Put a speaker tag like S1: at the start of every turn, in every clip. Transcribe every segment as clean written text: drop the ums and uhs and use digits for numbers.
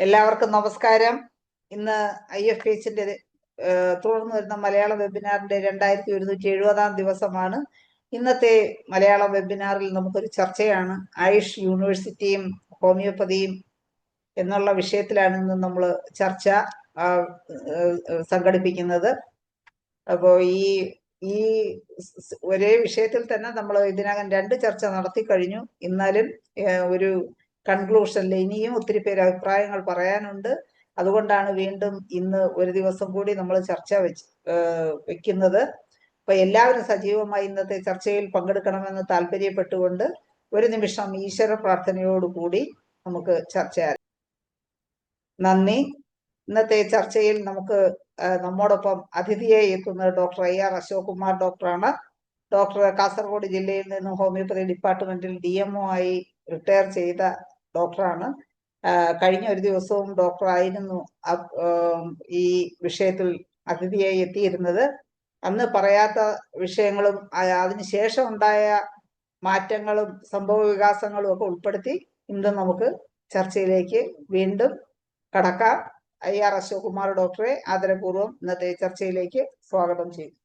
S1: എല്ലാവർക്കും നമസ്കാരം. ഇന്ന് IFHന്റെ തുടർന്ന് വരുന്ന മലയാള വെബിനാറിന്റെ 2170 ദിവസമാണ്. ഇന്നത്തെ മലയാള വെബിനാറിൽ നമുക്കൊരു ചർച്ചയാണ്. ആയുഷ് യൂണിവേഴ്സിറ്റിയും ഹോമിയോപ്പതിയും എന്നുള്ള വിഷയത്തിലാണ് ഇന്ന് നമ്മൾ ചർച്ച സംഘടിപ്പിക്കുന്നത്. അപ്പോൾ ഈ ഒരേ വിഷയത്തിൽ തന്നെ നമ്മൾ ഇതിനകം 2 ചർച്ച നടത്തി കഴിഞ്ഞു. എന്നാലും ഒരു കൺക്ലൂഷനിൽ ഇനിയും ഒത്തിരി പേര് അഭിപ്രായങ്ങൾ പറയാനുണ്ട്. അതുകൊണ്ടാണ് വീണ്ടും ഇന്ന് ഒരു ദിവസം കൂടി നമ്മൾ ചർച്ച വെക്കുന്നത്. അപ്പൊ എല്ലാവരും സജീവമായി ഇന്നത്തെ ചർച്ചയിൽ പങ്കെടുക്കണമെന്ന് താല്പര്യപ്പെട്ടുകൊണ്ട് ഒരു നിമിഷം ഈശ്വര പ്രാർത്ഥനയോടുകൂടി നമുക്ക് ചർച്ച. നന്ദി. ഇന്നത്തെ ചർച്ചയിൽ നമുക്ക് നമ്മോടൊപ്പം അതിഥിയായി എത്തുന്നത് ഡോക്ടർ IR അശോക് കുമാർ ഡോക്ടറാണ്. ഡോക്ടർ കാസർഗോഡ് ജില്ലയിൽ നിന്ന് ഹോമിയോപ്പതി ഡിപ്പാർട്ട്മെന്റിൽ DMO ആയി റിട്ടയർ ചെയ്ത ഡോക്ടറാണ്. കഴിഞ്ഞ ഒരു ദിവസവും ഡോക്ടർ ആയിരുന്നു ഈ വിഷയത്തിൽ അതിഥിയായി എത്തിയിരുന്നത്. അന്ന് പറയാത്ത വിഷയങ്ങളും അതിനുശേഷം ഉണ്ടായ മാറ്റങ്ങളും സംഭവ വികാസങ്ങളും ഒക്കെ ഉൾപ്പെടുത്തി ഇന്ന് നമുക്ക് ചർച്ചയിലേക്ക് വീണ്ടും കടക്കാം. IR അശോക് കുമാർ ഡോക്ടറെ ആദരപൂർവ്വം ഇന്നത്തെ ചർച്ചയിലേക്ക് സ്വാഗതം ചെയ്തു.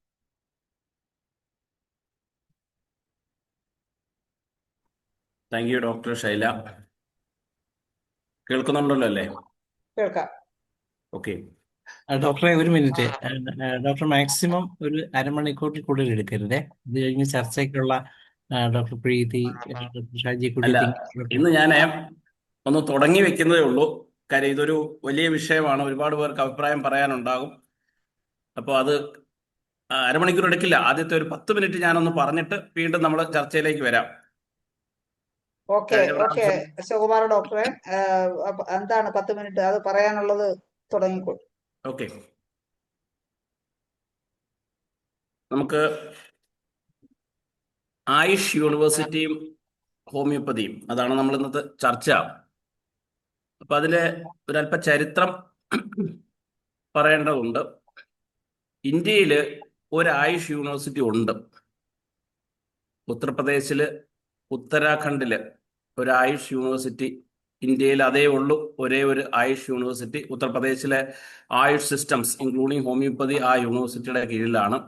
S2: Thank you doctor Shaila. കേൾക്കുന്നുണ്ടല്ലോ അല്ലേ?
S1: കേൾക്കാം.
S2: ഓക്കെ
S3: ഡോക്ടറെ, ഒരു മിനിറ്റ്. ഡോക്ടർ മാക്സിമം ഒരു അരമണിക്കൂറിൽ കൂടുതൽ എടുക്കരുതേ. ഇത് കഴിഞ്ഞ് ചർച്ചയ്ക്കുള്ള ഡോക്ടർ പ്രീതി, ഡോക്ടർ ഷാജി
S2: അല്ല,
S3: കുട്ടി.
S2: ഇന്ന് ഞാൻ ഒന്ന് തുടങ്ങി വെക്കുന്നതേ ഉള്ളൂ. കാര്യം ഇതൊരു വലിയ വിഷയമാണ്. ഒരുപാട് പേർക്ക് അഭിപ്രായം പറയാനുണ്ടാകും. അപ്പോൾ അത് അരമണിക്കൂർ എടുക്കില്ല. ആദ്യത്തെ ഒരു 10 മിനിറ്റ് ഞാനൊന്ന് പറഞ്ഞിട്ട് വീണ്ടും നമ്മൾ ചർച്ചയിലേക്ക് വരാം.
S1: ഓക്കെ അശോകുമാർ ഡോക്ടറെ, എന്താണ് 10 മിനിറ്റ് അത് പറയാനുള്ളത്? തുടങ്ങിക്കോളൂ.
S2: ഓക്കെ, നമുക്ക് ആയുഷ് യൂണിവേഴ്സിറ്റിയും ഹോമിയോപ്പതിയും, അതാണ് നമ്മൾ ഇന്നത്തെ ചർച്ച. അപ്പൊ അതില് ഒരല്പ ചരിത്രം പറയേണ്ടതുണ്ട്. ഇന്ത്യയില് ഒരു ആയുഷ് യൂണിവേഴ്സിറ്റി ഉണ്ട്. ഉത്തർപ്രദേശില് ഉത്തരാഖണ്ഡില് ഒരു ആയുഷ് യൂണിവേഴ്സിറ്റി ഇന്ത്യയിൽ അതേ ഉള്ളൂ. ഒരേ ഒരു ആയുഷ് യൂണിവേഴ്സിറ്റി. ഉത്തർപ്രദേശിലെ ആയുഷ് സിസ്റ്റംസ് ഇൻക്ലൂഡിങ് ഹോമിയോപ്പതി ആ യൂണിവേഴ്സിറ്റിയുടെ കീഴിലാണ്.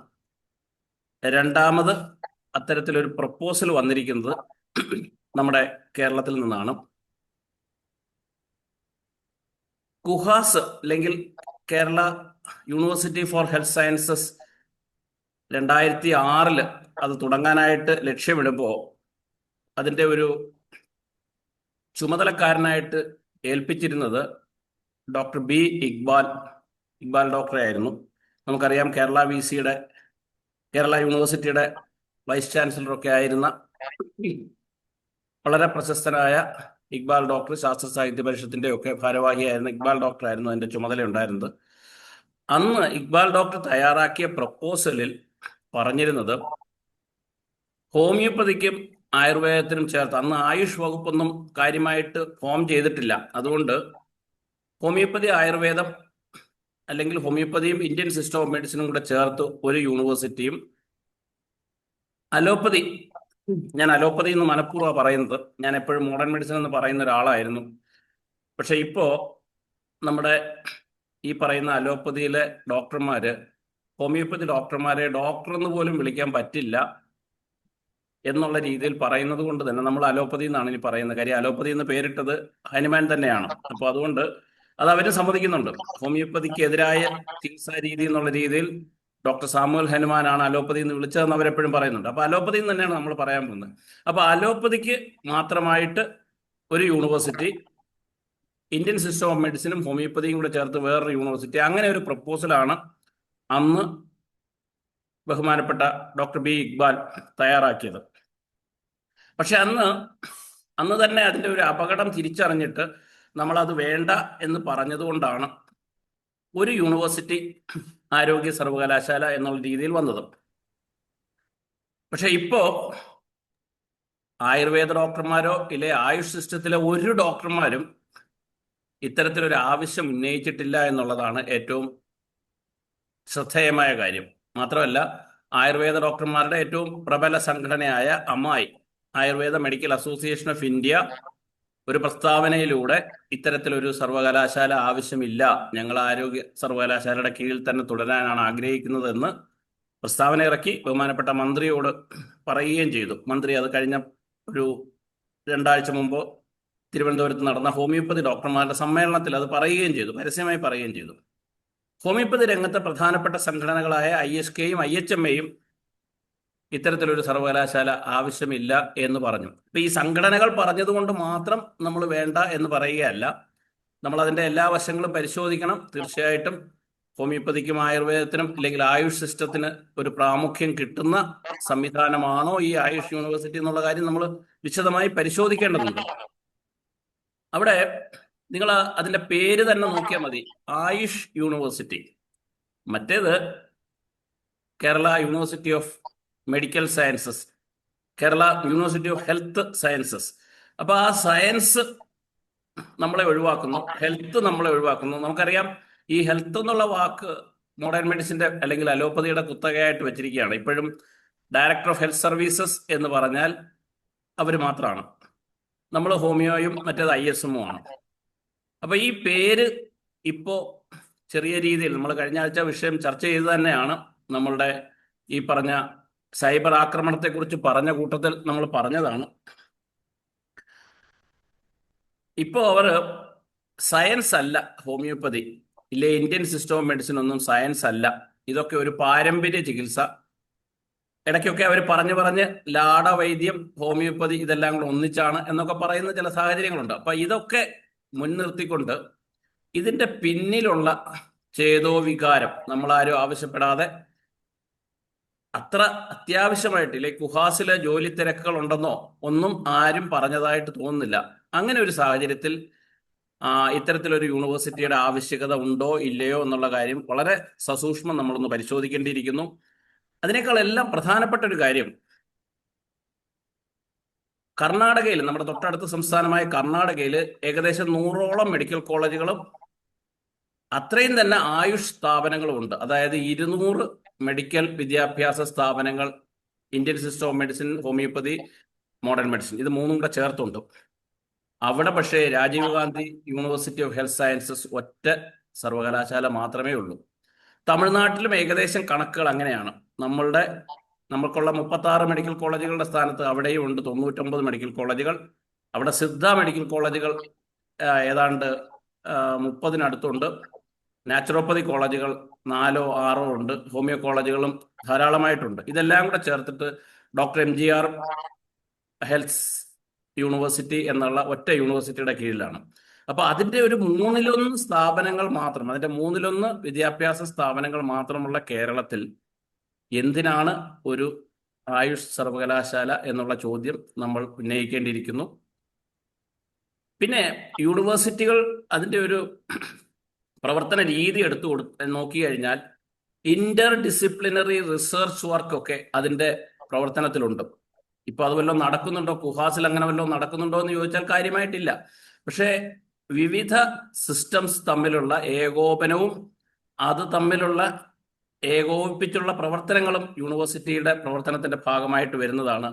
S2: രണ്ടാമത് അത്തരത്തിലൊരു പ്രപ്പോസൽ വന്നിരിക്കുന്നത് നമ്മുടെ കേരളത്തിൽ നിന്നാണ്. കുഹാസ് അല്ലെങ്കിൽ Kerala university for health sciences 2006 അത് തുടങ്ങാനായിട്ട് ലക്ഷ്യമിടുമ്പോൾ അതിൻ്റെ ഒരു ചുമതലക്കാരനായിട്ട് ഏൽപ്പിച്ചിരുന്നത് ഡോക്ടർ B. ഇക്ബാൽ ഡോക്ടറെ ആയിരുന്നു. നമുക്കറിയാം, കേരള യൂണിവേഴ്സിറ്റിയുടെ വൈസ് ചാൻസലറൊക്കെ ആയിരുന്ന വളരെ പ്രശസ്തനായ ഇക്ബാൽ ഡോക്ടർ, ശാസ്ത്ര സാഹിത്യ പരിഷത്തിന്റെ ഒക്കെ ഭാരവാഹിയായിരുന്ന ഇക്ബാൽ ഡോക്ടർ ആയിരുന്നു അതിന്റെ ചുമതല ഉണ്ടായിരുന്നത്. അന്ന് ഇക്ബാൽ ഡോക്ടർ തയ്യാറാക്കിയ പ്രപ്പോസലിൽ പറഞ്ഞിരുന്നത് ഹോമിയോപ്പതിക്കും ആയുർവേദത്തിനും ചേർത്ത്, അന്ന് ആയുഷ് വകുപ്പൊന്നും കാര്യമായിട്ട് ഫോം ചെയ്തിട്ടില്ല, അതുകൊണ്ട് ഹോമിയോപ്പതി ആയുർവേദം അല്ലെങ്കിൽ ഹോമിയോപ്പതിയും ഇന്ത്യൻ സിസ്റ്റം ഓഫ് മെഡിസിനും കൂടെ ചേർത്ത് ഒരു യൂണിവേഴ്സിറ്റിയും, അലോപ്പതി, ഞാൻ അലോപ്പതി എന്ന് മനഃപൂർവ്വം പറയുന്നത്, ഞാൻ എപ്പോഴും മോഡേൺ മെഡിസിൻ എന്ന് പറയുന്ന ഒരാളായിരുന്നു. പക്ഷെ ഇപ്പോ നമ്മുടെ ഈ പറയുന്ന അലോപ്പതിയിലെ ഡോക്ടർമാര് ഹോമിയോപ്പതി ഡോക്ടർമാരെ ഡോക്ടർ എന്ന് പോലും വിളിക്കാൻ പറ്റില്ല എന്നുള്ള രീതിയിൽ പറയുന്നത് കൊണ്ട് തന്നെ നമ്മൾ അലോപ്പതി എന്നാണ് ഇനി പറയുന്നത്. കാര്യം അലോപ്പതി എന്ന് പേരിട്ടത് ഹനുമാൻ തന്നെയാണ്. അപ്പോൾ അതുകൊണ്ട് അത് അവരും സമ്മതിക്കുന്നുണ്ട്. ഹോമിയോപ്പതിക്ക് എതിരായ ചികിത്സാ രീതി എന്നുള്ള രീതിയിൽ ഡോക്ടർ സാമുവൽ ഹനുമാനാണ് അലോപ്പതി എന്ന് വിളിച്ചതെന്ന് അവരെപ്പോഴും പറയുന്നുണ്ട്. അപ്പോൾ അലോപ്പതി എന്ന് തന്നെയാണ് നമ്മൾ പറയാൻ പോകുന്നത്. അപ്പോൾ അലോപ്പതിക്ക് മാത്രമായിട്ട് ഒരു യൂണിവേഴ്സിറ്റി, ഇന്ത്യൻ സിസ്റ്റം ഓഫ് മെഡിസിനും ഹോമിയോപ്പതിയും കൂടെ ചേർത്ത് വേറൊരു യൂണിവേഴ്സിറ്റി, അങ്ങനെ ഒരു പ്രപ്പോസലാണ് അന്ന് ബഹുമാനപ്പെട്ട ഡോക്ടർ B. ഇക്ബാൽ തയ്യാറാക്കിയത്. പക്ഷെ അന്ന് തന്നെ അതിൻ്റെ ഒരു അപകടം തിരിച്ചറിഞ്ഞിട്ട് നമ്മളത് വേണ്ട എന്ന് പറഞ്ഞതുകൊണ്ടാണ് ഒരു യൂണിവേഴ്സിറ്റി, ആരോഗ്യ സർവകലാശാല എന്നുള്ള രീതിയിൽ വന്നത്. പക്ഷെ ഇപ്പോ ആയുർവേദ ഡോക്ടർമാരോ ഇല്ലെ ആയുഷ് സിസ്റ്റത്തിലെ ഒരു ഡോക്ടർമാരും ഇത്തരത്തിലൊരു ആവശ്യം ഉന്നയിച്ചിട്ടില്ല എന്നുള്ളതാണ് ഏറ്റവും ശ്രദ്ധേയമായ കാര്യം. മാത്രമല്ല, ആയുർവേദ ഡോക്ടർമാരുടെ ഏറ്റവും പ്രബല സംഘടനയായ AMAI, Ayurveda medical association of India, ഒരു പ്രസ്താവനയിലൂടെ ഇത്തരത്തിലൊരു സർവകലാശാല ആവശ്യമില്ല, ഞങ്ങൾ ആരോഗ്യ സർവകലാശാലയുടെ കീഴിൽ തന്നെ തുടരാനാണ് ആഗ്രഹിക്കുന്നതെന്ന് പ്രസ്താവന ഇറക്കി ബഹുമാനപ്പെട്ട മന്ത്രിയോട് പറയുകയും ചെയ്തു. മന്ത്രി അത് കഴിഞ്ഞ ഒരു 2 ആഴ്ച മുമ്പ് തിരുവനന്തപുരത്ത് നടന്ന ഹോമിയോപ്പതി ഡോക്ടർമാരുടെ സമ്മേളനത്തിൽ അത് പറയുകയും ചെയ്തു, പരസ്യമായി പറയുകയും ചെയ്തു. ഹോമിയോപ്പതി രംഗത്തെ പ്രധാനപ്പെട്ട സംഘടനകളായ ISKയും IHMAയും ഇത്തരത്തിലൊരു സർവകലാശാല ആവശ്യമില്ല എന്ന് പറഞ്ഞു. ഇപ്പൊ ഈ സംഘടനകൾ പറഞ്ഞതുകൊണ്ട് മാത്രം നമ്മൾ വേണ്ട എന്ന് പറയുകയല്ല, നമ്മൾ അതിന്റെ എല്ലാ വശങ്ങളും പരിശോധിക്കണം. തീർച്ചയായിട്ടും ഹോമിയോപ്പതിക്കും ആയുർവേദത്തിനും അല്ലെങ്കിൽ ആയുഷ് സിസ്റ്റത്തിന് ഒരു പ്രാമുഖ്യം കിട്ടുന്ന സംവിധാനമാണോ ഈ ആയുഷ് യൂണിവേഴ്സിറ്റി എന്നുള്ള കാര്യം നമ്മൾ വിശദമായി പരിശോധിക്കേണ്ടതുണ്ട്. അവിടെ നിങ്ങൾ അതിന്റെ പേര് തന്നെ നോക്കിയാൽ മതി, ആയുഷ് യൂണിവേഴ്സിറ്റി. മറ്റേത് Kerala university of medical sciences, Kerala university of health sciences. അപ്പൊ ആ സയൻസ് നമ്മളെ ഒഴിവാക്കുന്നു, ഹെൽത്ത് നമ്മളെ ഒഴിവാക്കുന്നു. നമുക്കറിയാം ഈ ഹെൽത്ത് എന്നുള്ള വാക്ക് മോഡേൺ മെഡിസിന്റെ അല്ലെങ്കിൽ അലോപ്പതിയുടെ കുത്തകയായിട്ട് വെച്ചിരിക്കുകയാണ്. ഇപ്പോഴും ഡയറക്ടർ ഓഫ് ഹെൽത്ത് സർവീസസ് എന്ന് പറഞ്ഞാൽ അവർ മാത്രമാണ്. നമ്മൾ ഹോമിയോയും മറ്റേത് ISMO ആണ്. അപ്പൊ ഈ പേര് ഇപ്പോ ചെറിയ രീതിയിൽ നമ്മൾ കഴിഞ്ഞ ആഴ്ച വിഷയം ചർച്ച ചെയ്ത് തന്നെയാണ്. നമ്മളുടെ ഈ പറഞ്ഞ സൈബർ ആക്രമണത്തെ കുറിച്ച് പറഞ്ഞ കൂട്ടത്തിൽ നമ്മൾ പറഞ്ഞതാണ്. ഇപ്പോ അവർ സയൻസ് അല്ല ഹോമിയോപ്പതി, ഇല്ലേ ഇന്ത്യൻ സിസ്റ്റം ഓഫ് മെഡിസിൻ ഒന്നും സയൻസ് അല്ല, ഇതൊക്കെ ഒരു പാരമ്പര്യ ചികിത്സ. ഇടയ്ക്കൊക്കെ അവർ പറഞ്ഞ് ലാടവൈദ്യം, ഹോമിയോപ്പതി ഇതെല്ലാം കൂടെ ഒന്നിച്ചാണ് എന്നൊക്കെ പറയുന്ന ചില സാഹചര്യങ്ങളുണ്ട്. അപ്പൊ ഇതൊക്കെ മുൻനിർത്തിക്കൊണ്ട് ഇതിന്റെ പിന്നിലുള്ള ചേതോവികാരം നമ്മളാരും ആവശ്യപ്പെടാതെ അത്ര അത്യാവശ്യമായിട്ടില്ലേ, കുഹാസിലെ ജോലി തിരക്കുകൾ ഉണ്ടെന്നോ ഒന്നും ആരും പറഞ്ഞതായിട്ട് തോന്നുന്നില്ല. അങ്ങനെ ഒരു സാഹചര്യത്തിൽ ഇത്തരത്തിലൊരു യൂണിവേഴ്സിറ്റിയുടെ ആവശ്യകത ഉണ്ടോ ഇല്ലയോ എന്നുള്ള കാര്യം വളരെ സസൂക്ഷ്മം നമ്മളൊന്ന് പരിശോധിക്കേണ്ടിയിരിക്കുന്നു. അതിനേക്കാൾ എല്ലാം പ്രധാനപ്പെട്ട ഒരു കാര്യം, കർണാടകയിൽ, നമ്മുടെ തൊട്ടടുത്ത സംസ്ഥാനമായ കർണാടകയിൽ ഏകദേശം 100ഓളം മെഡിക്കൽ കോളേജുകളും അത്രയും തന്നെ ആയുഷ് സ്ഥാപനങ്ങളും ഉണ്ട്. അതായത് 200 മെഡിക്കൽ വിദ്യാഭ്യാസ സ്ഥാപനങ്ങൾ Indian system of medicine, homoeopathy, modern medicine, ഇത് മൂന്നും കൂടെ ചേർത്തുണ്ട്. അവിടെ പക്ഷേ Rajiv Gandhi university of health sciences ഒറ്റ സർവകലാശാല മാത്രമേ ഉള്ളൂ. തമിഴ്നാട്ടിലും ഏകദേശം കണക്കുകൾ അങ്ങനെയാണ്. നമ്മൾക്കുള്ള 36 മെഡിക്കൽ കോളേജുകളുടെ സ്ഥാനത്ത് അവിടെയും ഉണ്ട് 99 മെഡിക്കൽ കോളേജുകൾ. അവിടെ സിദ്ധ മെഡിക്കൽ കോളേജുകൾ ഏതാണ്ട് 30-നടുത്തുണ്ട്. നാച്ചുറോപ്പതി കോളേജുകൾ 4ഓ 6ഓ ഉണ്ട്. ഹോമിയോ കോളേജുകളും ധാരാളമായിട്ടുണ്ട്. ഇതെല്ലാം കൂടെ ചേർത്തിട്ട് ഡോക്ടർ MGR ഹെൽത്ത് യൂണിവേഴ്സിറ്റി എന്നുള്ള ഒറ്റ യൂണിവേഴ്സിറ്റിയുടെ കീഴിലാണ്. അപ്പൊ അതിന്റെ ഒരു 1/3 സ്ഥാപനങ്ങൾ മാത്രം, അതിന്റെ 1/3 വിദ്യാഭ്യാസ സ്ഥാപനങ്ങൾ മാത്രമുള്ള കേരളത്തിൽ എന്തിനാണ് ഒരു ആയുഷ് സർവകലാശാല എന്നുള്ള ചോദ്യം നമ്മൾ ഉന്നയിക്കേണ്ടിയിരിക്കുന്നു. പിന്നെ യൂണിവേഴ്സിറ്റികൾ അതിന്റെ ഒരു പ്രവർത്തന രീതി നോക്കി കഴിഞ്ഞാൽ ഇന്റർ ഡിസിപ്ലിനറി റിസർച്ച് വർക്കൊക്കെ അതിന്റെ പ്രവർത്തനത്തിലുണ്ട്. ഇപ്പൊ അത് വല്ലതും നടക്കുന്നുണ്ടോ, കുഹാസിൽ അങ്ങനെ വല്ലതും നടക്കുന്നുണ്ടോ എന്ന് ചോദിച്ചാൽ കാര്യമായിട്ടില്ല. പക്ഷേ വിവിധ സിസ്റ്റംസ് തമ്മിലുള്ള ഏകോപനവും അത് തമ്മിലുള്ള ഏകോപിപ്പിച്ചുള്ള പ്രവർത്തനങ്ങളും യൂണിവേഴ്സിറ്റിയുടെ പ്രവർത്തനത്തിന്റെ ഭാഗമായിട്ട് വരുന്നതാണ്.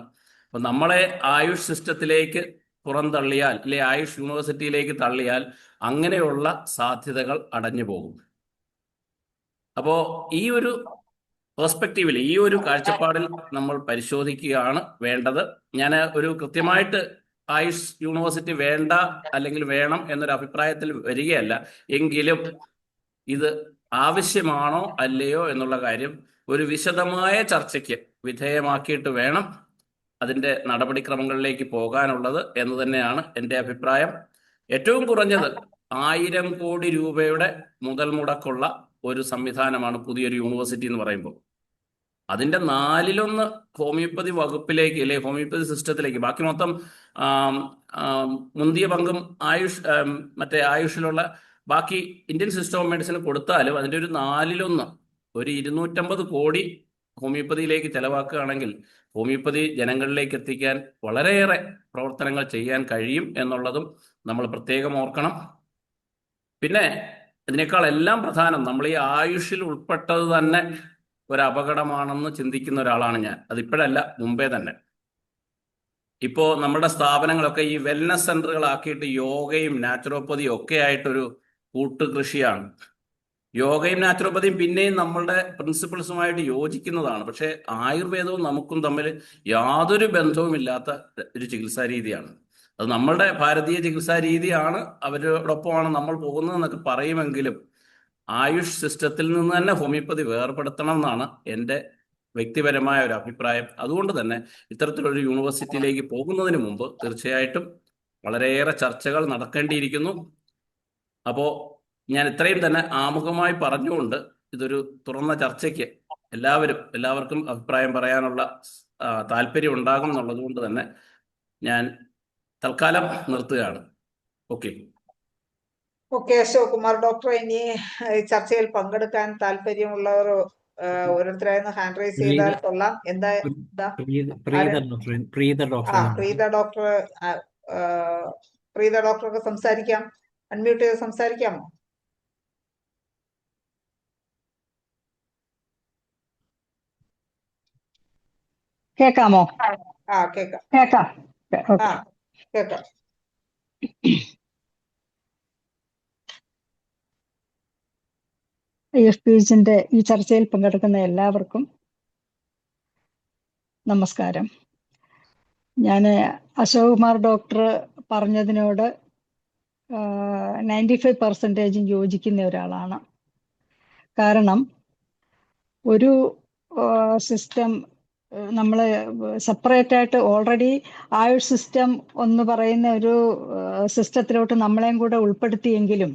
S2: അപ്പൊ നമ്മളെ ആയുഷ് സിസ്റ്റത്തിലേക്ക് പുറന്തള്ളിയാൽ, അല്ലെ ആയുഷ് യൂണിവേഴ്സിറ്റിയിലേക്ക് തള്ളിയാൽ അങ്ങനെയുള്ള സാധ്യതകൾ അടഞ്ഞു പോകും. അപ്പോ ഈ ഒരു പെർസ്പെക്റ്റീവിൽ, ഈ ഒരു കാഴ്ചപ്പാടിൽ നമ്മൾ പരിശോധിക്കുകയാണ് വേണ്ടത്. ഞാൻ ഒരു കൃത്യമായിട്ട് ആയുഷ് യൂണിവേഴ്സിറ്റി വേണ്ട അല്ലെങ്കിൽ വേണം എന്നൊരു അഭിപ്രായത്തിൽ വരികയല്ല. എങ്കിലും ഇത് ആവശ്യമാണോ അല്ലയോ എന്നുള്ള കാര്യം ഒരു വിശദമായ ചർച്ചയ്ക്ക് വിധേയമാക്കിയിട്ട് വേണം അതിന്റെ നടപടിക്രമങ്ങളിലേക്ക് പോകാനുള്ളത് എന്ന് തന്നെയാണ് എൻ്റെ അഭിപ്രായം. ഏറ്റവും കുറഞ്ഞത് 1000 കോടി രൂപയുടെ മുതൽ മുടക്കുള്ള ഒരു സംവിധാനമാണ് പുതിയൊരു യൂണിവേഴ്സിറ്റി എന്ന് പറയുമ്പോൾ. അതിന്റെ 1/4 ഹോമിയോപ്പതി വകുപ്പിലേക്ക്, അല്ലെ ഹോമിയോപ്പതി സിസ്റ്റത്തിലേക്ക്, ബാക്കി മൊത്തം മുന്തിയ പങ്കും മറ്റേ ആയുഷിലുള്ള ബാക്കി ഇന്ത്യൻ സിസ്റ്റം ഓഫ് മെഡിസിന് കൊടുത്താലും അതിന്റെ ഒരു 1/4, ഒരു 250 കോടി ഹോമിയോപ്പതിയിലേക്ക് ചെലവാക്കുകയാണെങ്കിൽ ഹോമിയോപ്പതി ജനങ്ങളിലേക്ക് എത്തിക്കാൻ വളരെയേറെ പ്രവർത്തനങ്ങൾ ചെയ്യാൻ കഴിയും എന്നുള്ളതും നമ്മൾ പ്രത്യേകം ഓർക്കണം. പിന്നെ ഇതിനേക്കാൾ എല്ലാം പ്രധാനം, നമ്മൾ ഈ ആയുഷിൽ ഉൾപ്പെട്ടത് തന്നെ ഒരു അപകടമാണെന്ന് ചിന്തിക്കുന്ന ഒരാളാണ് ഞാൻ. അതിപ്പോഴല്ല, മുമ്പേ തന്നെ. ഇപ്പോ നമ്മുടെ സ്ഥാപനങ്ങളൊക്കെ ഈ വെൽനസ് സെന്ററുകളാക്കിയിട്ട് യോഗയും നാച്ചുറോപ്പതിയും ഒക്കെ ആയിട്ടൊരു കൂട്ടുകൃഷിയാണ്. യോഗയും നാച്ചുറോപ്പതിയും പിന്നെയും നമ്മളുടെ പ്രിൻസിപ്പിൾസുമായിട്ട് യോജിക്കുന്നതാണ്. പക്ഷെ ആയുർവേദവും നമുക്കും തമ്മിൽ യാതൊരു ബന്ധവുമില്ലാത്ത ഒരു ചികിത്സാ രീതിയാണ്. അത് നമ്മളുടെ ഭാരതീയ ചികിത്സാ രീതിയാണ്, അവരോടൊപ്പമാണ് നമ്മൾ പോകുന്നതെന്നൊക്കെ പറയുമെങ്കിലും ആയുഷ് സിസ്റ്റത്തിൽ നിന്ന് തന്നെ ഹോമിയോപ്പതി വേർപെടുത്തണം എന്നാണ് എൻ്റെ വ്യക്തിപരമായ ഒരു അഭിപ്രായം. അതുകൊണ്ട് തന്നെ ഇത്തരത്തിലൊരു യൂണിവേഴ്സിറ്റിയിലേക്ക് പോകുന്നതിന് മുമ്പ് തീർച്ചയായിട്ടും വളരെയേറെ ചർച്ചകൾ നടക്കേണ്ടിയിരിക്കുന്നു. അപ്പോൾ ഞാൻ ഇത്രയും തന്നെ ആമുഖമായി പറഞ്ഞുകൊണ്ട് ഇതൊരു തുറന്ന ചർച്ചയ്ക്ക് എല്ലാവർക്കും അഭിപ്രായം പറയാനുള്ള താല്പര്യം ഉണ്ടാകും എന്നുള്ളത് കൊണ്ട് തന്നെ ഞാൻ തൽക്കാലം നിർത്തുകയാണ്. Okay.
S1: Okay, Ashok Kumar doctor, ഇനി ഈ ചർച്ചയിൽ പങ്കെടുക്കാൻ താല്പര്യമുള്ളവർ ഓരോരുത്തരായിരുന്നു ഹാൻഡ് റൈസ് ചെയ്താൽ കൊള്ളാം. എന്താ പ്രീത ഡോക്ടർക്ക് സംസാരിക്കാം. അൺമ്യൂട്ട് ചെയ്ത് സംസാരിക്കാമോ?
S4: കേക്കാമോ?
S1: കേക്കാം.
S4: കേക്കാം.
S1: കേക്കാം.
S4: IFPHന്റെ ഈ ചർച്ചയിൽ പങ്കെടുക്കുന്ന എല്ലാവർക്കും നമസ്കാരം. ഞാൻ അശോക് കുമാർ ഡോക്ടർ പറഞ്ഞതിനോട് 95% യോജിക്കുന്ന ഒരാളാണ്. കാരണം ഒരു സിസ്റ്റം നമ്മൾ സെപ്പറേറ്റ് ആയിട്ട് ഓൾറെഡി ആയുഷ് സിസ്റ്റം എന്ന് പറയുന്ന ഒരു സിസ്റ്റത്തിലോട്ട് നമ്മളെയും കൂടെ ഉൾപ്പെടുത്തിയെങ്കിലും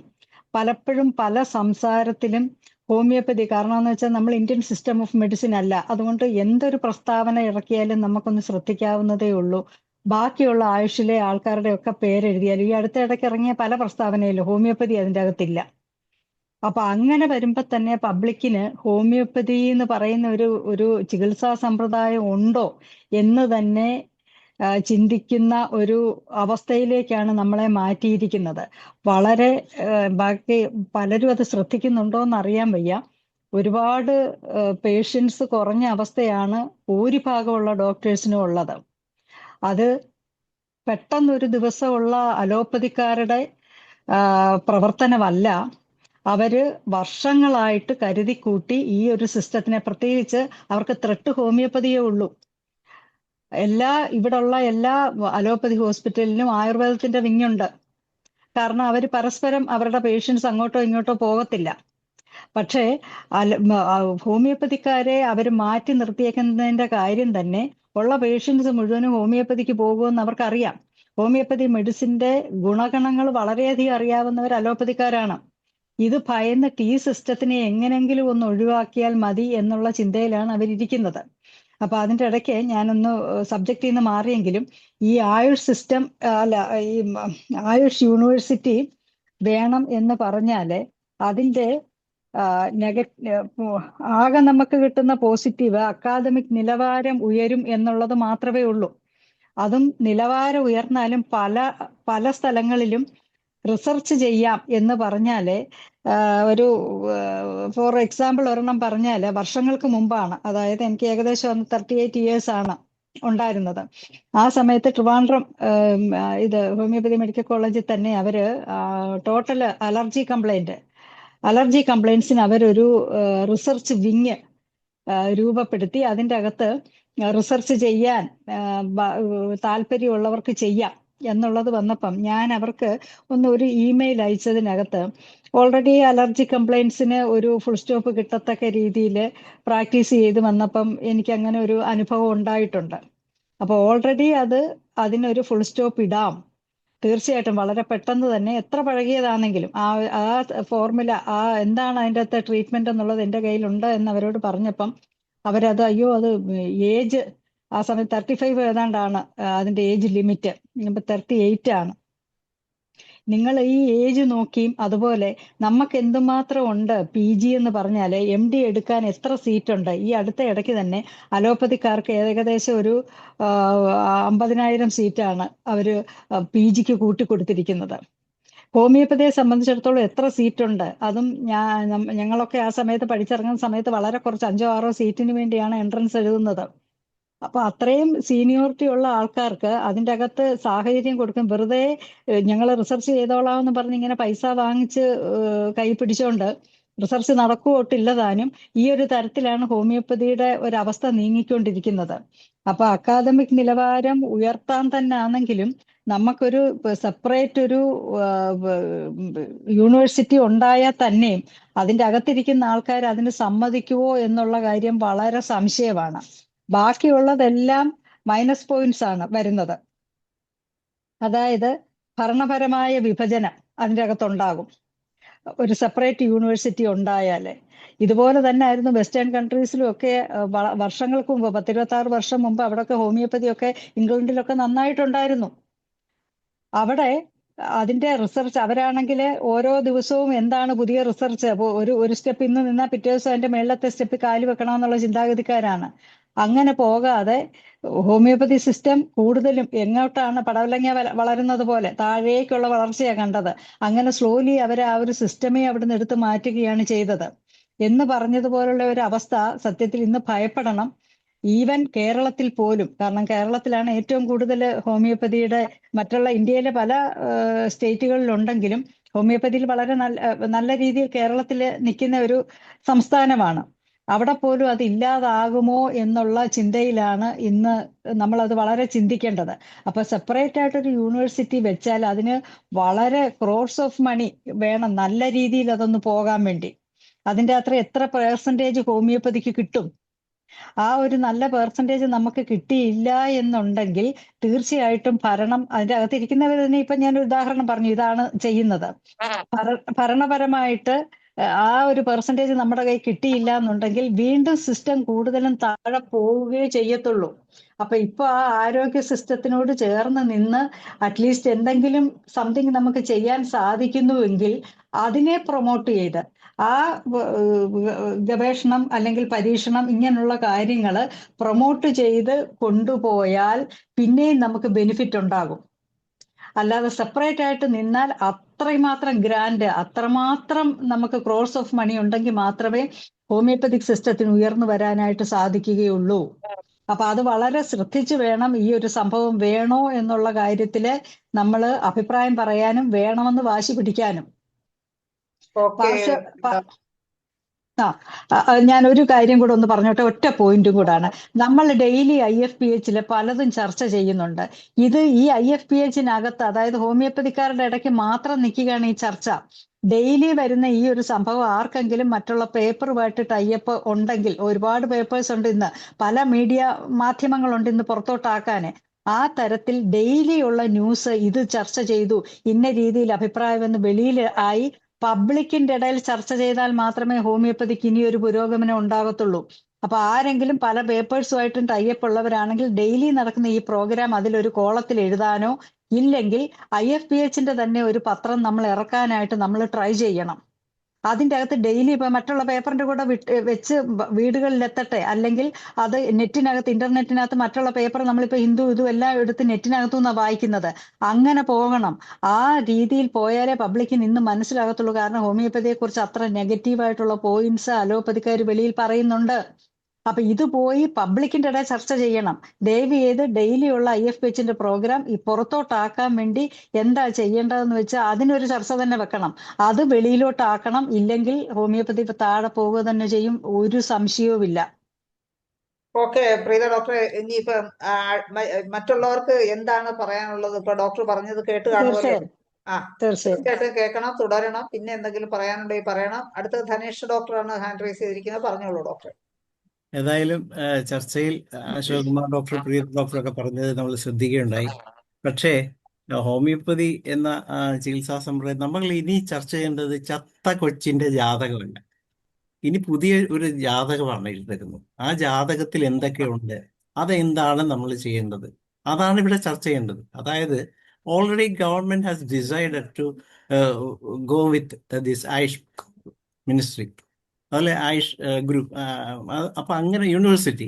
S4: പലപ്പോഴും പല സംസാരത്തിലും ഹോമിയോപ്പതി, കാരണം എന്ന് വെച്ചാൽ നമ്മൾ ഇന്ത്യൻ സിസ്റ്റം ഓഫ് മെഡിസിൻ അല്ല, അതുകൊണ്ട് എന്തൊരു പ്രസ്താവന ഇറക്കിയാലും നമുക്കൊന്ന് ശ്രദ്ധിക്കാവുന്നതേ ഉള്ളൂ. ബാക്കിയുള്ള ആയുഷിലെ ആൾക്കാരുടെ ഒക്കെ പേരെഴുതിയാലും ഈ അടുത്ത ഇടയ്ക്ക് ഇറങ്ങിയ പല പ്രസ്താവനയിലും ഹോമിയോപ്പതി അതിൻ്റെ അകത്തില്ല. അപ്പൊ അങ്ങനെ വരുമ്പോ തന്നെ പബ്ലിക്കിന് ഹോമിയോപ്പതി എന്ന് പറയുന്ന ഒരു ചികിത്സാ സമ്പ്രദായം ഉണ്ടോ എന്ന് തന്നെ ചിന്തിക്കുന്ന ഒരു അവസ്ഥയിലേക്കാണ് നമ്മളെ മാറ്റിയിരിക്കുന്നത്. വളരെ ബാക്കി പലരും അത് ശ്രദ്ധിക്കുന്നുണ്ടോ എന്ന് അറിയാൻ വയ്യ. ഒരുപാട് പേഷ്യൻസ് കുറഞ്ഞ അവസ്ഥയാണ് ഭൂരിഭാഗമുള്ള ഡോക്ടേഴ്സിനും ഉള്ളത്. അത് പെട്ടെന്നൊരു ദിവസമുള്ള അലോപ്പതിക്കാരുടെ പ്രവർത്തനമല്ല. അവര് വർഷങ്ങളായിട്ട് കരുതിക്കൂട്ടി ഈ ഒരു സിസ്റ്റത്തിനെ, പ്രത്യേകിച്ച് അവർക്ക് ത്രെട്ട് ഹോമിയോപ്പതിയേ ഉള്ളൂ. ഇവിടെയുള്ള എല്ലാ അലോപ്പതി ഹോസ്പിറ്റലിലും ആയുർവേദത്തിന്റെ വിങ്ങുണ്ട്. കാരണം അവർ പരസ്പരം അവരുടെ പേഷ്യൻസ് അങ്ങോട്ടോ ഇങ്ങോട്ടോ പോകത്തില്ല. പക്ഷേ ഹോമിയോപ്പതിക്കാരെ അവർ മാറ്റി നിർത്തിയേക്കുന്നതിന്റെ കാര്യം തന്നെ ഉള്ള പേഷ്യൻസ് മുഴുവനും ഹോമിയോപ്പതിക്ക് പോകുമെന്ന് അവർക്കറിയാം. ഹോമിയോപ്പതി മെഡിസിന്റെ ഗുണഗണങ്ങൾ വളരെയധികം അറിയാവുന്നവർ അലോപ്പതിക്കാരാണ്. ഇത് ഭയന്നിട്ട് ഈ സിസ്റ്റത്തിനെ എങ്ങനെങ്കിലും ഒന്ന് ഒഴിവാക്കിയാൽ മതി എന്നുള്ള ചിന്തയിലാണ് അവരിയ്ക്കുന്നത്. അപ്പൊ അതിൻ്റെ ഇടയ്ക്ക് ഞാനൊന്ന് സബ്ജക്റ്റിൽ നിന്ന് മാറിയെങ്കിലും ഈ ആയുഷ് സിസ്റ്റം ഈ ആയുഷ് യൂണിവേഴ്സിറ്റി വേണം എന്ന് പറഞ്ഞാല് അതിൻ്റെ ആകെ നമുക്ക് കിട്ടുന്ന പോസിറ്റീവ് അക്കാദമിക് നിലവാരം ഉയരും എന്നുള്ളത് മാത്രമേ ഉള്ളൂ. അതും നിലവാരം ഉയർന്നാലും പല സ്ഥലങ്ങളിലും റിസർച്ച് ചെയ്യാം എന്ന് പറഞ്ഞാല് ഒരു ഫോർ എക്സാമ്പിൾ ഒരെണ്ണം പറഞ്ഞാല് വർഷങ്ങൾക്ക് മുമ്പാണ്, അതായത് എനിക്ക് ഏകദേശം 38 years ആണ് ഉണ്ടായിരുന്നത്. ആ സമയത്ത് ട്രിവാൻഡ്രം ഇത് ഹോമിയോപ്പതി മെഡിക്കൽ കോളേജിൽ തന്നെ അവര് ടോട്ടൽ അലർജി കംപ്ലൈൻസിന് അവരൊരു റിസർച്ച് വിങ് രൂപപ്പെടുത്തി. അതിൻ്റെ അകത്ത് റിസർച്ച് ചെയ്യാൻ താല്പര്യമുള്ളവർക്ക് ചെയ്യാം എന്നുള്ളത് വന്നപ്പം ഞാൻ അവർക്ക് ഒരു ഇമെയിൽ അയച്ചതിനകത്ത് ഓൾറെഡി അലർജി കംപ്ലൈൻസിന് ഒരു ഫുൾ സ്റ്റോപ്പ് കിട്ടത്തക്ക രീതിയിൽ പ്രാക്ടീസ് ചെയ്ത് വന്നപ്പം എനിക്ക് അങ്ങനെ ഒരു അനുഭവം ഉണ്ടായിട്ടുണ്ട്. അപ്പോൾ ഓൾറെഡി അതിനൊരു ഫുൾ സ്റ്റോപ്പ് ഇടാം തീർച്ചയായിട്ടും, വളരെ പെട്ടെന്ന് തന്നെ, എത്ര പഴകിയതാണെങ്കിലും ആ ഫോർമുല എന്താണ് അതിൻ്റെ അകത്ത് ട്രീറ്റ്മെന്റ് എന്നുള്ളത് എൻ്റെ കയ്യിലുണ്ട് എന്നവരോട് പറഞ്ഞപ്പം അവരത് അത് ഏജ് ആ സമയത്ത് 35 ഏതാണ്ടാണ് അതിൻ്റെ ഏജ് ലിമിറ്റ്. ഇപ്പം 38 ആണ്. നിങ്ങൾ ഈ ഏജ് നോക്കിയും അതുപോലെ നമുക്ക് എന്തുമാത്രം ഉണ്ട് PG എന്ന് പറഞ്ഞാൽ MD എടുക്കാൻ എത്ര സീറ്റ് ഉണ്ട്. ഈ അടുത്ത ഇടയ്ക്ക് തന്നെ അലോപ്പതിക്കാർക്ക് ഏകദേശം ഒരു 50,000 സീറ്റാണ് അവര് PGക്ക് കൂട്ടിക്കൊടുത്തിരിക്കുന്നത്. ഹോമിയോപ്പതിയെ സംബന്ധിച്ചിടത്തോളം എത്ര സീറ്റുണ്ട്? അതും ഞങ്ങളൊക്കെ ആ സമയത്ത് പഠിച്ചിറങ്ങുന്ന സമയത്ത് വളരെ കുറച്ച് 5-6 സീറ്റിന് വേണ്ടിയാണ് എൻട്രൻസ് എഴുതുന്നത്. അപ്പൊ അത്രയും സീനിയോറിറ്റി ഉള്ള ആൾക്കാർക്ക് അതിൻ്റെ അകത്ത് സാഹചര്യം കൊടുക്കും. വെറുതെ ഞങ്ങൾ റിസർച്ച് ചെയ്തോളാം എന്ന് പറഞ്ഞ് ഇങ്ങനെ പൈസ വാങ്ങിച്ച് കൈ പിടിച്ചോണ്ട് റിസർച്ച് നടക്കുകയൊട്ടില്ല താനും. ഈ ഒരു തരത്തിലാണ് ഹോമിയോപ്പതിയുടെ ഒരവസ്ഥ നീങ്ങിക്കൊണ്ടിരിക്കുന്നത്. അപ്പൊ അക്കാദമിക് നിലവാരം ഉയർത്താൻ തന്നെ ആണെങ്കിലും നമുക്കൊരു സെപ്പറേറ്റ് ഒരു യൂണിവേഴ്സിറ്റി ഉണ്ടായാൽ തന്നെയും അതിൻ്റെ അകത്തിരിക്കുന്ന ആൾക്കാർ അതിന് സമ്മതിക്കുവോ എന്നുള്ള കാര്യം വളരെ സംശയമാണ്. ബാക്കിയുള്ളതെല്ലാം മൈനസ് പോയിന്റ്സ് ആണ് വരുന്നത്. അതായത് ഭരണപരമായ വിഭജനം അതിൻ്റെ അകത്തുണ്ടാകും ഒരു സെപ്പറേറ്റ് യൂണിവേഴ്സിറ്റി ഉണ്ടായാലേ. ഇതുപോലെ തന്നെ ആയിരുന്നു വെസ്റ്റേൺ കൺട്രീസിലും ഒക്കെ വർഷങ്ങൾക്ക് മുമ്പ് 10-26 വർഷം മുമ്പ് അവിടെയൊക്കെ ഹോമിയോപ്പതിയൊക്കെ ഇംഗ്ലണ്ടിലൊക്കെ നന്നായിട്ടുണ്ടായിരുന്നു. അവിടെ അതിന്റെ റിസർച്ച് അവരാണെങ്കിൽ ഓരോ ദിവസവും എന്താണ് പുതിയ റിസർച്ച്, ഒരു സ്റ്റെപ്പ് ഇന്ന് നിന്നാൽ പിറ്റേ ദിവസം അതിന്റെ മേളത്തെ സ്റ്റെപ്പ് കാല് വെക്കണമെന്നുള്ള ചിന്താഗതിക്കാരാണ്. അങ്ങനെ പോകാതെ ഹോമിയോപ്പതി സിസ്റ്റം കൂടുതലും എങ്ങോട്ടാണ് പടവലങ്ങ വളരുന്നത് പോലെ താഴേക്കുള്ള വളർച്ചയാണ് കണ്ടത്. അങ്ങനെ സ്ലോലി അവർ ആ ഒരു സിസ്റ്റമേ അവിടുന്ന് എടുത്ത് മാറ്റുകയാണ് ചെയ്തത്. എന്ന് പറഞ്ഞതുപോലുള്ള ഒരു അവസ്ഥ സത്യത്തിൽ ഇന്ന് ഭയപ്പെടണം. ഈവൻ കേരളത്തിൽ പോലും, കാരണം കേരളത്തിലാണ് ഏറ്റവും കൂടുതൽ ഹോമിയോപ്പതിയുടെ, മറ്റുള്ള ഇന്ത്യയിലെ പല സ്റ്റേറ്റുകളിലുണ്ടെങ്കിലും ഹോമിയോപ്പതിയിൽ വളരെ നല്ല രീതിയിൽ കേരളത്തിൽ നിൽക്കുന്ന ഒരു സംസ്ഥാനമാണ്. അവിടെ പോലും അത് ഇല്ലാതാകുമോ എന്നുള്ള ചിന്തയിലാണ് ഇന്ന് നമ്മളത് വളരെ ചിന്തിക്കേണ്ടത്. അപ്പൊ സെപ്പറേറ്റ് ആയിട്ടൊരു യൂണിവേഴ്സിറ്റി വെച്ചാൽ അതിന് വളരെ ക്രോർസ് ഓഫ് മണി വേണം നല്ല രീതിയിൽ അതൊന്ന് പോകാൻ വേണ്ടി. അതിൻ്റെ അത്ര എത്ര പെർസെൻറ്റേജ് ഹോമിയോപ്പതിക്ക് കിട്ടും? ആ ഒരു നല്ല പെർസെൻറ്റേജ് നമുക്ക് കിട്ടിയില്ല എന്നുണ്ടെങ്കിൽ തീർച്ചയായിട്ടും ഭരണം, അതിൻ്റെ അകത്തിരിക്കുന്നവർ തന്നെ, ഇപ്പൊ ഞാൻ ഒരു ഉദാഹരണം പറഞ്ഞു, ഇതാണ് ചെയ്യുന്നത്. ഭരണപരമായിട്ട് ആ ഒരു പെർസെൻറ്റേജ് നമ്മുടെ കയ്യിൽ കിട്ടിയില്ല എന്നുണ്ടെങ്കിൽ വീണ്ടും സിസ്റ്റം കൂടുതലും താഴെ പോവുകയേ ചെയ്യത്തുള്ളൂ. അപ്പൊ ഇപ്പൊ ആ ആരോഗ്യ സിസ്റ്റത്തിനോട് ചേർന്ന് നിന്ന് അറ്റ്ലീസ്റ്റ് എന്തെങ്കിലും സംതിങ് നമുക്ക് ചെയ്യാൻ സാധിക്കുന്നുവെങ്കിൽ അതിനെ പ്രൊമോട്ട് ചെയ്ത് ആ ഗവേഷണം അല്ലെങ്കിൽ പരീക്ഷണം ഇങ്ങനെയുള്ള കാര്യങ്ങൾ പ്രൊമോട്ട് ചെയ്ത് കൊണ്ടുപോയാൽ പിന്നെയും നമുക്ക് ബെനിഫിറ്റ് ഉണ്ടാകും. അല്ലാതെ സെപ്പറേറ്റ് ആയിട്ട് നിന്നാൽ അത്രമാത്രം ഗ്രാൻഡ്, അത്രമാത്രം നമുക്ക് ക്രോർസ് ഓഫ് മണി ഉണ്ടെങ്കിൽ മാത്രമേ ഹോമിയോപ്പതിക് സിസ്റ്റത്തിന് ഉയർന്നു വരാനായിട്ട് സാധിക്കുകയുള്ളൂ. അപ്പൊ അത് വളരെ ശ്രദ്ധിച്ചു വേണം ഈ ഒരു സംഭവം വേണോ എന്നുള്ള കാര്യത്തില് നമ്മൾ അഭിപ്രായം പറയാനും വേണമെന്ന് വാശി പിടിക്കാനും.
S1: ഓക്കെ.
S4: ഞാൻ ഒരു കാര്യം കൂടെ ഒന്ന് പറഞ്ഞോട്ടെ, ഒറ്റ പോയിന്റും കൂടാണ്. നമ്മൾ ഡെയിലി IFPH പലതും ചർച്ച ചെയ്യുന്നുണ്ട്. ഇത് ഈ IFPH-നകത്ത്, അതായത് ഹോമിയോപ്പതിക്കാരുടെ ഇടയ്ക്ക് മാത്രം നിൽക്കുകയാണ് ഈ ചർച്ച. ഡെയിലി വരുന്ന ഈ ഒരു സംഭവം ആർക്കെങ്കിലും മറ്റുള്ള പേപ്പറുമായിട്ട് ടൈപ്പ് ഉണ്ടെങ്കിൽ, ഒരുപാട് പേപ്പേഴ്സ് ഉണ്ട് ഇന്ന്, പല മീഡിയ മാധ്യമങ്ങളുണ്ട് ഇന്ന് പുറത്തോട്ടാക്കാൻ. ആ തരത്തിൽ ഡെയിലി ഉള്ള ന്യൂസ് ഇത് ചർച്ച ചെയ്തു, ഇന്ന രീതിയിൽ അഭിപ്രായമെന്ന് വെളിയിൽ ആയി പബ്ലിക്കിന്റെ ഇടയിൽ ചർച്ച ചെയ്താൽ മാത്രമേ ഹോമിയോപ്പതിക്ക് ഇനി ഒരു പുരോഗമനം ഉണ്ടാകത്തുള്ളൂ. അപ്പൊ ആരെങ്കിലും പല പേപ്പേഴ്സുമായിട്ടും ടൈപ്പ് ഉള്ളവരാണെങ്കിൽ ഡെയിലി നടക്കുന്ന ഈ പ്രോഗ്രാം അതിലൊരു കോളത്തിൽ എഴുതാനോ, ഇല്ലെങ്കിൽ IFPH-ന്റെ തന്നെ ഒരു പത്രം നമ്മൾ ഇറക്കാനായിട്ട് നമ്മൾ ട്രൈ ചെയ്യണം. അതിൻ്റെ അകത്ത് ഡെയിലി ഇപ്പൊ മറ്റുള്ള പേപ്പറിന്റെ കൂടെ വെച്ച് വീടുകളിലെത്തട്ടെ, അല്ലെങ്കിൽ അത് നെറ്റിനകത്ത്, ഇന്റർനെറ്റിനകത്ത് മറ്റുള്ള പേപ്പർ, നമ്മളിപ്പോ ഹിന്ദു ഇതും എല്ലാം എടുത്ത് നെറ്റിനകത്തു നിന്നാണ് വായിക്കുന്നത്. അങ്ങനെ പോകണം. ആ രീതിയിൽ പോയാലേ പബ്ലിക്കിന് ഇന്ന് മനസ്സിലാകത്തുള്ളൂ. കാരണം ഹോമിയോപ്പതിയെ കുറിച്ച് അത്ര നെഗറ്റീവായിട്ടുള്ള പോയിന്റ്സ് അലോപ്പതിക്കാർ വെളിയിൽ പറയുന്നുണ്ട്. അപ്പൊ ഇത് പോയി പബ്ലിക്കിന്റെ ഇടയിൽ ചർച്ച ചെയ്യണം. ദയവ് ചെയ്ത് ഡെയിലി ഉള്ള IFPH-ന്റെ പ്രോഗ്രാം ഈ പുറത്തോട്ടാക്കാൻ വേണ്ടി എന്താ ചെയ്യേണ്ടതെന്ന് വെച്ചാൽ അതിനൊരു ചർച്ച തന്നെ വെക്കണം. അത് വെളിയിലോട്ടാക്കണം. ഇല്ലെങ്കിൽ ഹോമിയോപ്പതി താഴെ പോവുക തന്നെ ചെയ്യും, ഒരു സംശയവുമില്ല.
S1: ഓക്കെ പ്രീത ഡോക്ടറെ, ഇനിയിപ്പം മറ്റുള്ളവർക്ക് എന്താണ് പറയാനുള്ളത്? ഇപ്പൊ ഡോക്ടർ പറഞ്ഞത് കേട്ട് കാണുമല്ലോ.
S4: തീർച്ചയായും തീർച്ചയായും
S1: തീർച്ചയായിട്ടും കേൾക്കണം, തുടരണം. പിന്നെ എന്തെങ്കിലും പറയാനുണ്ടെങ്കിൽ പറയണം. അടുത്തത് ധനേഷ് ഡോക്ടറാണ് ഹാൻഡ് റൈസ് ചെയ്തിരിക്കുന്നത്. പറഞ്ഞോളൂ ഡോക്ടർ.
S3: ഏതായാലും ചർച്ചയിൽ അശോകുമാർ ഡോക്ടർ, പ്രിയ ഡോക്ടറൊക്കെ പറഞ്ഞത് നമ്മൾ ശ്രദ്ധിക്കുകയുണ്ടായി. പക്ഷേ ഹോമിയോപ്പതി എന്ന ചികിത്സാ സമ്പ്രദായം നമ്മൾ ഇനി ചർച്ച ചെയ്യേണ്ടത് ചത്ത കൊച്ചിന്റെ ജാതകമല്ല. ഇനി പുതിയ ഒരു ജാതകമാണ് എഴുതുന്നത്. ആ ജാതകത്തിൽ എന്തൊക്കെയുണ്ട്, അതെന്താണ് നമ്മൾ ചെയ്യേണ്ടത്, അതാണ് ഇവിടെ ചർച്ച ചെയ്യേണ്ടത്. അതായത് already government has decided to go with this AYUSH ministry, അതുപോലെ ആയുഷ് ഗ്രൂപ്പ്. അപ്പൊ അങ്ങനെ യൂണിവേഴ്സിറ്റി,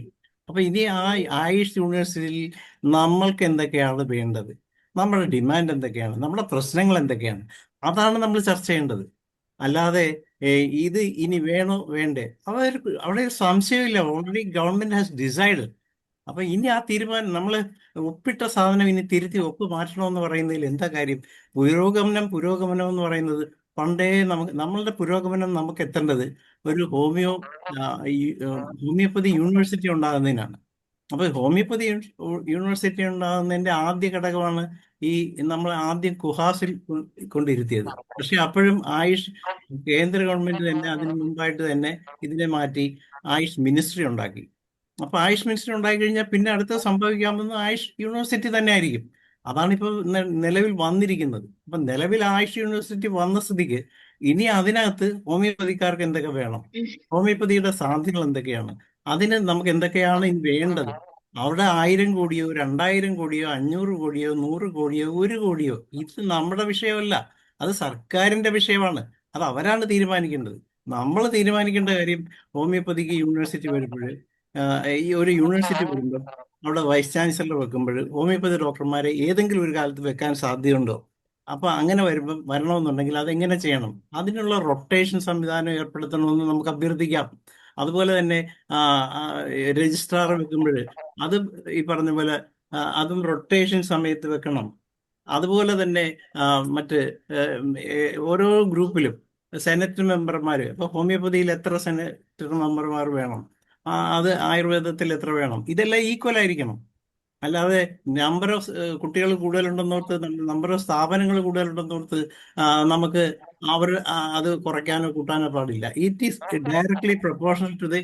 S3: അപ്പൊ ഇനി ആ ആയുഷ് യൂണിവേഴ്സിറ്റിയിൽ നമ്മൾക്ക് എന്തൊക്കെയാണ് വേണ്ടത്, നമ്മുടെ ഡിമാൻഡ് എന്തൊക്കെയാണ്, നമ്മുടെ പ്രശ്നങ്ങൾ എന്തൊക്കെയാണ്, അതാണ് നമ്മൾ ചർച്ച ചെയ്യേണ്ടത്. അല്ലാതെ ഇത് ഇനി വേണോ വേണ്ടേ, അവിടെ ഒരു സംശയമില്ല. ഓൾറെഡി ഗവൺമെന്റ് ഹാസ് ഡിസൈഡ് അപ്പൊ ഇനി ആ തീരുമാനം നമ്മൾ ഒപ്പിട്ട സാധനം ഇനി തിരുത്തി ഒപ്പ് മാറ്റണമെന്ന് പറയുന്നതിൽ എന്താ കാര്യം? പുരോഗമനം എന്ന് പറയുന്നത് പണ്ടേ നമ്മളുടെ പുരോഗമനം നമുക്ക് എത്തേണ്ടത് ഒരു ആ, ഈ, ഹോമിയോപ്പതി യൂണിവേഴ്സിറ്റി ഉണ്ടാകുന്നതിനാണ്. അപ്പൊ ഹോമിയോപ്പതി യൂണിവേഴ്സിറ്റി ഉണ്ടാകുന്നതിന്റെ ആദ്യ ഘടകമാണ് ഈ നമ്മൾ ആദ്യം കുഹാസിൽ കൊണ്ടിരുത്തിയത്. പക്ഷെ അപ്പോഴും ആയുഷ് കേന്ദ്ര ഗവൺമെന്റ് തന്നെ അതിന് മുമ്പായിട്ട് തന്നെ ഇതിനെ മാറ്റി ആയുഷ് മിനിസ്ട്രി ഉണ്ടാക്കി. അപ്പൊ ആയുഷ് മിനിസ്ട്രി ഉണ്ടായി കഴിഞ്ഞാൽ പിന്നെ അടുത്ത സംഭവിക്കാൻ പോകുന്നത് ആയുഷ് യൂണിവേഴ്സിറ്റി തന്നെ ആയിരിക്കും. അതാണിപ്പോൾ നിലവിൽ വന്നിരിക്കുന്നത്. അപ്പൊ നിലവിൽ ആയുഷ് യൂണിവേഴ്സിറ്റി വന്ന സ്ഥിതിക്ക് ഇനി അതിനകത്ത് ഹോമിയോപ്പതിക്കാർക്ക് എന്തൊക്കെ വേണം, ഹോമിയോപ്പതിയുടെ സാധ്യതകൾ എന്തൊക്കെയാണ്, അതിന് നമുക്ക് എന്തൊക്കെയാണ് ഇനി വേണ്ടത്, അവിടെ 1000 കോടിയോ 2000 കോടിയോ 500 കോടിയോ 100 കോടിയോ 1 കോടിയോ ഇത് നമ്മുടെ വിഷയമല്ല, അത് സർക്കാരിന്റെ വിഷയമാണ്. അത് അവരാണ് തീരുമാനിക്കേണ്ടത്. നമ്മൾ തീരുമാനിക്കേണ്ട കാര്യം ഹോമിയോപ്പതിക്ക് യൂണിവേഴ്സിറ്റി വരുമ്പോൾ ഈ ഒരു യൂണിവേഴ്സിറ്റി വരുമ്പോൾ അവിടെ വൈസ് ചാൻസലർ വെക്കുമ്പോൾ ഹോമിയോപ്പതി ഡോക്ടർമാരെ ഏതെങ്കിലും ഒരു കാലത്ത് വെക്കാൻ സാധ്യതയുണ്ടോ? അപ്പൊ അങ്ങനെ വരണമെന്നുണ്ടെങ്കിൽ അതെങ്ങനെ ചെയ്യണം? അതിനുള്ള റൊട്ടേഷൻ സംവിധാനം ഏർപ്പെടുത്തണമെന്ന് നമുക്ക് അഭ്യർത്ഥിക്കാം. അതുപോലെ തന്നെ രജിസ്ട്രാർ വെക്കുമ്പോൾ അത് ഈ പറഞ്ഞ പോലെ അതും റൊട്ടേഷൻ സമയത്ത് വെക്കണം. അതുപോലെ തന്നെ മറ്റ് ഓരോ ഗ്രൂപ്പിലും സെനറ്റ് മെമ്പർമാർ, ഇപ്പൊ ഹോമിയോപ്പതിയിൽ എത്ര സെനറ്റ് മെമ്പർമാർ വേണം, അത് ആയുർവേദത്തിൽ എത്ര വേണം, ഇതെല്ലാം ഈക്വൽ ആയിരിക്കണം. അല്ലാതെ നമ്പർ ഓഫ് കുട്ടികൾ കൂടുതലുണ്ടെന്നോർത്ത്, നമ്പർ ഓഫ് സ്ഥാപനങ്ങൾ കൂടുതലുണ്ടെന്നോർത്ത് നമുക്ക് അത് കുറയ്ക്കാനോ കൂട്ടാനോ പാടില്ല. It is directly proportional to the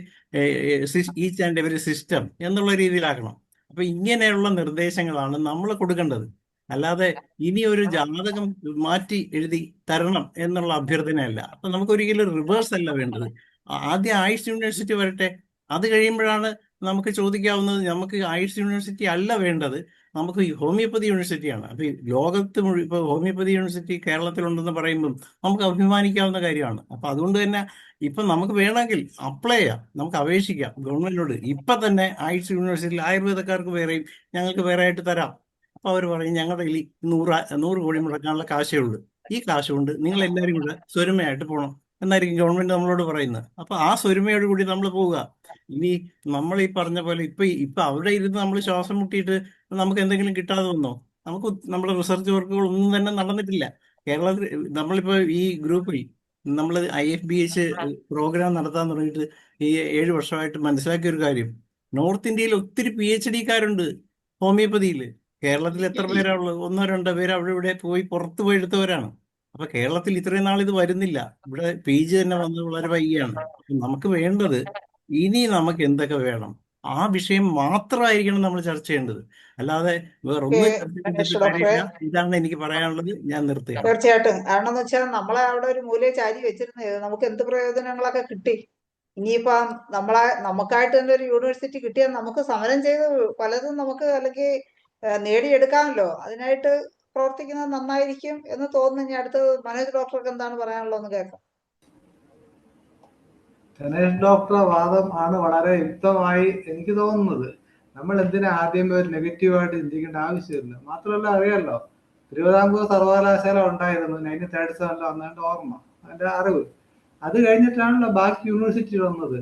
S3: each and every system എന്നുള്ള രീതിയിലാക്കണം. അപ്പൊ ഇങ്ങനെയുള്ള നിർദ്ദേശങ്ങളാണ് നമ്മൾ കൊടുക്കേണ്ടത്. അല്ലാതെ ഇനി ഒരു ജാതകം മാറ്റി എഴുതി തരണം എന്നുള്ള അഭ്യർത്ഥനയല്ല. അപ്പൊ നമുക്ക് ഒരിക്കലും റിവേഴ്സ് അല്ല വേണ്ടത്. ആദ്യം ആയുഷ് യൂണിവേഴ്സിറ്റി വരട്ടെ, അത് കഴിയുമ്പോഴാണ് നമുക്ക് ചോദിക്കാവുന്നത്. നമുക്ക് ആയുഷ് യൂണിവേഴ്സിറ്റി അല്ല വേണ്ടത്, നമുക്ക് ഈ ഹോമിയോപ്പതി യൂണിവേഴ്സിറ്റിയാണ്. അപ്പൊ ഈ ലോകത്ത് മുഴുവൻ ഇപ്പൊ ഹോമിയോപ്പതി യൂണിവേഴ്സിറ്റി കേരളത്തിലുണ്ടെന്ന് പറയുമ്പം നമുക്ക് അഭിമാനിക്കാവുന്ന കാര്യമാണ്. അപ്പൊ അതുകൊണ്ട് തന്നെ ഇപ്പൊ നമുക്ക് വേണമെങ്കിൽ അപ്ലൈ ചെയ്യാം, നമുക്ക് അപേക്ഷിക്കാം ഗവൺമെന്റിനോട്. ഇപ്പൊ തന്നെ ആയുഷ് യൂണിവേഴ്സിറ്റിയിൽ ആയുർവേദക്കാർക്ക് വേറെയും ഞങ്ങൾക്ക് വേറെ ആയിട്ട് തരാം. അപ്പൊ അവർ പറയും ഞങ്ങളുടെ കയ്യിൽ 100 കോടി മുടക്കാനുള്ള കാശേ ഉള്ളൂ, ഈ കാശ് കൊണ്ട് നിങ്ങൾ എല്ലാവരും കൂടെ സ്വരുമയായിട്ട് പോകണം എന്നായിരിക്കും ഗവൺമെന്റ് നമ്മളോട് പറയുന്നത്. അപ്പൊ ആ സ്വരുമയോട് കൂടി നമ്മൾ പോവുക. ഇനി നമ്മൾ ഈ പറഞ്ഞ പോലെ ഇപ്പൊ അവിടെ ഇരുന്ന് നമ്മൾ ശ്വാസം മുട്ടിയിട്ട് നമുക്ക് എന്തെങ്കിലും കിട്ടാതെ വന്നോ? നമ്മുടെ റിസർച്ച് വർക്കുകൾ ഒന്നും തന്നെ നടന്നിട്ടില്ല കേരളത്തിൽ. നമ്മളിപ്പോ ഈ ഗ്രൂപ്പിൽ നമ്മൾ IFBH പ്രോഗ്രാം നടത്താൻ തുടങ്ങിയിട്ട് ഈ 7 വർഷമായിട്ട് മനസ്സിലാക്കിയ ഒരു കാര്യം, നോർത്ത് ഇന്ത്യയിൽ ഒത്തിരി PhD-കാരുണ്ട് ഹോമിയോപ്പതിയിൽ. കേരളത്തിൽ എത്ര പേരാ ഉള്ളത്? 1-2 പേര് അവിടെ ഇവിടെ പുറത്തു പോയി എടുത്തവരാണ്. അപ്പൊ കേരളത്തിൽ ഇത്രയും നാൾ ഇത് വരുന്നില്ല. ഇവിടെ PG തന്നെ വന്നത് വളരെ വൈകിയാണ്. നമുക്ക് വേണ്ടത് ഇനി നമുക്ക് എന്തൊക്കെ വേണം, ആ വിഷയം മാത്രമായിരിക്കണം നമ്മൾ ചർച്ച ചെയ്യേണ്ടത്. അല്ലാതെ വേറൊന്നും ചർച്ച ചെയ്തിട്ട്
S1: ഗണേഷ് ഡോക്ടറെ,
S3: കാര്യമില്ല. ഇതാണ് എനിക്ക് പറയാനുള്ളത്. ഞാൻ നിർത്തുകയാണ്.
S1: തീർച്ചയായിട്ടും. കാരണം എന്ന് വെച്ചാൽ നമ്മളെ അവിടെ ഒരു മൂലയിൽ ചാരി വെച്ചിരുന്നത് നമുക്ക് എന്ത് പ്രയോജനങ്ങളൊക്കെ കിട്ടി. ഇനിയിപ്പം നമുക്കായിട്ട് തന്നെ ഒരു യൂണിവേഴ്സിറ്റി കിട്ടിയാൽ നമുക്ക് സമരം ചെയ്ത് പലതും നമുക്ക് അല്ലെങ്കിൽ നേടിയെടുക്കാമല്ലോ. അതിനായിട്ട് പ്രവർത്തിക്കുന്നത് നന്നായിരിക്കും എന്ന് തോന്നുന്നു. ഇനി അടുത്ത് മനോജ് ഡോക്ടർക്ക് എന്താണ് പറയാനുള്ളതെന്ന് കേൾക്കാം.
S5: ഗണേഷ് ഡോക്ടറെ വാദം ആണ് വളരെ യുക്തമായി എനിക്ക് തോന്നുന്നത്. നമ്മൾ എന്തിനാ ആദ്യമേ ഒരു നെഗറ്റീവായിട്ട് ചിന്തിക്കേണ്ട ആവശ്യമില്ല. മാത്രമല്ല അറിയാലോ, തിരുവിതാംകൂർ സർവകലാശാല ഉണ്ടായിരുന്നു 1937 അന്നെൻ്റെ ഓർമ്മ, എൻ്റെ അറിവ്. അത് കഴിഞ്ഞിട്ടാണല്ലോ ബാക്കി യൂണിവേഴ്സിറ്റി വന്നത്.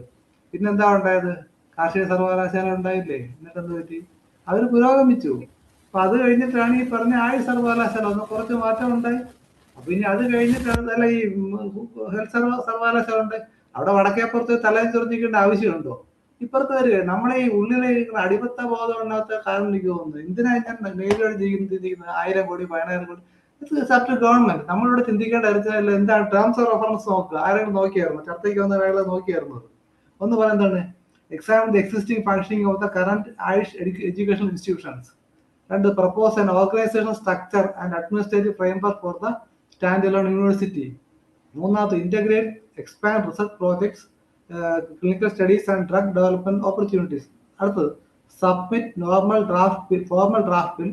S5: പിന്നെന്താ ഉണ്ടായത്? കാർഷിക സർവകലാശാല ഉണ്ടായില്ലേ? എന്നിട്ട് എന്ത് പറ്റി? അവർ പുരോഗമിച്ചു. അപ്പൊ അത് കഴിഞ്ഞിട്ടാണ് ഈ പറഞ്ഞ ആയുഷ് സർവകലാശാല ഒന്ന് കുറച്ച് മാറ്റം ഉണ്ടായി. അപ്പൊ ഇനി അത് കഴിഞ്ഞിട്ടാണ് ഈ ഹെൽത്ത് സർവകലാശാല ഉണ്ട്. അവിടെ വടക്കേപ്പുറത്ത് തലയും ചൊറിഞ്ഞിക്കേണ്ട ആവശ്യമുണ്ടോ? ഇപ്പുറത്ത് വരിക. നമ്മളെ ഈ ഉള്ളിലെ അടിമത്ത ബോധം ഉണ്ടാത്ത കാരണം എനിക്ക് തോന്നുന്നത്. എന്തിനാ ഞാൻ മേലോട് ചിന്തിക്കുന്നത് 1000 crore 10000 crore? It's up to government. നമ്മളിവിടെ ചിന്തിക്കേണ്ട കാര്യത്തിൽ എന്താണ് ടേംസ് ഓഫ് റെഫറൻസ് നോക്കുക. ആരെങ്കിലും നോക്കിയായിരുന്നു? ചർച്ചയ്ക്ക് വന്ന വേള നോക്കിയായിരുന്നത്? ഒന്ന് പറയുന്നതാണ് examine the existing functioning of the current Ayush education institutions. 2, propose an organisation structure and administrative framework for the stand alone university. 3, integrate expand research projects, clinical studies and drug development opportunities. അടുത്തത്, submit formal draft bill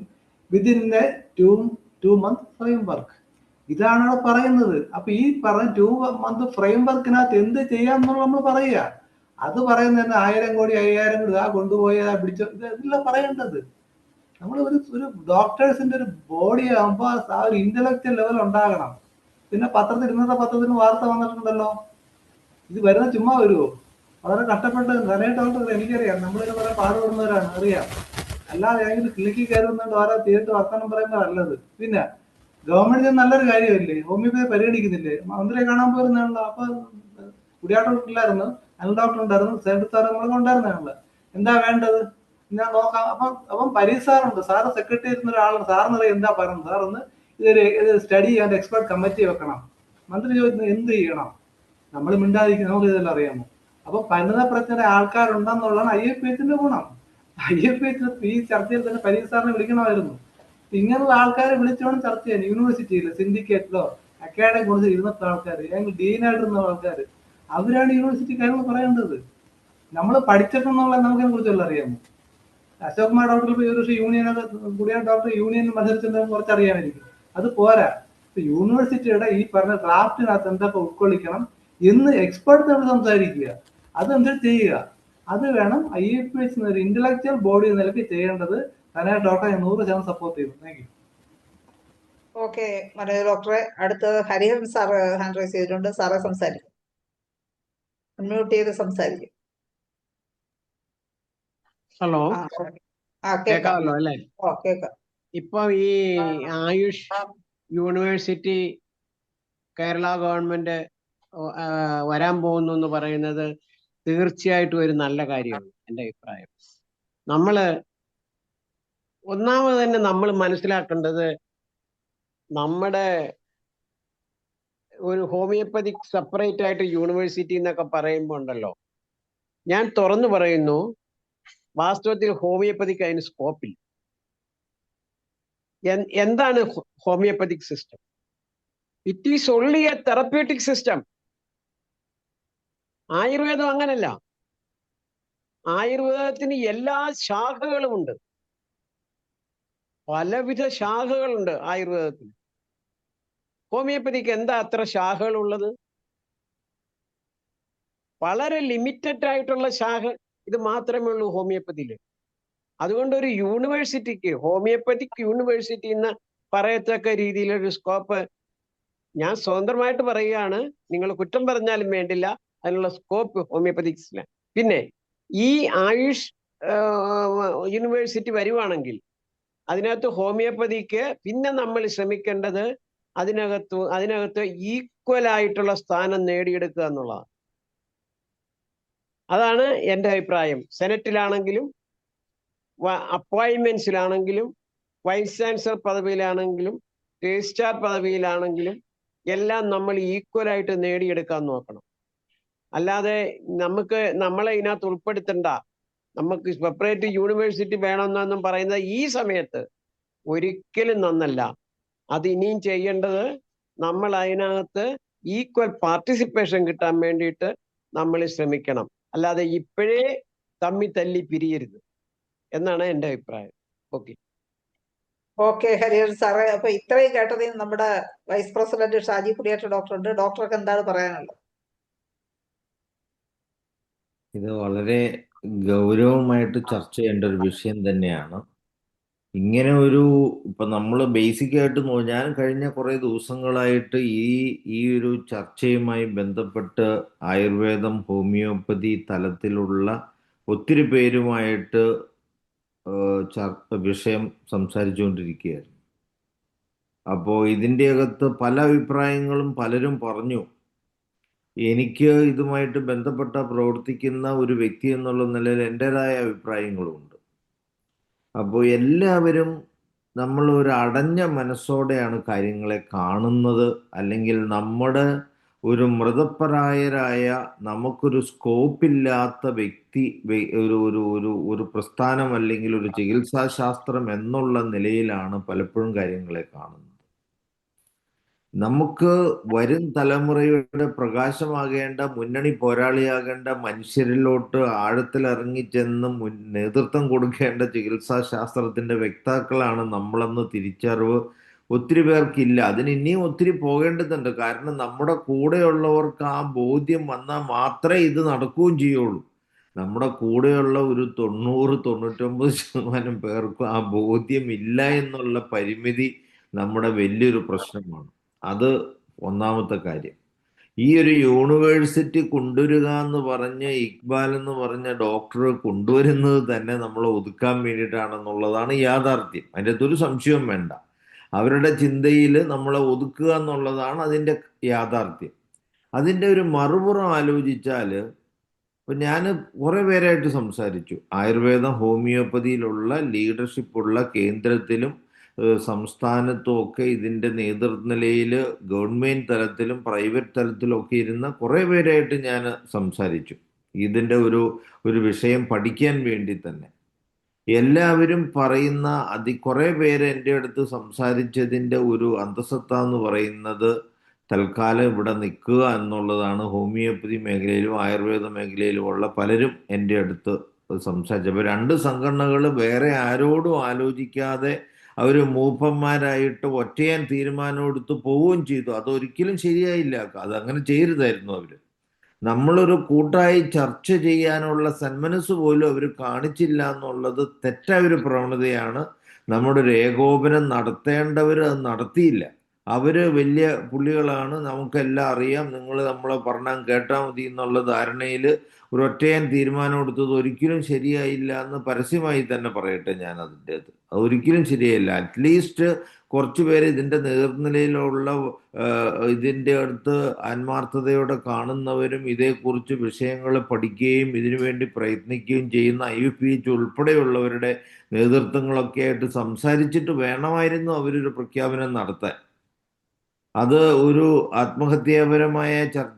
S5: within a 2-month framework. ഇതാണ് പറയുന്നത്. അപ്പൊ ഈ പറഞ്ഞ 2-month ഫ്രെയിംവർക്കിനകത്ത് എന്ത് ചെയ്യാമെന്നുള്ള നമ്മൾ പറയുക. അത് പറയുന്നതന്നെ 1000 കോടി 5000 കോടി കൊണ്ടുപോയ പിടിച്ച ഇതല്ല പറയേണ്ടത്. നമ്മൾ ഒരു ഡോക്ടേഴ്സിന്റെ ഒരു ബോഡി ആകുമ്പോൾ ആ ഒരു ഇന്റലക്ച്വൽ ലെവൽ ഉണ്ടാകണം. പിന്നെ ഇന്നത്തെ പത്രത്തിന് വാർത്ത വന്നിട്ടുണ്ടല്ലോ, ഇത് വരുന്ന ചുമ്മാ വരുമോ? വളരെ കഷ്ടപ്പെട്ട് നിറയെ ഡോക്ടർ എനിക്കറിയാം, നമ്മളിത് കുറെ പാടുപെടുന്നവരാണ്, അറിയാം. അല്ലാതെ ഏതെങ്കിലും ക്ലിനിക്കിൽ കയറുന്നുണ്ട് ഓരോ തീർത്ത് വർത്തമാനം പറയുന്നതല്ലത്. പിന്നെ ഗവൺമെന്റ് നല്ലൊരു കാര്യമല്ലേ, ഹോമിയോപ്പതി പരിഗണിക്കുന്നില്ലേ? മന്ത്രിയെ കാണാൻ പോയിരുന്നാണല്ലോ. അപ്പൊ കുടിയാട്ട ഡോക്ടറില്ലായിരുന്നു, അനിൽ ഡോക്ടർ ഉണ്ടായിരുന്നു, സേവ സാർ നമ്മളൊക്കെ ഉണ്ടായിരുന്നാണല്ലോ. എന്താ വേണ്ടത്? ഞാൻ നോക്കാം. അപ്പം പരീക്ഷ സാറുണ്ട്, സാറ് സെക്രട്ടറി ഇരുന്ന ഒരാളാണ്. സാറിനറിയാം എന്താ പറയുന്നത്. സാറൊന്ന് ഇത് സ്റ്റഡി ചെയ്യാൻ എക്സ്പെർട്ട് കമ്മിറ്റി വെക്കണം. മന്ത്രി ചോദിക്കുന്നത് എന്ത് ചെയ്യണം? നമ്മൾ മിണ്ടാതിരിക്കും, നമുക്ക് ഇതെല്ലാം അറിയാമോ? അപ്പൊ പരിണത പ്രജ്ഞ ആൾക്കാരുണ്ടെന്നുള്ളതാണ് IFPHന്റെ ഗുണം. IFPH ഈ ചർച്ചയിൽ തന്നെ പരീക്ഷ സാറിനെ വിളിക്കണമായിരുന്നു. ഇങ്ങനെയുള്ള ആൾക്കാരെ വിളിച്ചോണം ചർച്ച ചെയ്യാൻ. യൂണിവേഴ്സിറ്റിയിലോ സിൻഡിക്കേറ്റിലോ അക്കാഡമിക് കൊടുത്ത് ഇരുന്നത്തെ ആൾക്കാർ, അല്ലെങ്കിൽ ഡീനായിട്ടിരുന്ന ആൾക്കാർ, അവരാണ് യൂണിവേഴ്സിറ്റി കാര്യങ്ങൾ പറയേണ്ടത്. നമ്മൾ പഠിച്ചിട്ടെന്നുള്ള നമുക്കിനെ കുറിച്ചുള്ള അറിയാമോ? അശോക് കുമാർ ഡോക്ടർ ഈ ഒരു പക്ഷേ യൂണിയനൊക്കെ കുടിയാൻ ഡോക്ടർ യൂണിയൻ മത്സരിച്ചിട്ടുണ്ടെങ്കിൽ കുറച്ചറിയാമായിരിക്കും. അത് പോരാ. യൂണിവേഴ്സിറ്റിയുടെ ഈ പറഞ്ഞ ഡ്രാഫ്റ്റിനകത്ത് എന്തൊക്കെ ഉൾക്കൊള്ളിക്കണം എന്ന് എക്സ്പെർട്ട് സംസാരിക്കുക, അതെന്താ ചെയ്യുക. അത് വേണം IFPH ഒരു ഇന്റലക്ച്വൽ ബോഡി നിലയ്ക്ക് ചെയ്യേണ്ടത്. തന്നെ ഡോക്ടറെ 100% സപ്പോർട്ട് ചെയ്യുന്നു. Thank you.
S1: ഓക്കെ മനോജ് ഡോക്ടറെ. അടുത്തത് ഹരിഹരൻ സാറ് ഹാൻഡ് റൈസ് ചെയ്തിട്ടുണ്ട്. സാറെ സംസാരിക്കും, അൺമ്യൂട്ട് ചെയ്ത് സംസാരിക്കും.
S6: ഹലോ,
S1: ആ കേൾക്കാം.
S6: കേൾക്കാമല്ലോ അല്ലേ?
S1: കേൾക്കാം.
S6: ഇപ്പൊ ഈ ആയുഷ് യൂണിവേഴ്സിറ്റി കേരള ഗവൺമെന്റ് വരാൻ പോകുന്നു എന്ന് പറയുന്നത് തീർച്ചയായിട്ടും ഒരു നല്ല കാര്യമാണ്. എൻ്റെ അഭിപ്രായം. ഒന്നാമത് തന്നെ നമ്മൾ മനസ്സിലാക്കേണ്ടത്, നമ്മുടെ ഒരു ഹോമിയോപ്പതിക് സെപ്പറേറ്റ് ആയിട്ട് യൂണിവേഴ്സിറ്റി എന്നൊക്കെ പറയുമ്പോൾ ഉണ്ടല്ലോ, ഞാൻ തുറന്നു പറയുന്നു, വാസ്തവത്തിൽ ഹോമിയോപ്പതിക്ക് അതിന് സ്കോപ്പില്ല. എന്താണ് homoeopathic system? It is only A therapeutic system. ആയുർവേദം അങ്ങനല്ല. ആയുർവേദത്തിന് എല്ലാ ശാഖകളും ഉണ്ട്, പലവിധ ശാഖകളുണ്ട് ആയുർവേദത്തിന്. ഹോമിയോപ്പതിക്ക് എന്താ അത്ര ശാഖകൾ ഉള്ളത്? വളരെ ലിമിറ്റഡ് ആയിട്ടുള്ള ശാഖ ഇത് മാത്രമേ ഉള്ളൂ ഹോമിയോപ്പതിയിൽ. അതുകൊണ്ട് ഒരു യൂണിവേഴ്സിറ്റിക്ക്, ഹോമിയോപ്പതിക് യൂണിവേഴ്സിറ്റി എന്ന് പറയത്തക്ക രീതിയിലൊരു സ്കോപ്പ് ഞാൻ സ്വതന്ത്രമായിട്ട് പറയുകയാണ്, നിങ്ങൾ കുറ്റം പറഞ്ഞാലും വേണ്ടില്ല, അതിനുള്ള സ്കോപ്പ് ഹോമിയോപ്പതിക്സിന്. പിന്നെ ഈ ആയുഷ് യൂണിവേഴ്സിറ്റി വരുവാണെങ്കിൽ അതിനകത്ത് ഹോമിയോപ്പതിക്ക് പിന്നെ നമ്മൾ ശ്രമിക്കേണ്ടത് അതിനകത്ത് ഈക്വൽ ആയിട്ടുള്ള സ്ഥാനം നേടിയെടുക്കുക എന്നുള്ളതാണ്. അതാണ് എൻ്റെ അഭിപ്രായം. സെനറ്റിലാണെങ്കിലും അപ്പോയിൻമെന്റ്സിലാണെങ്കിലും വൈസ് ചാൻസലർ പദവിയിലാണെങ്കിലും രജിസ്ട്രാർ പദവിയിലാണെങ്കിലും എല്ലാം നമ്മൾ ഈക്വലായിട്ട് നേടിയെടുക്കാൻ നോക്കണം. അല്ലാതെ നമ്മളെ ഇതിനകത്ത് ഉൾപ്പെടുത്തണ്ട, നമുക്ക് സെപ്പറേറ്റ് യൂണിവേഴ്സിറ്റി വേണമെന്നൊന്നും പറയുന്നത് ഈ സമയത്ത് ഒരിക്കലും നന്നല്ല. അത് ഇനിയും ചെയ്യേണ്ടത് നമ്മൾ അതിനകത്ത് ഈക്വൽ പാർട്ടിസിപ്പേഷൻ കിട്ടാൻ വേണ്ടിയിട്ട് നമ്മൾ ശ്രമിക്കണം. അല്ലാതെ ഇപ്പോഴേ തല്ലി പിരിയരുത് എന്നാണ് എൻ്റെ അഭിപ്രായം.
S1: ഓക്കെ ഹരിഹരൻ സാറേ. അപ്പൊ ഇത്രയും കേട്ടതിൽ നമ്മുടെ വൈസ് പ്രസിഡന്റ് ഷാജി കുടിയാട്ട ഡോക്ടർ ഉണ്ട്. ഡോക്ടർക്ക് എന്താണ് പറയാനുള്ളത്?
S7: ഇത് വളരെ ഗൗരവമായിട്ട് ചർച്ച ചെയ്യേണ്ട ഒരു വിഷയം തന്നെയാണ്. ഇങ്ങനെ ഇപ്പൊ നമ്മൾ ബേസിക്കായിട്ട് ഞാൻ കഴിഞ്ഞ കുറേ ദിവസങ്ങളായിട്ട് ഈ ഒരു ചർച്ചയുമായി ബന്ധപ്പെട്ട് ആയുർവേദം, ഹോമിയോപ്പതി തലത്തിലുള്ള ഒത്തിരി പേരുമായിട്ട് വിഷയം സംസാരിച്ചുകൊണ്ടിരിക്കുകയായിരുന്നു. അപ്പോൾ ഇതിൻ്റെ അകത്ത് പല അഭിപ്രായങ്ങളും പലരും പറഞ്ഞു. എനിക്ക് ഇതുമായിട്ട് ബന്ധപ്പെട്ട പ്രവർത്തിക്കുന്ന ഒരു വ്യക്തി എന്നുള്ള നിലയിൽ എൻ്റെതായ അഭിപ്രായങ്ങളുമുണ്ട്. അപ്പോൾ എല്ലാവരും നമ്മൾ ഒരു അടഞ്ഞ മനസ്സോടെയാണ് കാര്യങ്ങളെ കാണുന്നത്. അല്ലെങ്കിൽ നമ്മുടെ ഒരു മൃതപ്രായരായ, നമുക്കൊരു സ്കോപ്പില്ലാത്ത വ്യക്തി, ഒരു പ്രസ്ഥാനം അല്ലെങ്കിൽ ഒരു ചികിത്സാശാസ്ത്രം എന്നുള്ള നിലയിലാണ് പലപ്പോഴും കാര്യങ്ങളെ കാണുന്നത്. നമുക്ക് വരും തലമുറയുടെ പ്രകാശമാകേണ്ട, മുന്നണി പോരാളിയാകേണ്ട മനുഷ്യരിലോട്ട് ആഴത്തിലിറങ്ങിച്ചെന്ന് നേതൃത്വം കൊടുക്കേണ്ട ചികിത്സാശാസ്ത്രത്തിന്റെ വക്താക്കളാണ് നമ്മളെന്ന് തിരിച്ചറിവ് ഒത്തിരി പേർക്കില്ല. അതിന് ഇനിയും ഒത്തിരി പോകേണ്ടതുണ്ട്. കാരണം നമ്മുടെ കൂടെയുള്ളവർക്ക് ആ ബോധ്യം വന്നാൽ മാത്രമേ ഇത് നടക്കുകയും ചെയ്യുള്ളൂ. നമ്മുടെ കൂടെയുള്ള ഒരു 90-99% പേർക്കും ആ ബോധ്യം ഇല്ല എന്നുള്ള പരിമിതി നമ്മുടെ വലിയൊരു പ്രശ്നമാണ്. അത് ഒന്നാമത്തെ കാര്യം. ഈ ഒരു യൂണിവേഴ്സിറ്റി കൊണ്ടുവരിക എന്ന് പറഞ്ഞ് ഇക്ബാൽ എന്ന് പറഞ്ഞ ഡോക്ടർ കൊണ്ടുവരുന്നത് തന്നെ നമ്മളെ ഒതുക്കാൻ വേണ്ടിയിട്ടാണെന്നുള്ളതാണ് യാഥാർത്ഥ്യം. അതിൻ്റെ അകത്തൊരു സംശയവും വേണ്ട. അവരുടെ ചിന്തയിൽ നമ്മളെ ഒതുക്കുക എന്നുള്ളതാണ് അതിൻ്റെ യാഥാർത്ഥ്യം. അതിൻ്റെ ഒരു മറുപുറം ആലോചിച്ചാൽ, ഇപ്പം ഞാൻ കുറേ പേരായിട്ട് സംസാരിച്ചു. ആയുർവേദം ഹോമിയോപ്പതിയിലുള്ള ലീഡർഷിപ്പുള്ള കേന്ദ്രത്തിലും സംസ്ഥാനത്തും ഒക്കെ ഇതിൻ്റെ നേതൃനിലയിൽ ഗവൺമെൻറ് തലത്തിലും പ്രൈവറ്റ് തലത്തിലും ഒക്കെ ഇരുന്ന കുറേ പേരായിട്ട് ഞാൻ സംസാരിച്ചു, ഇതിൻ്റെ ഒരു വിഷയം പഠിക്കാൻ വേണ്ടി തന്നെ. എല്ലാവരും പറയുന്ന കുറേ പേര് എൻ്റെ അടുത്ത് സംസാരിച്ചതിൻ്റെ ഒരു അന്തസത്ത എന്ന് പറയുന്നത് തൽക്കാലം ഇവിടെ നിൽക്കുക എന്നുള്ളതാണ്. ഹോമിയോപ്പതി മേഖലയിലും ആയുർവേദ മേഖലയിലുമുള്ള പലരും എൻ്റെ അടുത്ത് സംസാരിച്ചപ്പോൾ രണ്ട് സംഘടനകൾ വേറെ ആരോടും ആലോചിക്കാതെ അവർ മൂപ്പന്മാരായിട്ട് ഒറ്റയാൻ തീരുമാനമെടുത്ത് പോവുകയും ചെയ്തു. അതൊരിക്കലും ശരിയായില്ല. അതങ്ങനെ ചെയ്യരുതായിരുന്നു. നമ്മളൊരു കൂട്ടായി ചർച്ച ചെയ്യാനുള്ള സന്മനസ് പോലും അവർ കാണിച്ചില്ല എന്നുള്ളത് തെറ്റായ ഒരു പ്രവണതയാണ്. നമ്മുടെ ഒരു ഏകോപനം നടത്തേണ്ടവർ അത് നടത്തിയില്ല. അവർ വലിയ പുള്ളികളാണ്, നമുക്കെല്ലാം അറിയാം, നിങ്ങൾ നമ്മളെ പറഞ്ഞാൽ കേട്ടാൽ മതി എന്നുള്ള ധാരണയിൽ ഒരൊറ്റയാൻ തീരുമാനം എടുത്തത് ഒരിക്കലും ശരിയായില്ല എന്ന് പരസ്യമായി തന്നെ പറയട്ടെ ഞാൻ. അതിൻ്റെ അതൊരിക്കലും ശരിയായില്ല. അറ്റ്ലീസ്റ്റ് കുറച്ച് പേര് ഇതിൻ്റെ നേതൃനിലയിലുള്ള ഇതിൻ്റെ അടുത്ത് ആത്മാർത്ഥതയോടെ കാണുന്നവരും ഇതേക്കുറിച്ച് വിഷയങ്ങൾ പഠിക്കുകയും ഇതിനുവേണ്ടി പ്രയത്നിക്കുകയും ചെയ്യുന്ന IUPH ഉൾപ്പെടെയുള്ളവരുടെ നേതൃത്വങ്ങളൊക്കെ ആയിട്ട് സംസാരിച്ചിട്ട് വേണമായിരുന്നു അവരൊരു പ്രഖ്യാപനം നടത്താൻ. അത് ഒരു ആത്മഹത്യാപരമായ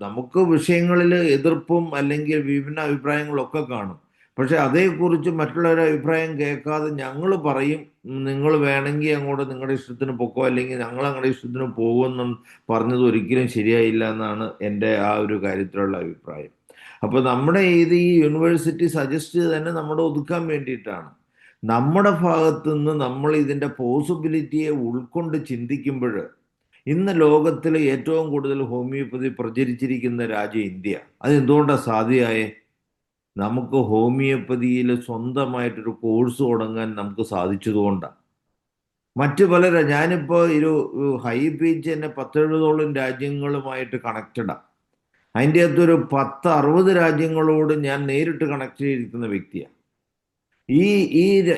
S7: നമുക്ക് വിഷയങ്ങളിൽ എതിർപ്പും അല്ലെങ്കിൽ വിഭിന്ന അഭിപ്രായങ്ങളൊക്കെ കാണും. പക്ഷെ അതേക്കുറിച്ച് മറ്റുള്ളവരുടെ അഭിപ്രായം കേൾക്കാതെ ഞങ്ങൾ പറയും, നിങ്ങൾ വേണമെങ്കിൽ അങ്ങോട്ട് നിങ്ങളുടെ ഇഷ്ടത്തിന് പൊക്കോ, അല്ലെങ്കിൽ ഞങ്ങൾ ഞങ്ങളുടെ ഇഷ്ടത്തിന് പോകുമെന്നും പറഞ്ഞത് ഒരിക്കലും ശരിയായില്ല എന്നാണ് എൻ്റെ ആ ഒരു കാര്യത്തിലുള്ള അഭിപ്രായം. അപ്പോൾ നമ്മുടെ ഈ യൂണിവേഴ്സിറ്റി സജസ്റ്റ് ചെയ്ത് തന്നെ നമ്മുടെ ഒതുക്കാൻ വേണ്ടിയിട്ടാണ്. നമ്മുടെ ഭാഗത്തു നിന്ന് നമ്മൾ ഇതിൻ്റെ പോസിബിലിറ്റിയെ ഉൾക്കൊണ്ട് ചിന്തിക്കുമ്പോൾ ഇന്ന് ലോകത്തിൽ ഏറ്റവും കൂടുതൽ ഹോമിയോപ്പതി പ്രചരിച്ചിരിക്കുന്ന രാജ്യം ഇന്ത്യ. അതെന്തുകൊണ്ടാണ് സാധ്യമായേ? നമുക്ക് ഹോമിയോപ്പതിയിൽ സ്വന്തമായിട്ടൊരു കോഴ്സ് തുടങ്ങാൻ നമുക്ക് സാധിച്ചതുകൊണ്ടാണ്. മറ്റ് ഞാനിപ്പോൾ ഒരു IUPH തന്നെ 10-70 രാജ്യങ്ങളുമായിട്ട് കണക്റ്റഡാണ്. അതിൻ്റെ അകത്തൊരു 10-60 രാജ്യങ്ങളോട് ഞാൻ നേരിട്ട് കണക്ട് ചെയ്തിരിക്കുന്ന വ്യക്തിയാണ്.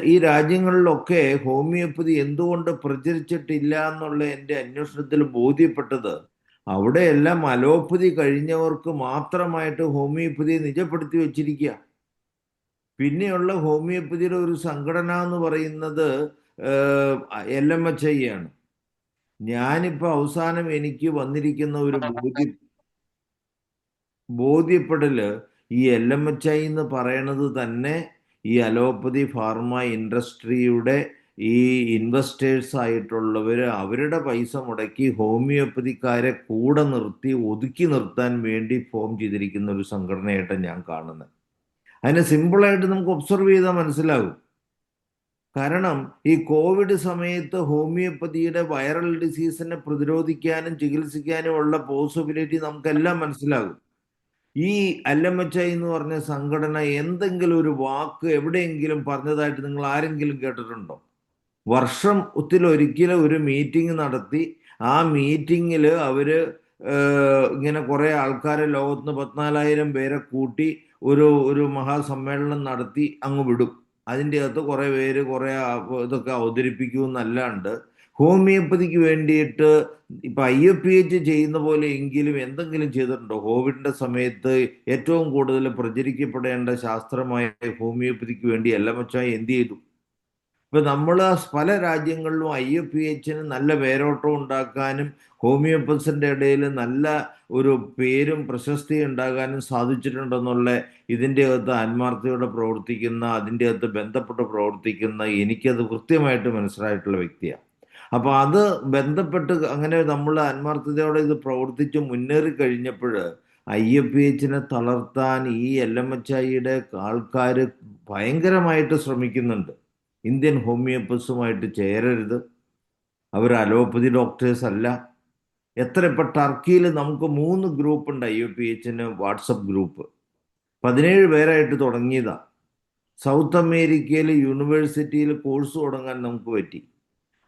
S7: ഈ രാജ്യങ്ങളിലൊക്കെ ഹോമിയോപ്പതി എന്തുകൊണ്ട് പ്രചരിച്ചിട്ടില്ല എന്നുള്ള എൻ്റെ അന്വേഷണത്തിൽ ബോധ്യപ്പെട്ടത്, അവിടെയെല്ലാം അലോപ്പതി കഴിഞ്ഞവർക്ക് മാത്രമായിട്ട് ഹോമിയോപ്പതിയെ നിജപ്പെടുത്തി വെച്ചിരിക്കുക. പിന്നെയുള്ള ഹോമിയോപ്പതിയുടെ ഒരു സംഘടന എന്ന് പറയുന്നത് LMHI ആണ്. ഞാനിപ്പോൾ അവസാനം എനിക്ക് വന്നിരിക്കുന്ന ഒരു ബോധ്യപ്പെടല്, ഈ LMHI എന്ന് പറയണത് തന്നെ ഈ അലോപ്പതി ഫാർമ ഇൻഡസ്ട്രിയുടെ ഈ ഇൻവെസ്റ്റേഴ്സ് ആയിട്ടുള്ളവർ അവരുടെ പൈസ മുടക്കി ഹോമിയോപ്പതിക്കാരെ കൂടെ നിർത്തി ഒതുക്കി നിർത്താൻ വേണ്ടി ഫോം ചെയ്തിരിക്കുന്ന ഒരു സംഘടനയായിട്ടാണ് ഞാൻ കാണുന്നത്. അതിനെ സിമ്പിളായിട്ട് നമുക്ക് ഒബ്സർവ് ചെയ്താൽ മനസ്സിലാകും. കാരണം ഈ കോവിഡ് സമയത്ത് ഹോമിയോപ്പതിയുടെ വൈറൽ ഡിസീസിനെ പ്രതിരോധിക്കാനും ചികിത്സിക്കാനും ഉള്ള പോസിബിലിറ്റി നമുക്കെല്ലാം മനസ്സിലാകും. ഈ LMHI എന്ന് പറഞ്ഞ സംഘടന എന്തെങ്കിലും ഒരു വാക്ക് എവിടെയെങ്കിലും പറഞ്ഞതായിട്ട് നിങ്ങൾ ആരെങ്കിലും കേട്ടിട്ടുണ്ടോ? വർഷത്തിലൊരിക്കലും ഒരു മീറ്റിംഗ് നടത്തി ആ മീറ്റിങ്ങിൽ അവർ ഇങ്ങനെ കുറേ ആൾക്കാരെ ലോകത്തിന് 14,000 പേരെ കൂട്ടി ഒരു മഹാസമ്മേളനം നടത്തി അങ്ങ് വിടും. അതിൻ്റെ അകത്ത് കുറേ പേര് കുറേ ഇതൊക്കെ അവതരിപ്പിക്കുമെന്നല്ലാണ്ട് ഹോമിയോപ്പതിക്ക് വേണ്ടിയിട്ട് ഇപ്പം IUPH ചെയ്യുന്ന പോലെ എങ്കിലും എന്തെങ്കിലും ചെയ്തിട്ടുണ്ടോ? കോവിഡിൻ്റെ സമയത്ത് ഏറ്റവും കൂടുതൽ പ്രചരിക്കപ്പെടേണ്ട ശാസ്ത്രമായ ഹോമിയോപ്പതിക്ക് വേണ്ടി LMHI എന്ത് ചെയ്തു? ഇപ്പം നമ്മൾ പല രാജ്യങ്ങളിലും IUPHന് നല്ല വേരോട്ടം ഉണ്ടാക്കാനും ഹോമിയോപ്പതിൻ്റെ ഇടയിൽ നല്ല ഒരു പേരും പ്രശസ്തിയും ഉണ്ടാകാനും സാധിച്ചിട്ടുണ്ടെന്നുള്ള ഇതിൻ്റെ അകത്ത് ആത്മാർത്ഥതയോടെ പ്രവർത്തിക്കുന്ന, അതിൻ്റെ അകത്ത് ബന്ധപ്പെട്ട് പ്രവർത്തിക്കുന്ന എനിക്കത് കൃത്യമായിട്ട് മനസ്സിലായിട്ടുള്ള വ്യക്തിയാണ്. അപ്പോൾ അത് ബന്ധപ്പെട്ട് അങ്ങനെ നമ്മൾ ആത്മാർത്ഥതയോടെ ഇത് പ്രവർത്തിച്ച് മുന്നേറി കഴിഞ്ഞപ്പോൾ IUPHനെ തളർത്താൻ ഈ LMHIയുടെ ആൾക്കാർ ഭയങ്കരമായിട്ട് ശ്രമിക്കുന്നുണ്ട്. ഇന്ത്യൻ ഹോമിയോപ്പസുമായിട്ട് ചേരരുത്, അവർ അലോപ്പതി ഡോക്ടേഴ്സ് അല്ല. ഇപ്പം ടർക്കിയിൽ നമുക്ക് 3 ഗ്രൂപ്പുണ്ട് IUPHന്, വാട്സപ്പ് ഗ്രൂപ്പ് 17 പേരായിട്ട് തുടങ്ങിയതാണ്. സൗത്ത് അമേരിക്കയിൽ യൂണിവേഴ്സിറ്റിയിൽ കോഴ്സ് തുടങ്ങാൻ നമുക്ക് പറ്റി.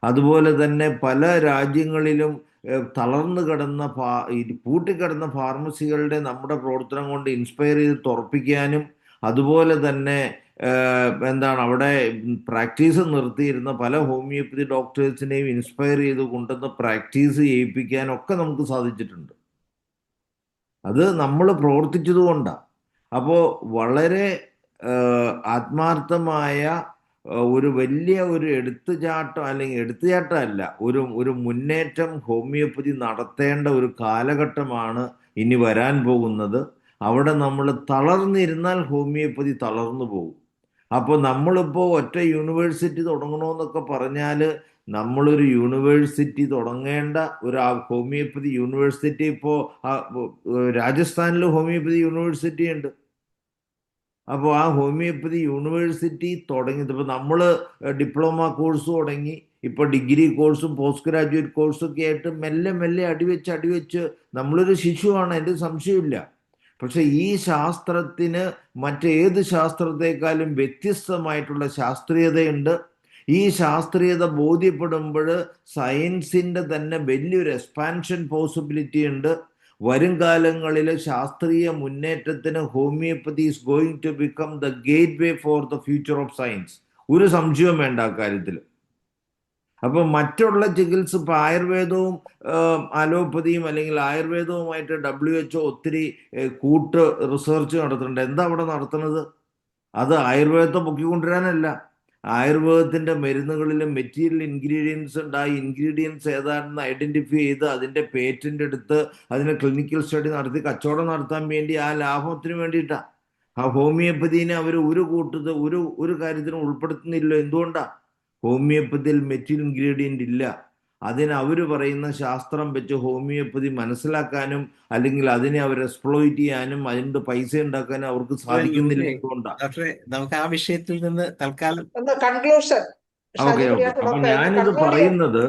S7: അതുപോലെ തന്നെ പല രാജ്യങ്ങളിലും തളർന്നു കിടന്ന പൂട്ടിക്കിടന്ന ഫാർമസികളുടെ നമ്മുടെ പ്രവർത്തനം കൊണ്ട് ഇൻസ്പയർ ചെയ്ത് തുറപ്പിക്കാനും അതുപോലെ തന്നെ എന്താണ് അവിടെ പ്രാക്ടീസ് നിർത്തിയിരുന്ന പല ഹോമിയോപ്പതി ഡോക്ടേഴ്സിനെയും ഇൻസ്പയർ ചെയ്ത് കൊണ്ടുവന്ന് പ്രാക്ടീസ് ചെയ്യിപ്പിക്കാനൊക്കെ നമുക്ക് സാധിച്ചിട്ടുണ്ട്. അത് നമ്മൾ പ്രവർത്തിച്ചത് കൊണ്ടാണ്. അപ്പോൾ വളരെ ആത്മാർത്ഥമായ ഒരു വലിയ ഒരു എടുത്തുചാട്ടം, അല്ലെങ്കിൽ എടുത്തുചാട്ടമല്ല, ഒരു മുന്നേറ്റം ഹോമിയോപ്പതി നടത്തേണ്ട ഒരു കാലഘട്ടമാണ് ഇനി വരാൻ പോകുന്നത്. അവിടെ നമ്മൾ തളർന്നിരുന്നാൽ ഹോമിയോപ്പതി തളർന്നു പോകും. അപ്പോൾ നമ്മളിപ്പോൾ ഒറ്റ യൂണിവേഴ്സിറ്റി തുടങ്ങണമെന്നൊക്കെ പറഞ്ഞാൽ നമ്മളൊരു യൂണിവേഴ്സിറ്റി തുടങ്ങേണ്ട ഒരു ഹോമിയോപ്പതി യൂണിവേഴ്സിറ്റി ഇപ്പോൾ രാജസ്ഥാനിൽ ഹോമിയോപ്പതി യൂണിവേഴ്സിറ്റി ഉണ്ട്. അപ്പോൾ ആ ഹോമിയോപ്പതി യൂണിവേഴ്സിറ്റി തുടങ്ങിയത് ഇപ്പോൾ നമ്മൾ ഡിപ്ലോമ കോഴ്സ് തുടങ്ങി, ഇപ്പോൾ ഡിഗ്രി കോഴ്സും പോസ്റ്റ് ഗ്രാജുവേറ്റ് കോഴ്സും ഒക്കെ ആയിട്ട് മെല്ലെ മെല്ലെ അടിവെച്ച് നമ്മളൊരു ശിശുവാണ്, എൻ്റെ സംശയമില്ല. പക്ഷെ ഈ ശാസ്ത്രത്തിന് മറ്റേത് ശാസ്ത്രത്തെക്കാളും വ്യത്യസ്തമായിട്ടുള്ള ശാസ്ത്രീയതയുണ്ട്. ഈ ശാസ്ത്രീയത ബോധ്യപ്പെടുമ്പോൾ സയൻസിൻ്റെ തന്നെ വലിയൊരു എക്സ്പാൻഷൻ പോസിബിലിറ്റി ഉണ്ട്. വരും കാലങ്ങളിൽ ശാസ്ത്രീയ മുന്നേറ്റത്തിന് homoeopathy is going to become the gateway for the future of science. ഒരു സംശയവും വേണ്ട അക്കാര്യത്തിൽ. അപ്പം മറ്റുള്ള ചികിത്സ ഇപ്പം ആയുർവേദവും അലോപ്പതിയും അല്ലെങ്കിൽ ആയുർവേദവുമായിട്ട് WHO ഒത്തിരി കൂട്ട് റിസർച്ച് നടത്തുന്നുണ്ട്. എന്താ അവിടെ നടത്തുന്നത്? അത് ആയുർവേദത്തെ പൊക്കിക്കൊണ്ടുവരാനല്ല. ആയുർവേദത്തിൻ്റെ മരുന്നുകളിൽ മെറ്റീരിയൽ ഇൻഗ്രീഡിയൻസ് ഉണ്ട്. ആ ഇൻഗ്രീഡിയൻസ് ഏതാണെന്ന് ഐഡൻറ്റിഫൈ ചെയ്ത് അതിൻ്റെ പേറ്റൻ്റ് എടുത്ത് അതിന് ക്ലിനിക്കൽ സ്റ്റഡി നടത്തി കച്ചവടം നടത്താൻ വേണ്ടി, ആ ലാഭത്തിന് വേണ്ടിയിട്ടാണ്. ആ ഹോമിയോപ്പതിനെ അവർ ഒരു കാര്യത്തിനും ഉൾപ്പെടുത്തുന്നില്ല. എന്തുകൊണ്ടാണ്? ഹോമിയോപ്പതിയിൽ മെറ്റീരിയൽ ഇൻഗ്രീഡിയൻ്റ് ഇല്ല. അതിന് അവർ പറയുന്ന ശാസ്ത്രം വെച്ച് ഹോമിയോപ്പതി മനസ്സിലാക്കാനും അല്ലെങ്കിൽ അതിനെ അവർ എക്സ്പ്ലോയിറ്റ് ചെയ്യാനും അതിൻ്റെ പൈസ ഉണ്ടാക്കാനും അവർക്ക് സാധിക്കുന്നില്ല. എന്തുകൊണ്ടാണ്?
S3: ഡോക്ടറെ, നമുക്ക് ആ വിഷയത്തിൽ നിന്ന് തൽക്കാലം
S1: ഒന്ന് കൺക്ലൂഷൻ
S7: ഓക്കെ. അപ്പൊ ഞാനിത് പറയുന്നത്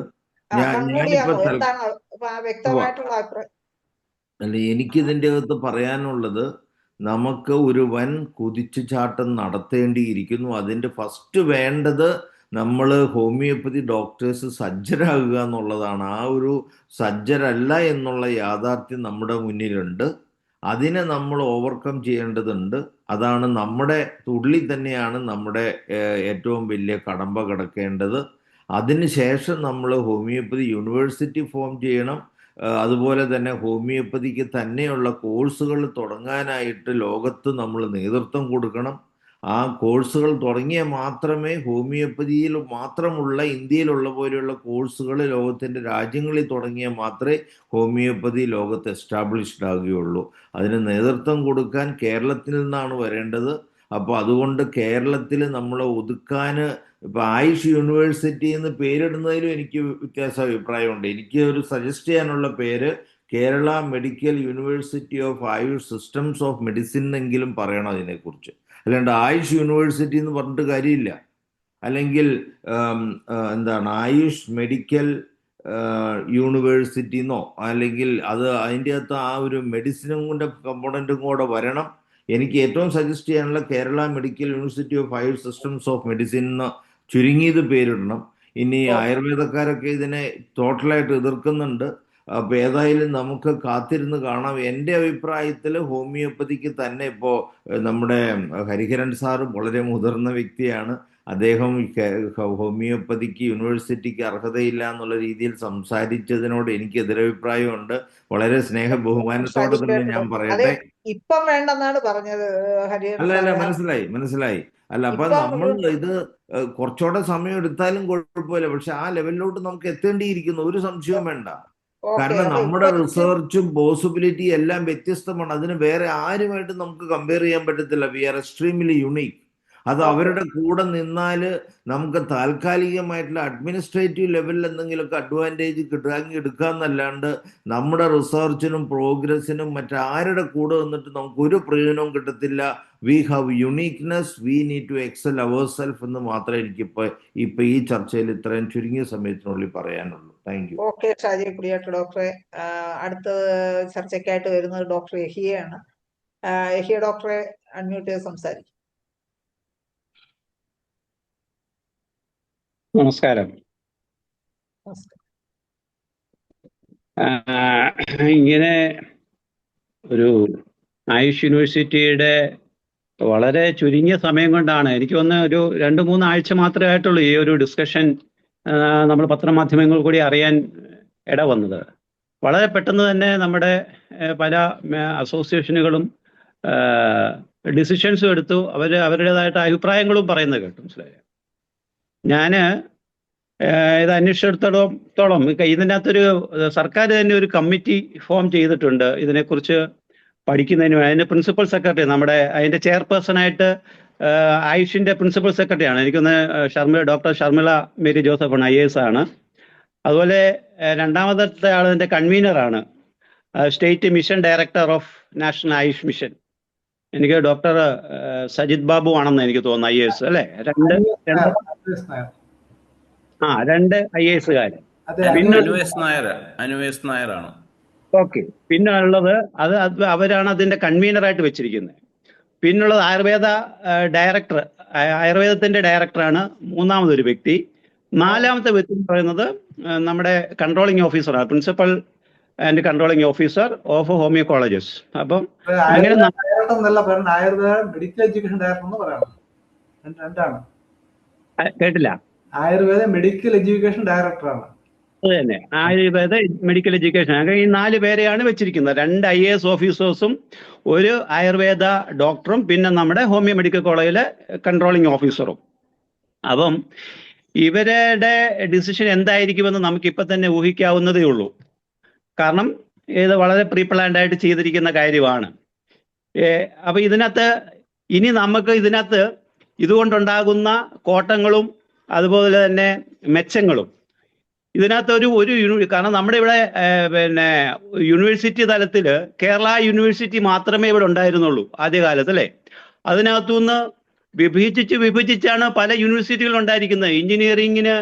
S7: ഞാനിപ്പോ
S1: എന്താണ് വ്യക്തമായിട്ടുള്ള അഭിപ്രായം?
S7: അല്ല, എനിക്കിതിൻ്റെ അകത്ത് പറയാനുള്ളത്, നമുക്ക് ഒരു വൻ കുതിച്ചുചാട്ടം നടത്തേണ്ടിയിരിക്കുന്നു. അതിൻ്റെ ഫസ്റ്റ് വേണ്ടത് നമ്മൾ ഹോമിയോപ്പതി ഡോക്ടേഴ്സ് സജ്ജരാകുക എന്നുള്ളതാണ്. ആ ഒരു സജ്ജരല്ല എന്നുള്ള യാഥാർത്ഥ്യം നമ്മുടെ മുന്നിലുണ്ട്. അതിനെ നമ്മൾ ഓവർകം ചെയ്യേണ്ടതുണ്ട്. അതാണ് നമ്മുടെ ഉള്ളിൽ തന്നെയാണ് നമ്മുടെ ഏറ്റവും വലിയ കടമ്പ കിടക്കേണ്ടത്. അതിനുശേഷം നമ്മൾ ഹോമിയോപ്പതി യൂണിവേഴ്സിറ്റി ഫോം ചെയ്യണം. അതുപോലെ തന്നെ ഹോമിയോപ്പതിക്ക് തന്നെയുള്ള കോഴ്സുകൾ തുടങ്ങാനായിട്ട് ലോകത്ത് നമ്മൾ നേതൃത്വം കൊടുക്കണം. ആ കോഴ്സുകൾ തുടങ്ങിയാൽ മാത്രമേ ഹോമിയോപ്പതിയിൽ മാത്രമുള്ള ഇന്ത്യയിലുള്ള പോലെയുള്ള കോഴ്സുകൾ ലോകത്തിൻ്റെ രാജ്യങ്ങളിൽ തുടങ്ങിയാൽ മാത്രമേ ഹോമിയോപ്പതി ലോകത്ത് എസ്റ്റാബ്ലിഷ്ഡ് ആകുകയുള്ളൂ. അതിന് നേതൃത്വം കൊടുക്കാൻ കേരളത്തിൽ നിന്നാണ് വരേണ്ടത്. അപ്പോൾ അതുകൊണ്ട് കേരളത്തിൽ നമ്മളെ ഒതുക്കാൻ ഇപ്പോൾ ആയുഷ് യൂണിവേഴ്സിറ്റി എന്ന് പേരിടുന്നതിലും എനിക്ക് അഭിപ്രായമുണ്ട്. എനിക്ക് ഒരു സജസ്റ്റ് ചെയ്യാനുള്ള പേര് Kerala medical university of Ayush systems of medicine എന്നെങ്കിലും പറയണം അതിനെക്കുറിച്ച്. അല്ലാണ്ട് ആയുഷ് യൂണിവേഴ്സിറ്റി എന്ന് പറഞ്ഞിട്ട് കാര്യമില്ല. അല്ലെങ്കിൽ എന്താണ് ആയുഷ് മെഡിക്കൽ യൂണിവേഴ്സിറ്റി എന്നോ, അല്ലെങ്കിൽ അതിൻ്റെ അകത്ത് ആ ഒരു മെഡിസിനും കൊണ്ട് കമ്പോണൻറ്റും കൂടെ വരണം. എനിക്ക് ഏറ്റവും സജസ്റ്റ് ചെയ്യാനുള്ള Kerala medical university of Ayush systems of medicine എന്ന് ചുരുങ്ങിയത് പേരിടണം. ഇനി ആയുർവേദക്കാരൊക്കെ ഇതിനെ ടോട്ടലായിട്ട് എതിർക്കുന്നുണ്ട്. അപ്പോൾ ഏതായാലും നമുക്ക് കാത്തിരുന്ന് കാണാം. എൻ്റെ അഭിപ്രായത്തിൽ ഹോമിയോപ്പതിക്ക് തന്നെ ഇപ്പോൾ നമ്മുടെ ഹരിഹരൻ സാറ് വളരെ മുതിർന്ന വ്യക്തിയാണ്. അദ്ദേഹം ഹോമിയോപ്പതിക്ക് യൂണിവേഴ്സിറ്റിക്ക് അർഹതയില്ല എന്നുള്ള രീതിയിൽ സംസാരിച്ചതിനോട് എനിക്ക് എതിരഭിപ്രായമുണ്ട്. വളരെ സ്നേഹ ബഹുമാനത്തോടെ തന്നെ ഞാൻ പറയട്ടെ.
S1: ഇപ്പം വേണ്ടെന്നാണ് പറഞ്ഞത്
S7: അല്ല, മനസ്സിലായി. അല്ല, അപ്പൊ നമ്മൾ ഇത് കുറച്ചുകൂടെ സമയം എടുത്താലും കുഴപ്പമില്ല. പക്ഷെ ആ ലെവലിലോട്ട് നമുക്ക് എത്തേണ്ടിയിരിക്കുന്നു, ഒരു സംശയവും വേണ്ട. കാരണം നമ്മുടെ റിസർച്ചും പോസിബിലിറ്റി എല്ലാം വ്യത്യസ്തമാണ്. അതിന് വേറെ ആരുമായിട്ട് നമുക്ക് കമ്പയർ ചെയ്യാൻ പറ്റത്തില്ല. We are extremely unique. അത് അവരുടെ കൂടെ നിന്നാൽ നമുക്ക് താൽക്കാലികമായിട്ടുള്ള അഡ്മിനിസ്ട്രേറ്റീവ് ലെവലിൽ എന്തെങ്കിലുമൊക്കെ അഡ്വാൻറ്റേജ് കിട്ടുകയെങ്കിൽ എടുക്കാമെന്നല്ലാണ്ട് നമ്മുടെ റിസർച്ചിനും പ്രോഗ്രസിനും മറ്റാരുടെ കൂടെ നിന്നിട്ട് നമുക്കൊരു പ്രയോജനവും കിട്ടത്തില്ല. We have uniqueness, we need to excel our self എന്ന് മാത്രമേ എനിക്കിപ്പോൾ ഈ ചർച്ചയിൽ ഇത്രയും ചുരുങ്ങിയ സമയത്തിനുള്ളിൽ പറയാനുള്ളൂ. Thank you.
S1: Okay Shaji Kudiyattu ഡോക്ടറെ. അടുത്ത ചർച്ചയ്ക്കായിട്ട് വരുന്നത് ഡോക്ടർ യഹിയാണ്. യഹിയ ഡോക്ടറെ അൺമ്യൂട്ട് ചെയ്ത് സംസാരിക്കും.
S8: നമസ്കാരം. ഇങ്ങനെ ഒരു ആയുഷ് യൂണിവേഴ്സിറ്റിയുടെ വളരെ ചുരുങ്ങിയ സമയം കൊണ്ടാണ്, എനിക്ക് തോന്നുന്നു ഒരു 2-3 ആഴ്ച മാത്രമേ ആയിട്ടുള്ളൂ ഈ ഒരു ഡിസ്കഷൻ നമ്മൾ പത്രമാധ്യമങ്ങൾ കൂടി അറിയാൻ ഇട വന്നത്. വളരെ പെട്ടെന്ന് തന്നെ നമ്മുടെ പല അസോസിയേഷനുകളും ഡിസിഷൻസും എടുത്തു. അവരുടേതായിട്ട് അഭിപ്രായങ്ങളും പറയുന്നത് കേട്ടു. മനസ്സിലായോ? ഞാൻ ഇത് അന്വേഷിച്ചിടത്തോളം ഇതിനകത്തൊരു സർക്കാർ തന്നെ ഒരു കമ്മിറ്റി ഫോം ചെയ്തിട്ടുണ്ട് ഇതിനെക്കുറിച്ച് പഠിക്കുന്നതിന്. അതിന്റെ പ്രിൻസിപ്പൽ സെക്രട്ടറി, നമ്മുടെ അതിന്റെ ചെയർപേഴ്സണായിട്ട് ആയുഷിന്റെ പ്രിൻസിപ്പൽ സെക്രട്ടറിയാണ് എനിക്കൊന്ന് ഡോക്ടർ ഷർമിള മേരി ജോസഫാണ്, IAS ആണ്. അതുപോലെ രണ്ടാമത്തെ ആൾ അതിന്റെ കൺവീനറാണ്, state mission director of national AYUSH mission. എനിക്ക് ഡോക്ടർ സജിത് ബാബു ആണെന്ന് എനിക്ക് തോന്നുന്നു, IAS അല്ലെ? രണ്ട് IAS-കാര്. പിന്നെ
S2: അനുവേസ് നായരാണ്.
S8: ഓക്കെ. പിന്നെ ഉള്ളത് അവരാണ് അതിന്റെ കൺവീനറായിട്ട് വെച്ചിരിക്കുന്നത്. പിന്നുള്ളത് ആയുർവേദ ഡയറക്ടർ, ആയുർവേദത്തിന്റെ ഡയറക്ടറാണ് മൂന്നാമതൊരു വ്യക്തി. നാലാമത്തെ വ്യക്തി എന്ന് പറയുന്നത് നമ്മുടെ കൺട്രോളിംഗ് ഓഫീസറാണ്, principal and controlling officer of homoeo colleges. അപ്പം അങ്ങനെ
S5: മെഡിക്കൽ എഡ്യൂക്കേഷൻ ഡയറക്ടർ എന്ന് പറയണം. രണ്ടാണ്.
S8: കേട്ടില്ല.
S5: ആയുർവേദ മെഡിക്കൽ എഡ്യൂക്കേഷൻ ഡയറക്ടറാണ്.
S8: അത് തന്നെ, ആയുർവേദ മെഡിക്കൽ എഡ്യൂക്കേഷൻ. അങ്ങനെ ഈ 4 പേരെയാണ് വെച്ചിരിക്കുന്നത്. 2 IAS ഓഫീസേഴ്സും ഒരു ആയുർവേദ ഡോക്ടറും പിന്നെ നമ്മുടെ ഹോമിയോ മെഡിക്കൽ കോളേജിലെ കൺട്രോളിംഗ് ഓഫീസറും. അപ്പം ഇവരുടെ ഡിസിഷൻ എന്തായിരിക്കുമെന്ന് നമുക്കിപ്പോൾ തന്നെ ഊഹിക്കാവുന്നതേ ഉള്ളൂ. കാരണം ഇത് വളരെ പ്രീ പ്ലാൻഡ് ആയിട്ട് ചെയ്തിരിക്കുന്ന കാര്യമാണ്. അപ്പൊ ഇതിനകത്ത് ഇനി നമുക്ക് ഇതുകൊണ്ടുണ്ടാകുന്ന കോട്ടങ്ങളും അതുപോലെ തന്നെ മെച്ചങ്ങളും ഇതിനകത്ത് കാരണം നമ്മുടെ ഇവിടെ പിന്നെ യൂണിവേഴ്സിറ്റി തലത്തിൽ കേരള യൂണിവേഴ്സിറ്റി മാത്രമേ ഇവിടെ ഉണ്ടായിരുന്നുള്ളൂ ആദ്യകാലത്ത്, അല്ലേ? അതിനകത്തുനിന്ന് വിഭജിച്ചാണ് പല യൂണിവേഴ്സിറ്റികൾ ഉണ്ടായിരിക്കുന്നത്. എഞ്ചിനീയറിങ്ങിന്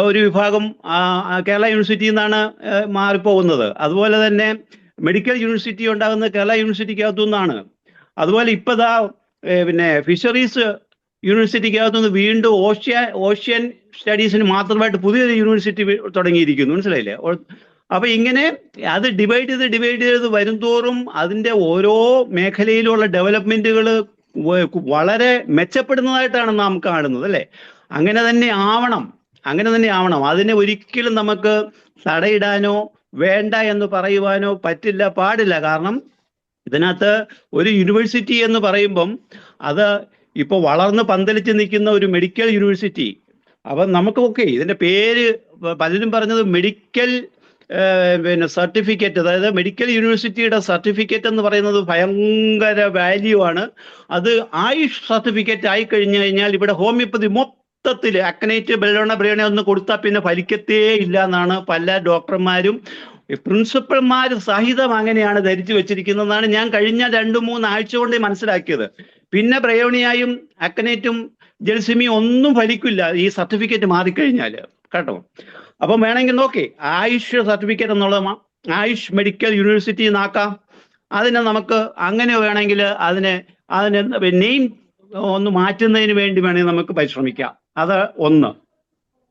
S8: ഒരു വിഭാഗം കേരള യൂണിവേഴ്സിറ്റിയിൽ നിന്നാണ് മാറിപ്പോകുന്നത്. അതുപോലെ തന്നെ മെഡിക്കൽ യൂണിവേഴ്സിറ്റി ഉണ്ടാകുന്നത് കേരള യൂണിവേഴ്സിറ്റിക്കകത്തു നിന്നാണ്. അതുപോലെ ഇപ്പതാ പിന്നെ ഫിഷറീസ് യൂണിവേഴ്സിറ്റിക്കകത്തുനിന്ന് വീണ്ടും ഓഷ്യൻ സ്റ്റഡീസിന് മാത്രമായിട്ട് പുതിയൊരു യൂണിവേഴ്സിറ്റി തുടങ്ങിയിരിക്കുന്നു. മനസ്സിലായില്ലേ? അപ്പൊ ഇങ്ങനെ അത് ഡിവൈഡ് ചെയ്ത് വരുംതോറും അതിന്റെ ഓരോ മേഖലയിലുള്ള ഡെവലപ്മെന്റുകൾ വളരെ മെച്ചപ്പെടുന്നതായിട്ടാണ് നാം കാണുന്നത്, അല്ലേ? അങ്ങനെ തന്നെ ആവണം. അതിനെ ഒരിക്കലും നമുക്ക് തടയിടാനോ വേണ്ട എന്ന് പറയുവാനോ പാടില്ല. കാരണം ഇതിനകത്ത് ഒരു യൂണിവേഴ്സിറ്റി എന്ന് പറയുമ്പം അത് ഇപ്പോൾ വളർന്ന് പന്തലിച്ച് നിൽക്കുന്ന ഒരു മെഡിക്കൽ യൂണിവേഴ്സിറ്റി. അപ്പം നമുക്കൊക്കെ ഇതിന്റെ പേര് പലരും പറഞ്ഞത് മെഡിക്കൽ പിന്നെ സർട്ടിഫിക്കറ്റ്, അതായത് മെഡിക്കൽ യൂണിവേഴ്സിറ്റിയുടെ സർട്ടിഫിക്കറ്റ് എന്ന് പറയുന്നത് ഭയങ്കര വാല്യൂ ആണ്. അത് ആയുഷ് സർട്ടിഫിക്കറ്റ് ആയി കഴിഞ്ഞു കഴിഞ്ഞാൽ ഇവിടെ ഹോമിയോപ്പതി മൊത്തത്തിൽ അക്കനൈറ്റ് ബെല്ലോണ ബ്രിയോണ ഒന്ന് കൊടുത്താൽ പിന്നെ ഫലിക്കത്തേ ഇല്ല എന്നാണ് പല ഡോക്ടർമാരും പ്രിൻസിപ്പൽമാർ സഹിതം അങ്ങനെയാണ് ധരിച്ചു വെച്ചിരിക്കുന്നതെന്നാണ് ഞാൻ കഴിഞ്ഞ 2-3 ആഴ്ച കൊണ്ട് മനസ്സിലാക്കിയത്. പിന്നെ ബ്രയോണിയായും അക്കനൈറ്റും ജെൽസിമിയും ഒന്നും ഫലിക്കില്ല ഈ സർട്ടിഫിക്കറ്റ് മാറിക്കഴിഞ്ഞാൽ, കേട്ടോ. അപ്പം വേണമെങ്കിൽ നോക്കി ആയുഷ് സർട്ടിഫിക്കറ്റ് എന്നുള്ളത് ആയുഷ് മെഡിക്കൽ യൂണിവേഴ്സിറ്റി എന്നാക്കാം. അതിനെ നമുക്ക് അങ്ങനെ വേണമെങ്കിൽ അതിനെ നെയിം ഒന്ന് മാറ്റുന്നതിന് വേണ്ടി വേണമെങ്കിൽ നമുക്ക് പരിശ്രമിക്കാം. അത് ഒന്ന്.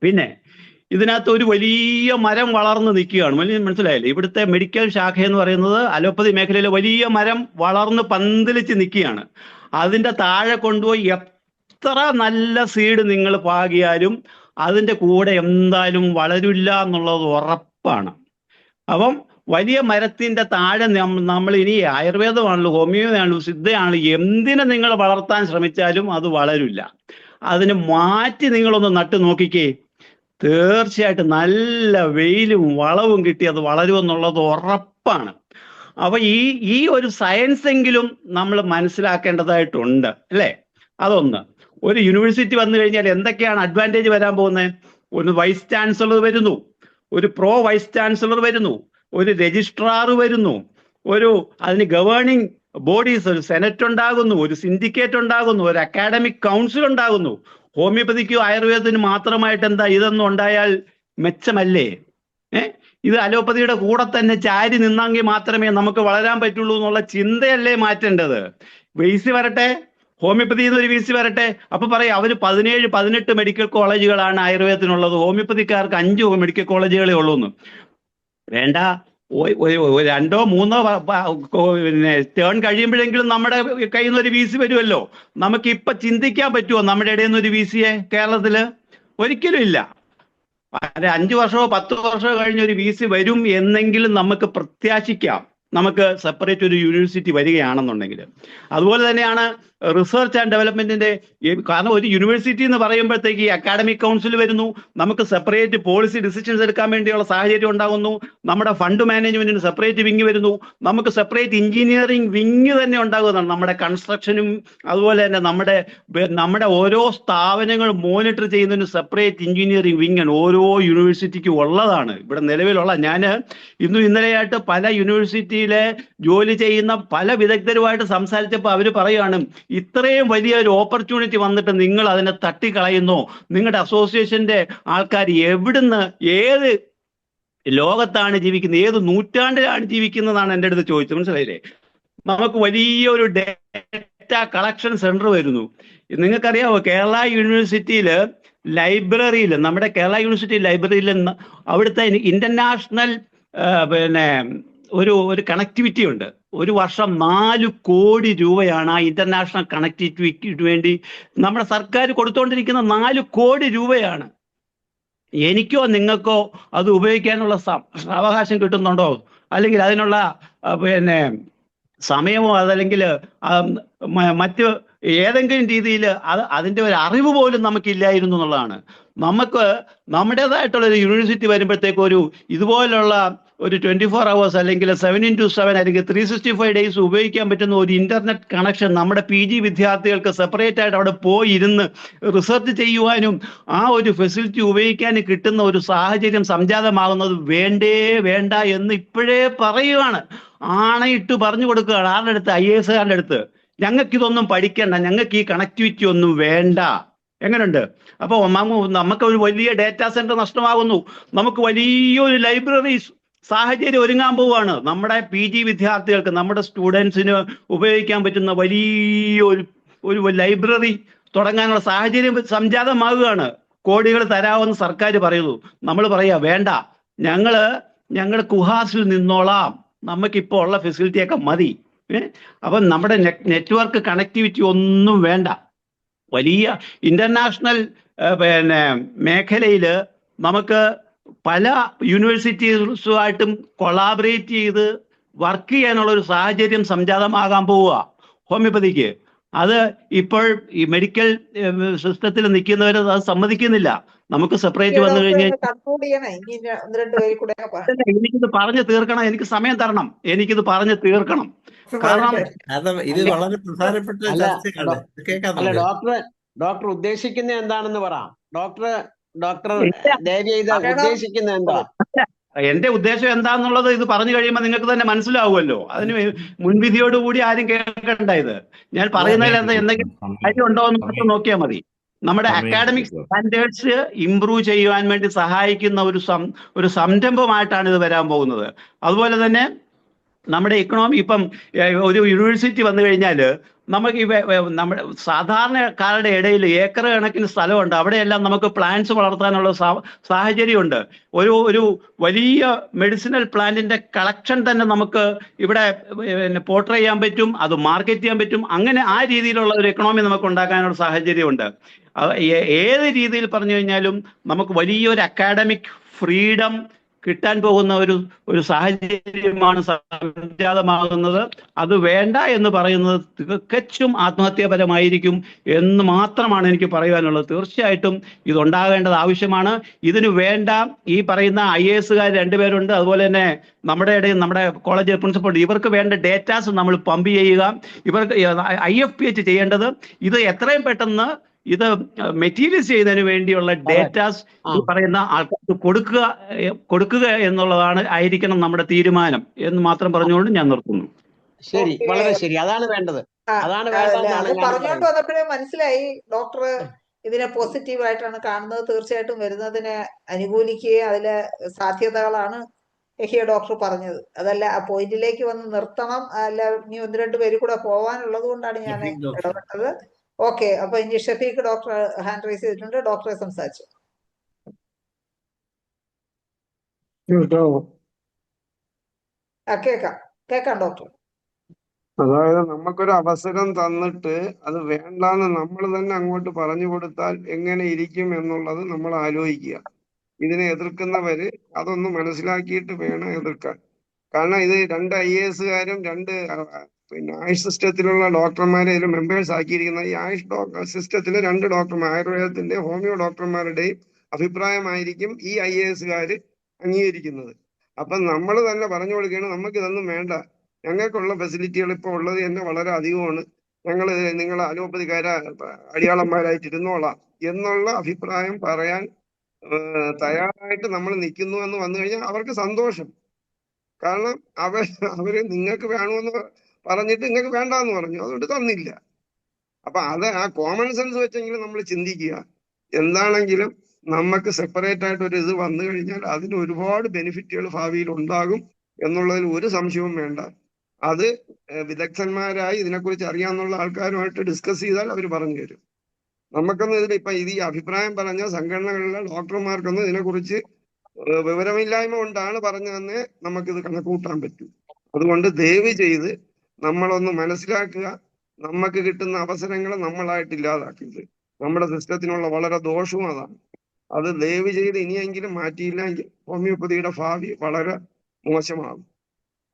S8: പിന്നെ ഇതിനകത്ത് ഒരു വലിയ മരം വളർന്ന് നിൽക്കുകയാണ്. മനസ്സിലായില്ലേ? ഇവിടുത്തെ മെഡിക്കൽ ശാഖ എന്ന് പറയുന്നത് അലോപ്പതി മേഖലയിലെ വലിയ മരം വളർന്ന് പന്തലിച്ച് നിൽക്കുകയാണ്. അതിൻ്റെ താഴെ കൊണ്ടുപോയി എത്ര നല്ല സീഡ് നിങ്ങൾ പാകിയാലും അതിൻ്റെ കൂടെ എന്തായാലും വളരില്ല എന്നുള്ളത് ഉറപ്പാണ്. അപ്പം വലിയ മരത്തിൻ്റെ താഴെ നമ്മൾ ഇനി ആയുർവേദമാണല്ലോ, ഹോമിയോ ആണല്ലോ, സിദ്ധയാണല്ലോ, എന്തിനെ നിങ്ങൾ വളർത്താൻ ശ്രമിച്ചാലും അത് വളരില്ല. അതിന് മാറ്റി നിങ്ങളൊന്ന് നട്ടു നോക്കിക്കേ, തീർച്ചയായിട്ടും നല്ല വെയിലും വളവും കിട്ടി അത് വളരുമെന്നുള്ളത് ഉറപ്പാണ്. അപ്പൊ ഈ ഒരു സയൻസ് എങ്കിലും നമ്മൾ മനസ്സിലാക്കേണ്ടതായിട്ടുണ്ട്, അല്ലേ? അതൊന്ന്. ഒരു യൂണിവേഴ്സിറ്റി വന്നു കഴിഞ്ഞാൽ എന്തൊക്കെയാണ് അഡ്വാൻറ്റേജ് വരാൻ പോകുന്നത്? ഒരു വൈസ് ചാൻസലർ വരുന്നു, ഒരു പ്രോ വൈസ് ചാൻസലർ വരുന്നു, ഒരു രജിസ്ട്രാർ വരുന്നു, അതിന് ഗവേണിംഗ് ബോഡീസ്, ഒരു സെനറ്റ് ഉണ്ടാകുന്നു, ഒരു സിൻഡിക്കേറ്റ് ഉണ്ടാകുന്നു, ഒരു അക്കാഡമിക് കൗൺസിൽ ഉണ്ടാകുന്നു. ഹോമിയോപ്പതിക്കും ആയുർവേദത്തിനും മാത്രമായിട്ട് ഇതൊന്നും ഉണ്ടായാൽ മെച്ചമല്ലേ? ഇത് അലോപ്പതിയുടെ കൂടെ തന്നെ ചാരി നിന്നെങ്കിൽ മാത്രമേ നമുക്ക് വളരാൻ പറ്റുള്ളൂ എന്നുള്ള ചിന്തയല്ലേ മാറ്റേണ്ടത്? VC വരട്ടെ, ഹോമിയോപ്പതിയിൽ നിന്ന് ഒരു VC വരട്ടെ. അപ്പൊ പറയും അവര് 17-18 മെഡിക്കൽ കോളേജുകളാണ് ആയുർവേദത്തിനുള്ളത്, ഹോമിയോപ്പതിക്കാർക്ക് 5 മെഡിക്കൽ കോളേജുകളേ ഉള്ളൂ എന്ന്. വേണ്ട, രണ്ടോ മൂന്നോ പിന്നെ ടേൺ കഴിയുമ്പോഴെങ്കിലും നമ്മുടെ കയ്യിൽ നിന്ന് ഒരു VC വരുമല്ലോ. നമുക്ക് ഇപ്പൊ ചിന്തിക്കാൻ പറ്റുമോ നമ്മുടെ ഇടയിൽ നിന്ന് ഒരു VC-യെ കേരളത്തില്? ഒരിക്കലും ഇല്ല. 5 വർഷമോ 10 വർഷമോ കഴിഞ്ഞ് ഒരു VC വരും എന്നെങ്കിലും നമുക്ക് പ്രത്യാശിക്കാം, നമുക്ക് സെപ്പറേറ്റ് ഒരു യൂണിവേഴ്സിറ്റി വരികയാണെന്നുണ്ടെങ്കിൽ. അതുപോലെ തന്നെയാണ് റിസർച്ച് ആൻഡ് ഡെവലപ്മെന്റിന്റെ, കാരണം ഒരു യൂണിവേഴ്സിറ്റി എന്ന് പറയുമ്പോഴത്തേക്ക് ഈ അക്കാഡമിക് കൗൺസിൽ വരുന്നു, നമുക്ക് സെപ്പറേറ്റ് പോളിസി ഡിസിഷൻസ് എടുക്കാൻ വേണ്ടിയുള്ള സാഹചര്യം ഉണ്ടാകുന്നു, നമ്മുടെ ഫണ്ട് മാനേജ്മെന്റിന് സെപ്പറേറ്റ് വിങ് വരുന്നു, നമുക്ക് സെപ്പറേറ്റ് എഞ്ചിനീയറിംഗ് വിങ് തന്നെ ഉണ്ടാകുന്നതാണ്. നമ്മുടെ കൺസ്ട്രക്ഷനും അതുപോലെ തന്നെ നമ്മുടെ ഓരോ സ്ഥാപനങ്ങൾ മോണിറ്റർ ചെയ്യുന്നതിന് സെപ്പറേറ്റ് എഞ്ചിനീയറിംഗ് വിങ് ആണ് ഓരോ യൂണിവേഴ്സിറ്റിക്കും ഉള്ളതാണ്. ഇവിടെ നിലവിലുള്ള ഞാൻ ഇന്നും ഇന്നലെയായിട്ട് പല യൂണിവേഴ്സിറ്റിയിലെ ജോലി ചെയ്യുന്ന പല വിദഗ്ധരുമായിട്ട് സംസാരിച്ചപ്പോൾ അവർ പറയുകയാണ്, ഇത്രയും വലിയൊരു ഓപ്പർച്യൂണിറ്റി വന്നിട്ട് നിങ്ങൾ അതിനെ തട്ടിക്കളയുന്നോ? നിങ്ങളുടെ അസോസിയേഷന്റെ ആൾക്കാർ എവിടുന്ന്, ഏത് ലോകത്താണ് ജീവിക്കുന്നത്, ഏത് നൂറ്റാണ്ടിലാണ് ജീവിക്കുന്നതാണ് എൻ്റെ അടുത്ത് ചോദിച്ചത്. മനസ്സിലായില്ലേ? നമുക്ക് വലിയൊരു ഡേറ്റ കളക്ഷൻ സെന്റർ വരുന്നു. നിങ്ങൾക്കറിയാമോ, കേരള യൂണിവേഴ്സിറ്റിയിൽ ലൈബ്രറിയിൽ, നമ്മുടെ കേരള യൂണിവേഴ്സിറ്റി ലൈബ്രറിയിൽ അവിടുത്തെ ഇന്റർനാഷണൽ പിന്നെ ഒരു കണക്ടിവിറ്റി ഉണ്ട്. ഒരു വർഷം 4 കോടി രൂപയാണ് ആ ഇന്റർനാഷണൽ കണക്ടിവിറ്റിക്ക് വേണ്ടി നമ്മുടെ സർക്കാർ കൊടുത്തുകൊണ്ടിരിക്കുന്ന. 4 കോടി രൂപയാണ്. എനിക്കോ നിങ്ങൾക്കോ അത് ഉപയോഗിക്കാനുള്ള അവകാശം കിട്ടുന്നുണ്ടോ? അല്ലെങ്കിൽ അതിനുള്ള പിന്നെ സമയമോ അതല്ലെങ്കിൽ മറ്റ് ഏതെങ്കിലും രീതിയിൽ അതിൻ്റെ ഒരു അറിവ് പോലും നമുക്കില്ലായിരുന്നു എന്നുള്ളതാണ്. നമുക്ക് നമ്മുടേതായിട്ടുള്ള ഒരു യൂണിവേഴ്സിറ്റി വരുമ്പോഴത്തേക്ക് ഇതുപോലുള്ള ഒരു 24 hours അല്ലെങ്കിൽ 7x7 അല്ലെങ്കിൽ 365 days ഉപയോഗിക്കാൻ പറ്റുന്ന ഒരു ഇന്റർനെറ്റ് കണക്ഷൻ നമ്മുടെ PG വിദ്യാർത്ഥികൾക്ക് സെപ്പറേറ്റ് ആയിട്ട് അവിടെ പോയി ഇരുന്ന് റിസർച്ച് ചെയ്യുവാനും ആ ഒരു ഫെസിലിറ്റി ഉപയോഗിക്കാനും കിട്ടുന്ന ഒരു സാഹചര്യം സംജാതമാകുന്നത് വേണ്ട എന്ന് ഇപ്പോഴേ പറയുകയാണ്. ആണയിട്ട് പറഞ്ഞു കൊടുക്കുകയാണ്. ആരുടെ അടുത്ത്? IAS-കാരുടെ അടുത്ത്. ഞങ്ങൾക്കിതൊന്നും പഠിക്കണ്ട, ഞങ്ങൾക്ക് ഈ കണക്ടിവിറ്റി ഒന്നും വേണ്ട. എങ്ങനെയുണ്ട്? അപ്പോൾ നമുക്ക് ഒരു വലിയ ഡേറ്റാ സെന്റർ നഷ്ടമാകുന്നു. നമുക്ക് വലിയൊരു ലൈബ്രറി സാഹചര്യം ഒരുങ്ങാൻ പോവുകയാണ്. നമ്മുടെ PG വിദ്യാർത്ഥികൾക്ക്, നമ്മുടെ സ്റ്റുഡൻസിന് ഉപയോഗിക്കാൻ പറ്റുന്ന വലിയൊരു ലൈബ്രറി തുടങ്ങാനുള്ള സാഹചര്യം സംജാതമാകുകയാണ്. കോടികൾ തരാമെന്ന് സർക്കാർ പറയുന്നു. നമ്മൾ പറയാ വേണ്ട, ഞങ്ങൾ കുഹാസിൽ നിന്നോളാം, നമുക്കിപ്പോൾ ഉള്ള ഫെസിലിറ്റിയൊക്കെ മതി. അപ്പം നമ്മുടെ നെറ്റ്വർക്ക് കണക്ടിവിറ്റി ഒന്നും വേണ്ട. വലിയ ഇന്റർനാഷണൽ പിന്നെ മേഖലയിൽ നമുക്ക് പല യൂണിവേഴ്സിറ്റീസുമായിട്ടും കൊളാബറേറ്റ് ചെയ്ത് വർക്ക് ചെയ്യാനുള്ള ഒരു സാഹചര്യം സംജാതമാകാൻ പോവുക ഹോമിയോപ്പതിക്ക്. അത് ഇപ്പോൾ ഈ മെഡിക്കൽ സിസ്റ്റത്തിൽ നിൽക്കുന്നവർ അത് സമ്മതിക്കുന്നില്ല. നമുക്ക് സെപ്പറേറ്റ് വന്നു കഴിഞ്ഞാൽ എനിക്കിത് പറഞ്ഞു തീർക്കണം, എനിക്ക് സമയം തരണം, എനിക്കിത് പറഞ്ഞു തീർക്കണം. കാരണം
S3: ഇത് വളരെ പ്രധാനപ്പെട്ട ചർച്ചയാണ്.
S6: ഡോക്ടർ ഉദ്ദേശിക്കുന്നത് എന്താണെന്ന് പറ. ഡോക്ടർ ദയവ് ചെയ്ത് ഉദ്ദേശിക്കുന്നത് എന്താ?
S8: എന്റെ ഉദ്ദേശം എന്താന്നുള്ളത് ഇത് പറഞ്ഞു കഴിയുമ്പോൾ നിങ്ങൾക്ക് തന്നെ മനസ്സിലാവുമല്ലോ. അതിന് മുൻവിധിയോടുകൂടി ആരും കേൾക്കണ്ട. ഇത് ഞാൻ പറയുന്നതിൽ എന്തെങ്കിലും കാര്യം ഉണ്ടോ എന്ന് മാത്രം നോക്കിയാൽ മതി. നമ്മുടെ അക്കാഡമിക് സ്റ്റാൻഡേർഡ്സ് ഇംപ്രൂവ് ചെയ്യുവാൻ വേണ്ടി സഹായിക്കുന്ന ഒരു സംരംഭമായിട്ടാണ് ഇത് വരാൻ പോകുന്നത്. അതുപോലെ തന്നെ നമ്മുടെ ഇക്കണോമി, ഇപ്പം ഒരു യൂണിവേഴ്സിറ്റി വന്നു കഴിഞ്ഞാൽ നമുക്ക് നമ്മുടെ സാധാരണക്കാരുടെ ഇടയിൽ ഏക്കർ കണക്കിന് സ്ഥലമുണ്ട്. അവിടെയെല്ലാം നമുക്ക് പ്ലാന്റ്സ് വളർത്താനുള്ള സാഹചര്യമുണ്ട്. ഒരു വലിയ മെഡിസിനൽ പ്ലാന്റിന്റെ കളക്ഷൻ തന്നെ നമുക്ക് ഇവിടെ പോർട്രേ ചെയ്യാൻ പറ്റും, അത് മാർക്കറ്റ് ചെയ്യാൻ പറ്റും. അങ്ങനെ ആ രീതിയിലുള്ള ഒരു എക്കണോമി നമുക്ക് ഉണ്ടാക്കാനുള്ള സാഹചര്യമുണ്ട്. ഏത് രീതിയിൽ പറഞ്ഞു കഴിഞ്ഞാലും നമുക്ക് വലിയൊരു അക്കാഡമിക് ഫ്രീഡം കിട്ടാൻ പോകുന്ന ഒരു സാഹചര്യമാണ് സംജാതമാകുന്നത്. അത് വേണ്ട എന്ന് പറയുന്നത് തികച്ചും ആത്മഹത്യാപരമായിരിക്കും എന്ന് മാത്രമാണ് എനിക്ക് പറയുവാനുള്ളത്. തീർച്ചയായിട്ടും ഇതുണ്ടാകേണ്ടത് ആവശ്യമാണ്. ഇതിനു വേണ്ട ഈ പറയുന്ന IAS-കാർ 2 പേരുണ്ട്, അതുപോലെ തന്നെ നമ്മുടെ ഇടയിൽ നമ്മുടെ കോളേജ് പ്രിൻസിപ്പൾ, ഇവർക്ക് വേണ്ട ഡേറ്റാസ് നമ്മൾ പമ്പ് ചെയ്യുക. ഇവർക്ക് IFPH ചെയ്യേണ്ടത് ഇത് എത്രയും പെട്ടെന്ന് ഇത് മെറ്റീരിയൽസ് ചെയ്യുന്നതിന് വേണ്ടിയുള്ള ഡേറ്റാസ് ഈ പറയുന്ന ആൾക്കാർക്ക് കൊടുക്കുക എന്നുള്ളതാണ് ആയിരിക്കണം നമ്മുടെ തീരുമാനം എന്ന് മാത്രം പറഞ്ഞുകൊണ്ട് ഞാൻ നിർത്തുന്നു.
S6: ശരി, വളരെ ശരി. അതാണ് വേണ്ടത്.
S1: പറഞ്ഞുകൊണ്ട് വന്നപ്പോഴേ മനസ്സിലായി ഡോക്ടർ ഇതിനെ പോസിറ്റീവായിട്ടാണ് കാണുന്നത്. തീർച്ചയായിട്ടും വരുന്നതിനെ അനുകൂലിക്കുകയും അതിലെ സാധ്യതകളാണ് യഹിയ ഡോക്ടർ പറഞ്ഞത്. അതല്ല ആ പോയിന്റിലേക്ക് വന്ന് നിർത്തണം, അല്ല ഇനി 1-2 പേര് കൂടെ പോവാനുള്ളത് കൊണ്ടാണ് ഞാൻ ഇടപെട്ടത്. ഓക്കെ, അപ്പൊ ഇനി ഷഫീഖ് ഡോക്ടർ ഹാൻഡ് റൈസ് ചെയ്തിട്ടുണ്ട്. ഡോക്ടറെ സംസാരിച്ചു. കേക്കാം കേക്കാം ഡോക്ടർ.
S9: അതായത് നമുക്കൊരു അവസരം തന്നിട്ട് അത് വേണ്ടാന്ന് നമ്മൾ തന്നെ അങ്ങോട്ട് പറഞ്ഞു കൊടുത്താൽ എങ്ങനെ ഇരിക്കും എന്നുള്ളത് നമ്മൾ ആലോചിക്കുക. ഇതിനെ എതിർക്കുന്നവര് അതൊന്ന് മനസ്സിലാക്കിയിട്ട് വേണം എതിർക്കാൻ. കാരണം ഇത് രണ്ട് IAS-കാരും രണ്ട് പിന്നെ ആയുഷ് സിസ്റ്റത്തിലുള്ള ഡോക്ടർമാരെ ഇതിൽ മെമ്പേഴ്സ് ആക്കിയിരിക്കുന്ന ഈ ആയുഷ് സിസ്റ്റത്തിലെ രണ്ട് ഡോക്ടർമാർ, ആയുർവേദത്തിന്റെ ഹോമിയോ ഡോക്ടർമാരുടെയും അഭിപ്രായമായിരിക്കും ഈ IAS-കാര് അംഗീകരിക്കുന്നത്. അപ്പം നമ്മൾ തന്നെ പറഞ്ഞു കൊടുക്കുകയാണ് നമുക്ക് ഇതൊന്നും വേണ്ട, ഞങ്ങൾക്കുള്ള ഫെസിലിറ്റികൾ ഇപ്പോൾ ഉള്ളത് തന്നെ വളരെ അധികമാണ്, ഞങ്ങൾ നിങ്ങളെ അലോപ്പതിക്കാരെ അടിയാളന്മാരായിട്ട് ഇരുന്നോളാം എന്നുള്ള അഭിപ്രായം പറയാൻ തയ്യാറായിട്ട് നമ്മൾ നിൽക്കുന്നു എന്ന് വന്നു കഴിഞ്ഞാൽ അവർക്ക് സന്തോഷം. കാരണം അവര് നിങ്ങൾക്ക് വേണമെന്ന് പറഞ്ഞിട്ട് നിങ്ങൾക്ക് വേണ്ടാന്ന് പറഞ്ഞു, അതുകൊണ്ട് തന്നില്ല. അപ്പൊ അത് ആ കോമൺ സെൻസ് വെച്ചെങ്കിലും നമ്മൾ ചിന്തിക്കുക. എന്താണെങ്കിലും നമുക്ക് സെപ്പറേറ്റ് ആയിട്ട് ഒരു ഇത് വന്നു കഴിഞ്ഞാൽ അതിന് ഒരുപാട് ബെനിഫിറ്റുകൾ ഭാവിയിൽ ഉണ്ടാകും എന്നുള്ളതിൽ ഒരു സംശയവും വേണ്ട. അത് വിദഗ്ധന്മാരായി ഇതിനെക്കുറിച്ച് അറിയാവുന്ന ആൾക്കാരുമായിട്ട് ഡിസ്കസ് ചെയ്താൽ അവർ പറഞ്ഞു തരും. നമുക്കൊന്നും ഇതിൽ ഇപ്പൊ ഇത് ഈ അഭിപ്രായം പറഞ്ഞ സംഘടനകളിലെ ഡോക്ടർമാർക്കൊന്നും ഇതിനെക്കുറിച്ച് വിവരമില്ലായ്മ കൊണ്ടാണ് പറഞ്ഞതെന്നേ നമുക്കിത് കണക്കുകൂട്ടാൻ പറ്റൂ. അതുകൊണ്ട് ദയവ് ചെയ്ത് നമ്മളൊന്ന് മനസ്സിലാക്കുക, നമുക്ക് കിട്ടുന്ന അവസരങ്ങൾ നമ്മളായിട്ട് ഇല്ലാതാക്കരുത്. നമ്മുടെ സിസ്റ്റത്തിനുള്ള വളരെ ദോഷവും അതാണ്. അത് ദയവ് ചെയ്ത് ഇനിയെങ്കിലും മാറ്റിയില്ലെങ്കിൽ ഹോമിയോപ്പതിയുടെ ഭാവി വളരെ മോശമാകും.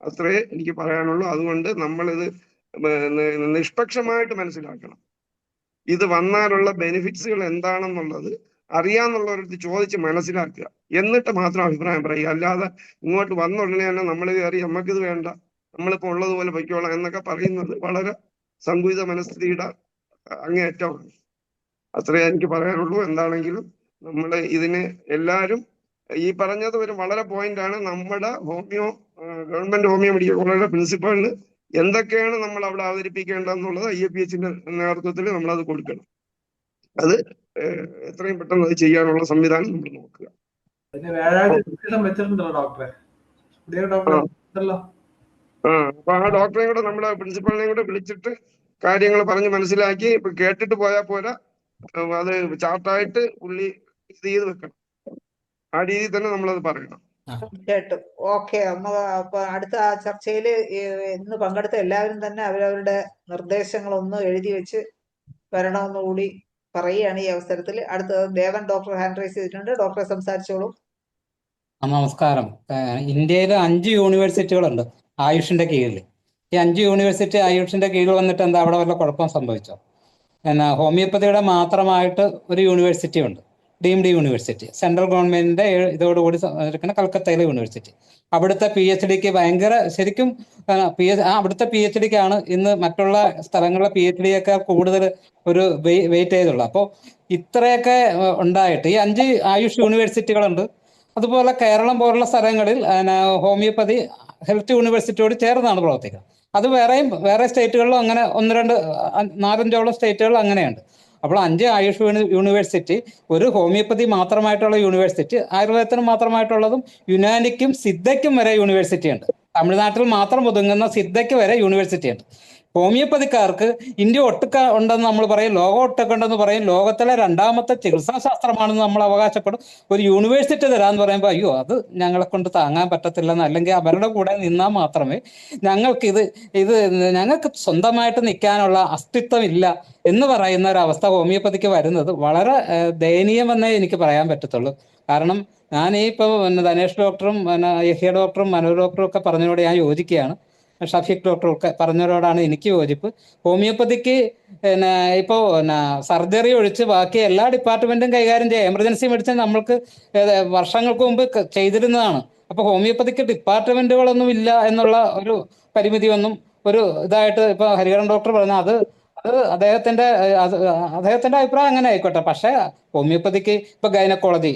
S9: അത്രേ എനിക്ക് പറയാനുള്ളൂ. അതുകൊണ്ട് നമ്മളിത് നിഷ്പക്ഷമായിട്ട് മനസ്സിലാക്കണം. ഇത് വന്നാലുള്ള ബെനിഫിറ്റ്സുകൾ എന്താണെന്നുള്ളത് അറിയാന്നുള്ളവരടുത്ത് ചോദിച്ച് മനസ്സിലാക്കുക, എന്നിട്ട് മാത്രം അഭിപ്രായം പറയുക. അല്ലാതെ ഇങ്ങോട്ട് വന്ന ഉടനെ തന്നെ നമ്മൾ കയറി നമുക്കിത് വേണ്ട, നമ്മളിപ്പോൾ ഉള്ളതുപോലെ പൊയ്ക്കോളാം എന്നൊക്കെ പറയുന്നത് വളരെ സങ്കുചിത മനസ്ഥിതിയുടെ അങ്ങേയറ്റമാണ്. അത്രേ എനിക്ക് പറയാനുള്ളൂ. എന്താണെങ്കിലും നമ്മൾ ഇതിന് എല്ലാവരും ഈ പറഞ്ഞത് ഒരു വളരെ പോയിന്റാണ്. നമ്മുടെ ഗവൺമെന്റ് ഹോമിയോ മെഡിക്കൽ കോളേജിലെ പ്രിൻസിപ്പാളിന് എന്തൊക്കെയാണ് നമ്മൾ അവിടെ അവതരിപ്പിക്കേണ്ടതെന്നുള്ളത് IAPHന്റെ നേതൃത്വത്തിൽ നമ്മളത് കൊടുക്കണം. അത് എത്രയും പെട്ടെന്ന് അത് ചെയ്യാനുള്ള സംവിധാനം നമ്മൾ നോക്കുക. അപ്പൊ ആ ഡോക്ടറെ കൂടെ നമ്മുടെ പ്രിൻസിപ്പാളിനെയും കൂടെ വിളിച്ചിട്ട് കാര്യങ്ങൾ പറഞ്ഞ് മനസ്സിലാക്കി ഇപ്പൊ കേട്ടിട്ട് പോയാൽ പോരാ, അത് ചാർട്ടായിട്ട് പുള്ളി ഇത് ചെയ്ത് വെക്കണം. ആ രീതിയിൽ തന്നെ നമ്മളത് പറയണം.
S1: കേട്ടു. ഓക്കെ. അപ്പൊ അടുത്ത ചർച്ചയിൽ ഇന്ന് പങ്കെടുത്ത എല്ലാവരും തന്നെ അവരവരുടെ നിർദ്ദേശങ്ങളൊന്ന് എഴുതി വെച്ച് വരണമെന്ന് കൂടി പറയുകയാണ് ഈ അവസരത്തിൽ. അടുത്തത് ദേവൻ ഡോക്ടർ ഹാൻഡ് റൈസ് ചെയ്തിട്ടുണ്ട്. ഡോക്ടറെ സംസാരിച്ചോളൂ.
S10: നമസ്കാരം. ഇന്ത്യയിൽ 5 യൂണിവേഴ്സിറ്റികളുണ്ട് ആയുഷിന്റെ കീഴിൽ. ഈ 5 യൂണിവേഴ്സിറ്റി ആയുഷിന്റെ കീഴിൽ വന്നിട്ട് എന്താ അവിടെ വല്ല കുഴപ്പം സംഭവിച്ചോ? എന്നാ ഹോമിയോപ്പതിയുടെ മാത്രമായിട്ട് ഒരു യൂണിവേഴ്സിറ്റി ഉണ്ട്, ഡീംഡ് യൂണിവേഴ്സിറ്റി, സെൻട്രൽ ഗവൺമെന്റിന്റെ ഇതോടുകൂടി ഇരിക്കുന്ന കൽക്കത്തയിലെ യൂണിവേഴ്സിറ്റി. അവിടുത്തെ PhDക്ക് ഭയങ്കര ശരിക്കും അവിടുത്തെ PhDക്കാണ് ഇന്ന് മറ്റുള്ള സ്ഥലങ്ങളിലെ PhDയേക്കാൾ കൂടുതൽ ഒരു വെയിറ്റ് ചെയ്തുള്ളത്. അപ്പോൾ ഇത്രയൊക്കെ ഉണ്ടായിട്ട് ഈ 5 ആയുഷ് യൂണിവേഴ്സിറ്റികളുണ്ട്. അതുപോലെ കേരളം പോലുള്ള സ്ഥലങ്ങളിൽ ഹോമിയോപ്പതി ഹെൽത്ത് യൂണിവേഴ്സിറ്റിയോട് ചേർന്നാണ് പ്രവർത്തിക്കുന്നത്. അത് വേറെ സ്റ്റേറ്റുകളിലും അങ്ങനെ 4-5ഓളം സ്റ്റേറ്റുകളിൽ അങ്ങനെയുണ്ട്. അപ്പോൾ 5 ആയുഷ് യൂണിവേഴ്സിറ്റി, ഒരു ഹോമിയോപ്പതി മാത്രമായിട്ടുള്ള യൂണിവേഴ്സിറ്റി, ആയുർവേദത്തിന് മാത്രമായിട്ടുള്ളതും യുനാനിക്കും സിദ്ധയ്ക്കും വരെ യൂണിവേഴ്സിറ്റി ഉണ്ട്. തമിഴ്നാട്ടിൽ മാത്രം ഒതുങ്ങുന്ന സിദ്ധയ്ക്ക് വരെ യൂണിവേഴ്സിറ്റി ഉണ്ട്. ഹോമിയോപ്പതിക്കാർക്ക് ഇന്ത്യ ഒട്ടുക്ക ഉണ്ടെന്ന് നമ്മൾ പറയും, ലോകം ഒട്ടൊക്കെ ഉണ്ടെന്ന് പറയും, ലോകത്തിലെ 2ാമത്തെ ചികിത്സാശാസ്ത്രമാണെന്ന് നമ്മൾ അവകാശപ്പെടും. ഒരു യൂണിവേഴ്സിറ്റി തരാന്ന് പറയുമ്പോൾ അയ്യോ അത് ഞങ്ങളെ കൊണ്ട് താങ്ങാൻ പറ്റത്തില്ലെന്ന്, അല്ലെങ്കിൽ അവരുടെ കൂടെ നിന്നാൽ മാത്രമേ ഞങ്ങൾക്ക് സ്വന്തമായിട്ട് നിൽക്കാനുള്ള അസ്തിത്വം ഇല്ല എന്ന് പറയുന്ന ഒരു അവസ്ഥ ഹോമിയോപ്പതിക്ക് വരുന്നത് വളരെ ദയനീയമെന്നേ എനിക്ക് പറയാൻ പറ്റത്തുള്ളൂ. കാരണം ഞാൻ ഇപ്പോൾ ധനേഷ് ഡോക്ടറും യഹ്യ ഡോക്ടറും മനോജ് ഡോക്ടറും ഒക്കെ പറഞ്ഞതിനോട് ഞാൻ യോജിക്കുകയാണ്. ഷഫീഖ് ഡോക്ടറൊക്കെ പറഞ്ഞവരോടാണ് എനിക്ക് യോജിപ്പ്. ഹോമിയോപ്പതിക്ക് ഇപ്പോൾ സർജറി ഒഴിച്ച് ബാക്കി എല്ലാ ഡിപ്പാർട്ട്മെന്റും കൈകാര്യം ചെയ്യാം. എമർജൻസി മെഡിസിൻ നമ്മൾക്ക് വർഷങ്ങൾക്ക് മുമ്പ് ചെയ്തിരുന്നതാണ്. അപ്പോൾ ഹോമിയോപ്പതിക്ക് ഡിപ്പാർട്ട്മെന്റുകളൊന്നും ഇല്ല എന്നുള്ള ഒരു പരിമിതിയൊന്നും ഒരു ഇതായിട്ട് ഇപ്പൊ ഹരിഹരൻ ഡോക്ടർ പറഞ്ഞ അത് അദ്ദേഹത്തിന്റെ അഭിപ്രായം അങ്ങനെ ആയിക്കോട്ടെ. പക്ഷേ ഹോമിയോപ്പതിക്ക് ഇപ്പൊ ഗൈനക്കോളജി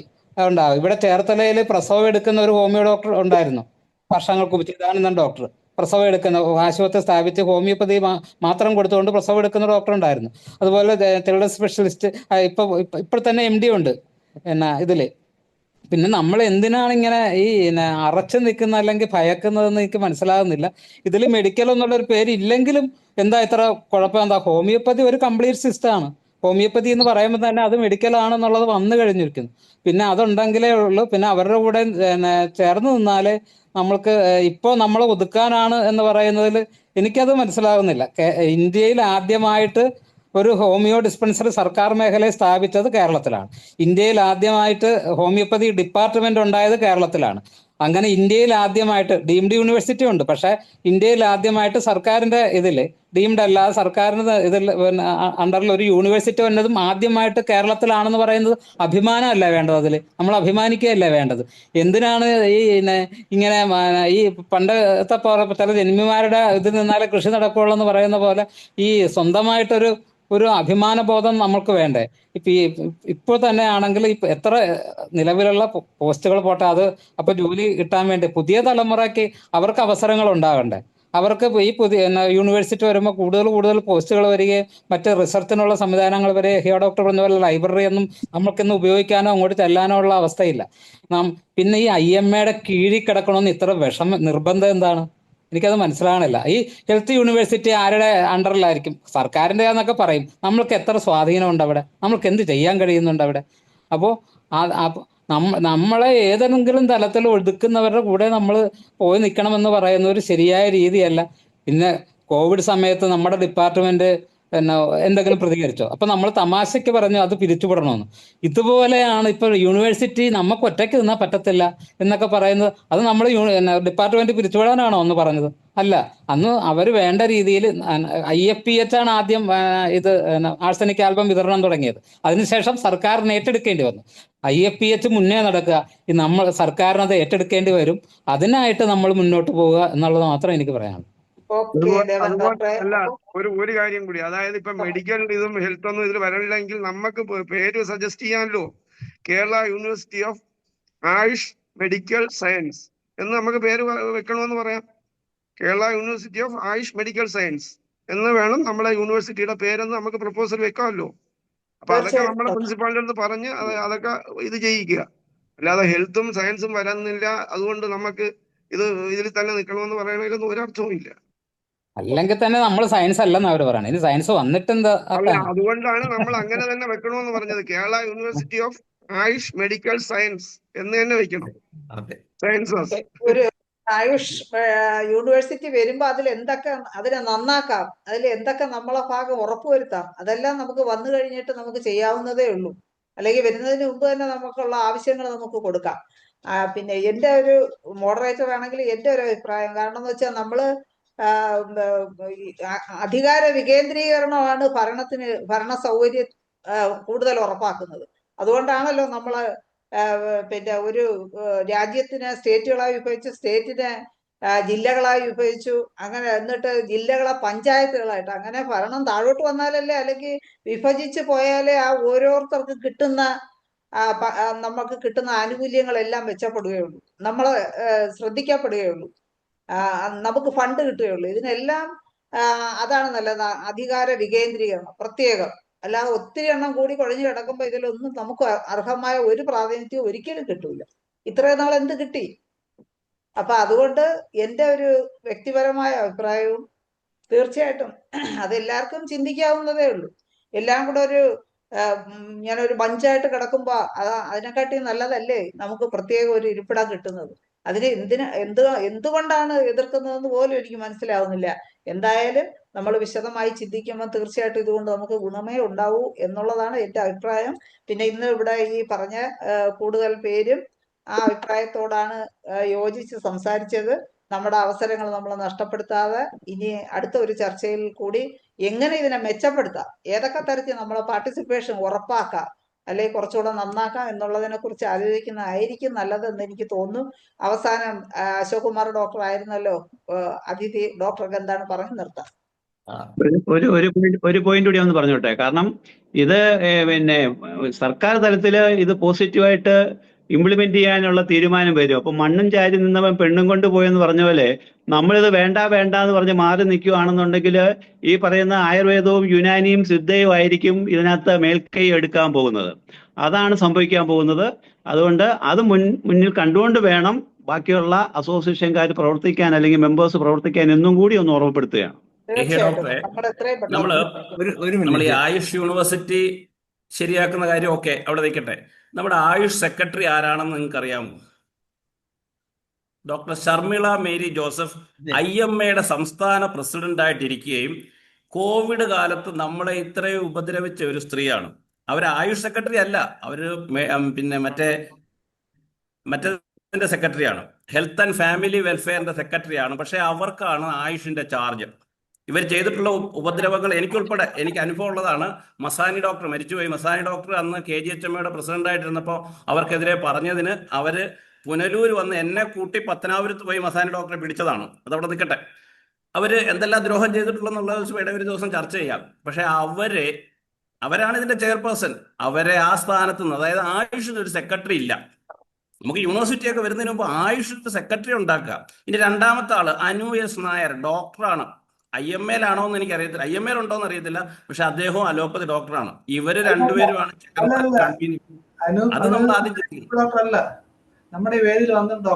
S10: ഉണ്ടാവും. ഇവിടെ ചേർത്തലയിൽ പ്രസവം എടുക്കുന്ന ഒരു ഹോമിയോ ഡോക്ടർ ഉണ്ടായിരുന്നു വർഷങ്ങൾക്ക് മുമ്പ്, ചിദാനന്ദൻ ഡോക്ടർ. പ്രസവം എടുക്കുന്ന ആശുപത്രി സ്ഥാപിച്ച് ഹോമിയോപ്പതി മാത്രം കൊടുത്തുകൊണ്ട് പ്രസവം എടുക്കുന്ന ഡോക്ടർ ഉണ്ടായിരുന്നു. അതുപോലെ ചിൽഡ്രൻ സ്പെഷ്യലിസ്റ്റ് ഇപ്പോൾ തന്നെ MD ഉണ്ട് ഇതില്. പിന്നെ നമ്മൾ എന്തിനാണ് ഇങ്ങനെ ഈ അറച്ചു നിൽക്കുന്ന അല്ലെങ്കിൽ ഭയക്കുന്നതെന്ന് എനിക്ക് മനസ്സിലാകുന്നില്ല. ഇതിൽ മെഡിക്കൽ എന്നുള്ളൊരു പേര് ഇല്ലെങ്കിലും എന്താ ഇത്ര കുഴപ്പം? എന്താ ഹോമിയോപ്പതി ഒരു കംപ്ലീറ്റ് സിസ്റ്റമാണ്. ഹോമിയോപ്പതി എന്ന് പറയുമ്പോൾ തന്നെ അത് മെഡിക്കൽ ആണെന്നുള്ളത് വന്നു കഴിഞ്ഞിരിക്കുന്നു. പിന്നെ അതുണ്ടെങ്കിലേ ഉള്ളൂ. പിന്നെ അവരുടെ കൂടെ ചേർന്ന് നിന്നാലേ നമ്മൾക്ക് ഇപ്പോൾ നമ്മൾ ഒതുക്കാനാണ് എന്ന് പറയുന്നതിൽ എനിക്കത് മനസ്സിലാകുന്നില്ല. ഇന്ത്യയിൽ ആദ്യമായിട്ട് ഒരു ഹോമിയോ ഡിസ്പെൻസറി സർക്കാർ മേഖലയിൽ സ്ഥാപിച്ചത് കേരളത്തിലാണ്. ഇന്ത്യയിൽ ആദ്യമായിട്ട് ഹോമിയോപ്പതി ഡിപ്പാർട്ട്മെന്റ് ഉണ്ടായത് കേരളത്തിലാണ്. അങ്ങനെ ഇന്ത്യയിൽ ആദ്യമായിട്ട് ഡീംഡ് യൂണിവേഴ്സിറ്റി ഉണ്ട്, പക്ഷെ ഇന്ത്യയിൽ ആദ്യമായിട്ട് സർക്കാരിന്റെ ഇതിൽ ഡീംഡ് അല്ലാതെ സർക്കാരിന്റെ ഇതിൽ അണ്ടറിൽ ഒരു യൂണിവേഴ്സിറ്റി വന്നതും ആദ്യമായിട്ട് കേരളത്തിലാണെന്ന് പറയുന്നത് അഭിമാനമല്ല വേണ്ടത്. അതിൽ നമ്മൾ അഭിമാനിക്കുകയല്ല വേണ്ടത്. എന്തിനാണ് ഈ ഇങ്ങനെ ഈ പണ്ടത്തെ പോലെ ചില ജന്മിമാരുടെ ഇതിൽ നിന്നാലേ കൃഷി നടക്കുകയുള്ളൂ എന്ന് പറയുന്ന പോലെ ഈ സ്വന്തമായിട്ടൊരു അഭിമാനബോധം നമ്മൾക്ക് വേണ്ടേ? ഇപ്പോൾ തന്നെ ആണെങ്കിൽ ഇപ്പൊ എത്ര നിലവിലുള്ള പോസ്റ്റുകൾ പോട്ടെ, അത് അപ്പൊ ജോലി കിട്ടാൻ വേണ്ടി പുതിയ തലമുറയ്ക്ക് അവർക്ക് അവസരങ്ങൾ ഉണ്ടാകണ്ടേ? അവർക്ക് ഈ പുതിയ യൂണിവേഴ്സിറ്റി വരുമ്പോൾ കൂടുതൽ പോസ്റ്റുകൾ വരികയും മറ്റ് റിസർച്ചിനുള്ള സംവിധാനങ്ങൾ വരെ ഹിയോ ഡോക്ടർ പറഞ്ഞ പോലെ ലൈബ്രറി ഒന്നും നമുക്കിന്ന് ഉപയോഗിക്കാനോ അങ്ങോട്ട് ചെല്ലാനോ ഉള്ള അവസ്ഥയില്ല. പിന്നെ ഈ IMA കീഴിൽ കിടക്കണമെന്ന് ഇത്ര നിർബന്ധം എന്താണ്? എനിക്കത് മനസ്സിലാകണില്ല. ഈ ഹെൽത്ത് യൂണിവേഴ്സിറ്റി ആരുടെ അണ്ടറിലായിരിക്കും? സർക്കാരിൻ്റെ എന്നൊക്കെ പറയും. നമ്മൾക്ക് എത്ര സ്വാധീനമുണ്ട് അവിടെ? നമ്മൾക്ക് എന്ത് ചെയ്യാൻ കഴിയുന്നുണ്ട് അവിടെ? അപ്പോൾ നമ്മളെ ഏതെങ്കിലും തലത്തിൽ ഒതുക്കുന്നവരുടെ കൂടെ നമ്മൾ പോയി നിൽക്കണമെന്ന് പറയുന്ന ഒരു ശരിയായ രീതിയല്ല. പിന്നെ കോവിഡ് സമയത്ത് നമ്മുടെ ഡിപ്പാർട്ട്മെന്റ് എന്തെങ്കിലും പ്രതികരിച്ചോ? അപ്പൊ നമ്മൾ തമാശയ്ക്ക് പറഞ്ഞു അത് പിരിച്ചുവിടണമെന്ന്. ഇതുപോലെയാണ് ഇപ്പോൾ യൂണിവേഴ്സിറ്റി നമുക്ക് ഒറ്റയ്ക്ക് നിന്നാൽ പറ്റത്തില്ല എന്നൊക്കെ പറയുന്നത്. അത് നമ്മൾ ഡിപ്പാർട്ട്മെന്റ് പിരിച്ചുവിടാനാണോ എന്ന് പറഞ്ഞത്? അല്ല, അന്ന് അവർ വേണ്ട രീതിയിൽ IFPH ആണ് ആദ്യം ഇത് ആഴ്സനിക് ആൽബം വിതരണം തുടങ്ങിയത്. അതിനുശേഷം സർക്കാരിന് ഏറ്റെടുക്കേണ്ടി വന്നു. IFPH മുന്നേ നടക്കുക, നമ്മൾ സർക്കാരിനത് ഏറ്റെടുക്കേണ്ടി വരും. അതിനായിട്ട് നമ്മൾ മുന്നോട്ട് പോവുക എന്നുള്ളത് മാത്രം എനിക്ക് പറയാനുള്ളൂ.
S9: അതുപോലെ അല്ല, ഒരു കാര്യം കൂടി, അതായത് ഇപ്പൊ മെഡിക്കൽ ഇതും ഹെൽത്ത് ഒന്നും ഇതിൽ വരണില്ലെങ്കിൽ നമുക്ക് പേര് സജസ്റ്റ് ചെയ്യാമല്ലോ. Kerala university of Ayush medical science എന്ന് നമുക്ക് പേര് വെക്കണമെന്ന് പറയാം. Kerala university of Ayush medical science എന്ന് വേണം നമ്മളെ യൂണിവേഴ്സിറ്റിയുടെ പേരെന്ന് നമുക്ക് പ്രപ്പോസൽ വെക്കാമല്ലോ. അപ്പൊ അതൊക്കെ നമ്മളെ പ്രിൻസിപ്പാളിന്റെ അടുത്ത് പറഞ്ഞ് അതൊക്കെ ഇത് ചെയ്യിക്കുക. അല്ലാതെ ഹെൽത്തും സയൻസും വരുന്നില്ല അതുകൊണ്ട് നമുക്ക് ഇതിൽ തന്നെ നിൽക്കണമെന്ന് പറയണതിലൊന്നും ഒരർത്ഥവും ഇല്ല.
S10: അല്ലെങ്കിൽ തന്നെ നമ്മൾ സയൻസ് അല്ലെന്ന് അവർ പറയണം. ഇനി സയൻസ് വന്നിട്ട് എന്താ?
S9: അല്ല, അതുകൊണ്ടാണ് നമ്മൾ അങ്ങനെ തന്നെ വെക്കണമെന്ന് പറഞ്ഞത്. Kerala university of Ayush medical science എന്ന് തന്നെ വെക്കണം. സയൻസസ്
S1: ഒരു ആയുഷ് യൂണിവേഴ്സിറ്റി വരുമ്പോ അതിനെ നന്നാക്കാം, അതിൽ എന്തൊക്കെ നമ്മളെ ഭാഗം ഉറപ്പുവരുത്താം, അതെല്ലാം നമുക്ക് വന്നു കഴിഞ്ഞിട്ട് നമുക്ക് ചെയ്യാവുന്നതേ ഉള്ളൂ. അല്ലെങ്കിൽ വരുന്നതിന് മുമ്പ് തന്നെ നമുക്കുള്ള ആവശ്യങ്ങൾ നമുക്ക് കൊടുക്കാം. പിന്നെ എൻ്റെ ഒരു മോഡറേറ്റർ ആണെങ്കിൽ എൻ്റെ ഒരു അഭിപ്രായം, കാരണം എന്ന് വെച്ചാൽ നമ്മള് അധികാര വികേന്ദ്രീകരണമാണ് ഭരണ സൗകര്യം കൂടുതൽ ഉറപ്പാക്കുന്നത്. അതുകൊണ്ടാണല്ലോ നമ്മള് പിന്നെ ഒരു രാജ്യത്തിന് സ്റ്റേറ്റുകളായി വിഭജിച്ചു, സ്റ്റേറ്റിനെ ജില്ലകളായി വിഭജിച്ചു, അങ്ങനെ എന്നിട്ട് ജില്ലകളെ പഞ്ചായത്തുകളായിട്ട്, അങ്ങനെ ഭരണം താഴോട്ട് വന്നാലല്ലേ, അല്ലെങ്കിൽ വിഭജിച്ച് പോയാലേ ആ ഓരോരുത്തർക്ക് നമുക്ക് കിട്ടുന്ന ആനുകൂല്യങ്ങളെല്ലാം മെച്ചപ്പെടുകയുള്ളൂ, നമ്മളെ ശ്രദ്ധിക്കപ്പെടുകയുള്ളൂ, നമുക്ക് ഫണ്ട് കിട്ടുകയുള്ളൂ. ഇതിനെല്ലാം അതാണ് നല്ലത്, അധികാര വികേന്ദ്രീകരണം പ്രത്യേകം. അല്ലാതെ ഒത്തിരി എണ്ണം കൂടി കുഴഞ്ഞു കിടക്കുമ്പോ ഇതിലൊന്നും നമുക്ക് അർഹമായ ഒരു പ്രാതിനിധ്യം ഒരിക്കലും കിട്ടൂല. ഇത്രയും നാൾ എന്ത് കിട്ടി? അപ്പൊ അതുകൊണ്ട് എൻ്റെ ഒരു വ്യക്തിപരമായ അഭിപ്രായവും തീർച്ചയായിട്ടും അതെല്ലാവർക്കും ചിന്തിക്കാവുന്നതേ ഉള്ളൂ. എല്ലാം കൂടെ ഞാനൊരു ബഞ്ചായിട്ട് കിടക്കുമ്പോ അതിനെക്കാട്ടി നല്ലതല്ലേ നമുക്ക് പ്രത്യേക ഒരു ഇരിപ്പിടം കിട്ടുന്നത്. അതിന് എന്തുകൊണ്ടാണ് എതിർക്കുന്നതെന്ന് പോലും എനിക്ക് മനസ്സിലാവുന്നില്ല. എന്തായാലും നമ്മൾ വിശദമായി ചിന്തിക്കുമ്പോൾ തീർച്ചയായിട്ടും ഇതുകൊണ്ട് നമുക്ക് ഗുണമേ ഉണ്ടാവൂ എന്നുള്ളതാണ് എൻ്റെ അഭിപ്രായം. പിന്നെ ഇന്ന് ഇവിടെ ഈ പറഞ്ഞ കൂടുതൽ പേരും ആ അഭിപ്രായത്തോടാണ് യോജിച്ച് സംസാരിച്ചത്. നമ്മുടെ അവസരങ്ങൾ നമ്മൾ നഷ്ടപ്പെടുത്താതെ ഇനി അടുത്ത ഒരു ചർച്ചയിൽ കൂടി എങ്ങനെ ഇതിനെ മെച്ചപ്പെടുത്താം, ഏതൊക്കെ തരത്തിൽ നമ്മളെ പാർട്ടിസിപ്പേഷൻ ഉറപ്പാക്കാം, അല്ലെങ്കിൽ കുറച്ചുകൂടെ നന്നാക്കാം എന്നുള്ളതിനെ കുറിച്ച് ആലോചിക്കുന്നതായിരിക്കും നല്ലതെന്ന് എനിക്ക് തോന്നുന്നു. അവസാനം അശോക് കുമാർ ഡോക്ടർ ആയിരുന്നല്ലോ അതിഥി, ഡോക്ടർക്ക് എന്താണ് പറഞ്ഞു നിർത്താം?
S8: ഒരു പോയിന്റ് കൂടി ഒന്ന് പറഞ്ഞോട്ടെ. കാരണം ഇത് പിന്നെ സർക്കാർ തലത്തില് ഇത് പോസിറ്റീവായിട്ട് ഇംപ്ലിമെന്റ് ചെയ്യാനുള്ള തീരുമാനം വരും. അപ്പൊ മണ്ണും ചാരി നിന്നവൻ പെണ്ണും കൊണ്ട് പോയെന്ന് പറഞ്ഞ പോലെ നമ്മളിത് വേണ്ട എന്ന് പറഞ്ഞ് മാറി നിൽക്കുകയാണെന്നുണ്ടെങ്കിൽ ഈ പറയുന്ന ആയുർവേദവും യുനാനിയും സിദ്ധയും ആയിരിക്കും ഇതിനകത്ത് മേൽക്കൈ എടുക്കാൻ പോകുന്നത്. അതാണ് സംഭവിക്കാൻ പോകുന്നത്. അതുകൊണ്ട് അത് മുന്നിൽ കണ്ടുകൊണ്ട് വേണം ബാക്കിയുള്ള അസോസിയേഷൻകാർ പ്രവർത്തിക്കാൻ, അല്ലെങ്കിൽ മെമ്പേഴ്സ് പ്രവർത്തിക്കാൻ എന്നും കൂടി ഒന്ന് ഓർമ്മപ്പെടുത്തുകയാണ്.
S2: നമ്മൾ ഈ ആയുഷ് യൂണിവേഴ്സിറ്റി ശരിയാക്കുന്ന കാര്യം ഒക്കെ അവിടെ നിൽക്കട്ടെ. നമ്മുടെ ആയുഷ് സെക്രട്ടറി ആരാണെന്ന് നിങ്ങൾക്ക് അറിയാമോ? Doctor Sharmila Mary Joseph IMA സംസ്ഥാന പ്രസിഡന്റായിട്ടിരിക്കുകയും കോവിഡ് കാലത്ത് നമ്മളെ ഇത്രയും ഉപദ്രവിച്ച ഒരു സ്ത്രീയാണ്. അവർ ആയുഷ് സെക്രട്ടറി അല്ല, അവര് പിന്നെ മറ്റേ സെക്രട്ടറിയാണ്, ഹെൽത്ത് ആൻഡ് ഫാമിലി വെൽഫെയറിന്റെ സെക്രട്ടറിയാണ്. പക്ഷെ അവർക്കാണ് ആയുഷിന്റെ ചാർജ്. ഇവർ ചെയ്തിട്ടുള്ള ഉപദ്രവങ്ങൾ എനിക്ക് അനുഭവം ഉള്ളതാണ്. മസാനി ഡോക്ടർ മരിച്ചുപോയി. മസാനി ഡോക്ടർ അന്ന് KGHMയുടെ പ്രസിഡന്റായിട്ടിരുന്നപ്പോൾ അവർക്കെതിരെ പറഞ്ഞതിന് അവര് പുനലൂർ വന്ന് എന്നെ കൂട്ടി പത്തനാപുരത്ത് പോയി മസാനി ഡോക്ടറെ പിടിച്ചതാണ്. അതവിടെ നിൽക്കട്ടെ. അവര് എന്തെല്ലാം ദ്രോഹം ചെയ്തിട്ടുള്ളതെന്നുള്ളത് ഒരു ദിവസം ചർച്ച ചെയ്യാം. പക്ഷെ അവരാണ് ഇതിന്റെ ചെയർപേഴ്സൺ. അവരെ ആ സ്ഥാനത്ത് നിന്ന്, അതായത് ആയുഷിന് ഒരു സെക്രട്ടറി ഇല്ല. നമുക്ക് യൂണിവേഴ്സിറ്റിയൊക്കെ വരുന്നതിന് മുമ്പ് ആയുഷിന്റെ സെക്രട്ടറി ഉണ്ടാക്കുക. ഇനി രണ്ടാമത്തെ ആള് അനു എസ് നായർ, ഡോക്ടറാണ്. IMAയിലാണോ എന്ന് എനിക്കറിയത്തില്ല, IMAയിൽ ഉണ്ടോ എന്ന് അറിയത്തില്ല. പക്ഷെ അദ്ദേഹവും അലോപ്പതി ഡോക്ടറാണ്. ഇവര് രണ്ടുപേരുമാണ് അത് നമ്മൾ ആദ്യം ചിന്തിക്കുന്നത്.
S5: നമ്മുടെ വേദിയിൽ വന്നിട്ടുണ്ടോ?